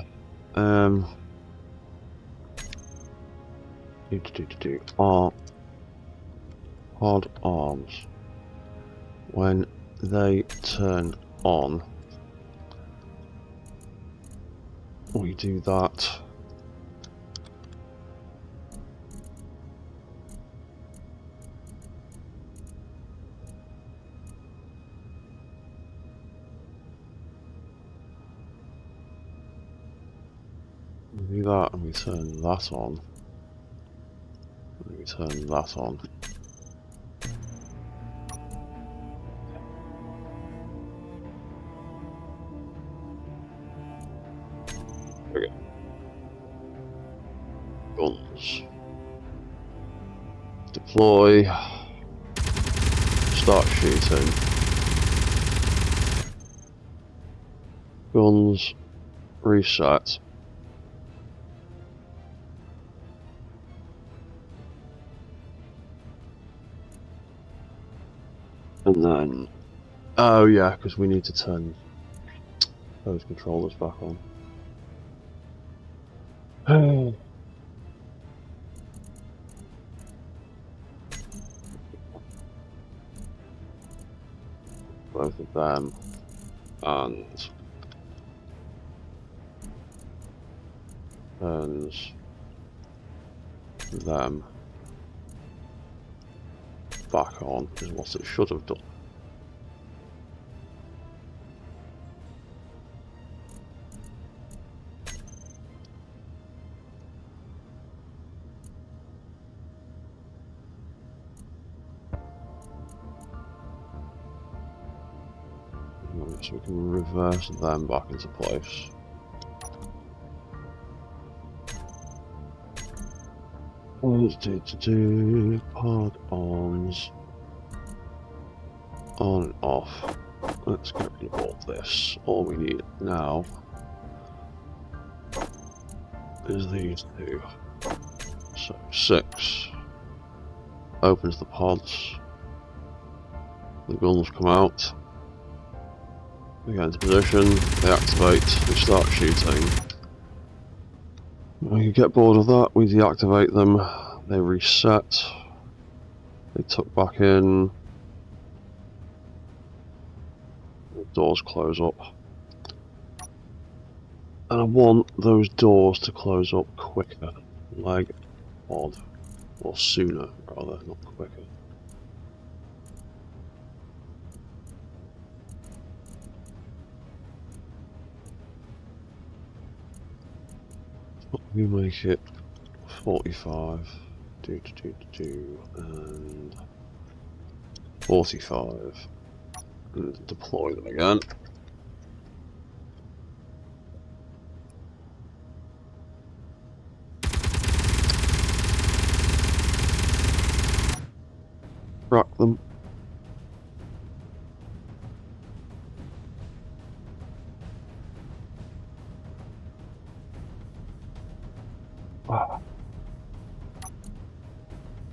Hard arms. When they turn on, we do that. We do that and we turn that on. And we turn that on. There we go. Guns. Deploy. Start shooting. Guns. Reset. And then, oh yeah, because we need to turn those controllers back on. Both of them and turns them back on is what it should have done. Right, so we can reverse them back into place. Let's do hard arms on and off. Let's get rid of all this. All we need now is these two. So 6 opens the pods. The guns come out. We get into position, they activate, we start shooting. When you get bored of that, we deactivate them, they reset, they tuck back in, the doors close up. And I want those doors to close up quicker, like odd, or sooner rather, not quicker. We make it 45, and 45, and deploy them again. Rack them.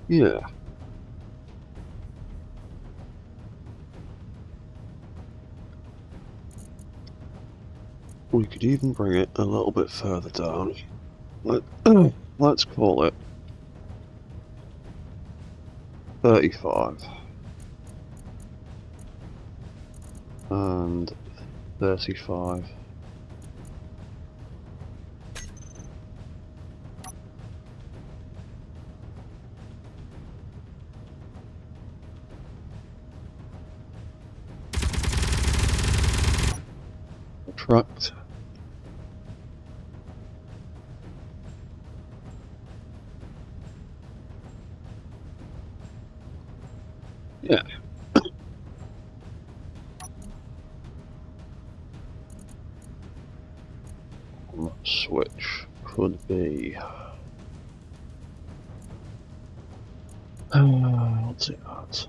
Yeah. We could even bring it a little bit further down. Let's call it 35 and 35. Tracked. Yeah. Switch could be. I'll do that.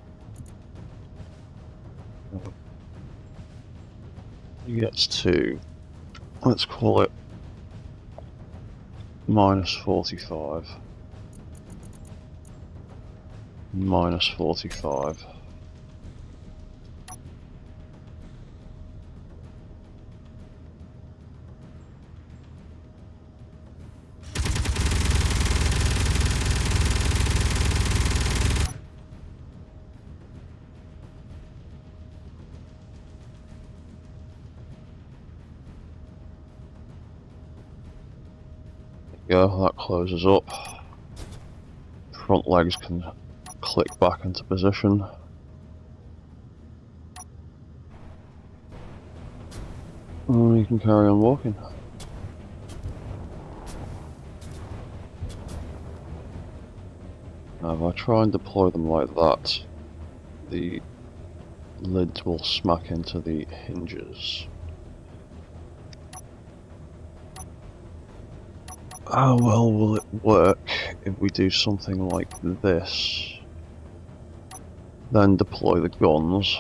He gets to, let's call it minus 45. Minus 45. Yeah, that closes up. Front legs can click back into position. And you can carry on walking. Now if I try and deploy them like that, the lids will smack into the hinges. How well will it work if we do something like this? Then deploy the guns.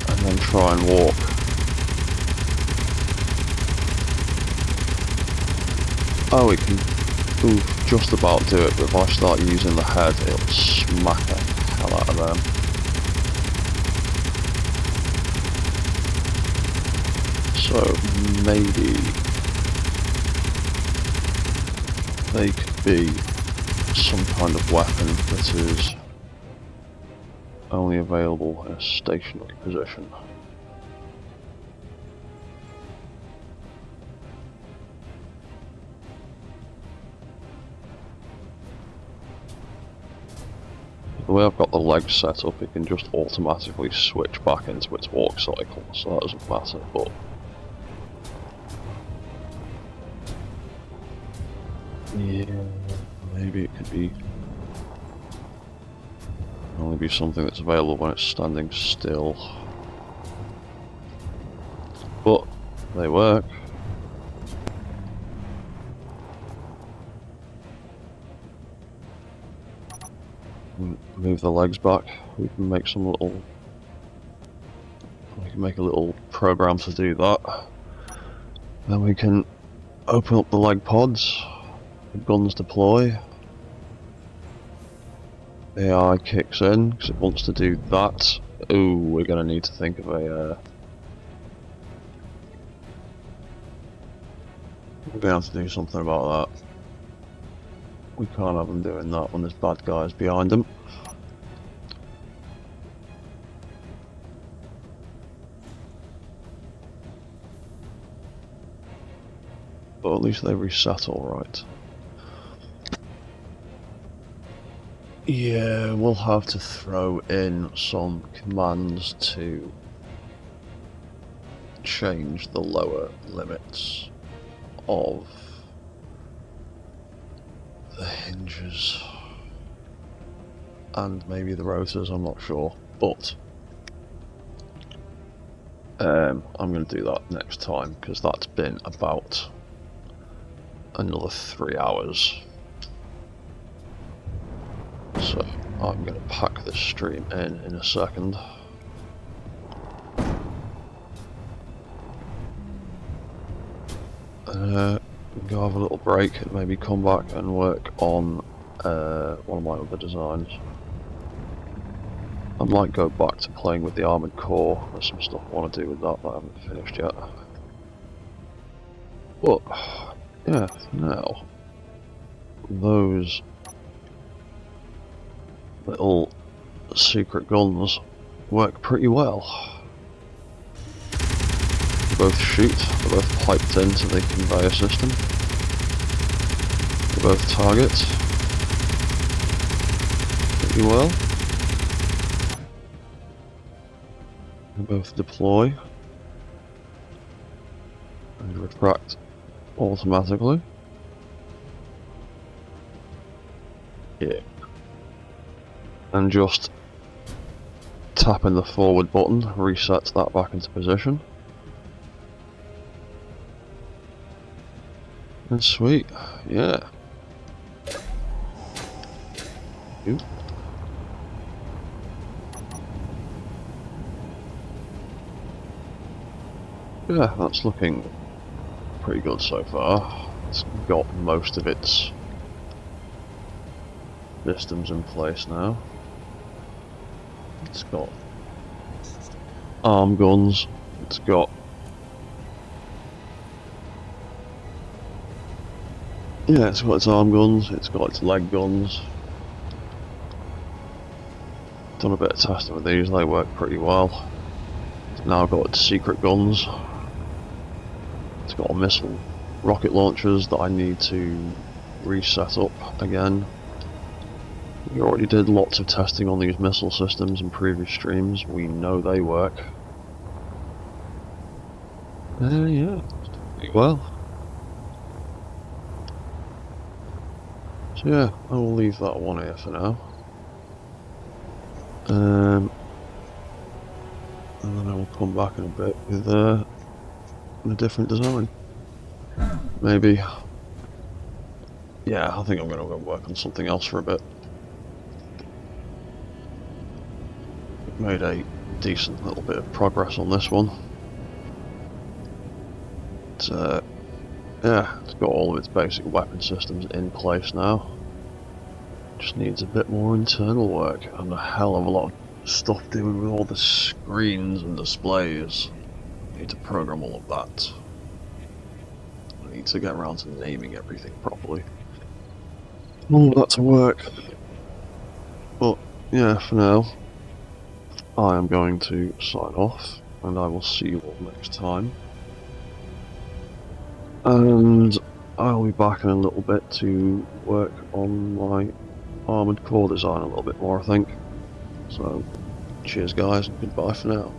And then try and walk. Oh, we can just about do it, but if I start using the head, it'll smack the hell out of them. So maybe they could be some kind of weapon that is only available in a stationary position. The way I've got the legs set up, it can just automatically switch back into its walk cycle, so that doesn't matter, but yeah, maybe it could be only be something that's available when it's standing still. But they work. Move the legs back. We can make some little. We can make a little program to do that. Then we can open up the leg pods. The guns deploy. AI kicks in because it wants to do that. Ooh, we're gonna need to think of a. We're gonna have to do something about that. We can't have them doing that when there's bad guys behind them. But at least they reset alright. Yeah, we'll have to throw in some commands to change the lower limits of the hinges and maybe the rotors, I'm not sure, but I'm going to do that next time because that's been about another 3 hours. So I'm going to pack this stream in a second. Go have a little break and maybe come back and work on one of my other designs. I might go back to playing with the armoured core. There's some stuff I want to do with that I haven't finished yet. But yeah, now those little secret guns work pretty well. They both shoot, they're both piped into the conveyor system. They both target pretty well. They both deploy and retract automatically. Yeah. And just tapping the forward button resets that back into position. And sweet, yeah. Ooh. Yeah, that's looking pretty good so far. It's got most of its systems in place now. It's got arm guns, it's got its arm guns, it's got its leg guns. Done a bit of testing with these, they work pretty well. It's now got its secret guns. It's got a missile rocket launchers that I need to reset up again. We already did lots of testing on these missile systems in previous streams, we know they work. Yeah, pretty well. So yeah, I will leave that one here for now. And then I will come back in a bit with a different design. Maybe. Yeah, I think I'm going to go work on something else for a bit. Made a decent little bit of progress on this one. It's yeah, it's got all of its basic weapon systems in place now. Just needs a bit more internal work and a hell of a lot of stuff doing with all the screens and displays. I need to program all of that. I need to get around to naming everything properly. All of that to work. But yeah, for now, I am going to sign off, and I will see you all next time. And I'll be back in a little bit to work on my armoured core design a little bit more, I think. So, cheers guys, and goodbye for now.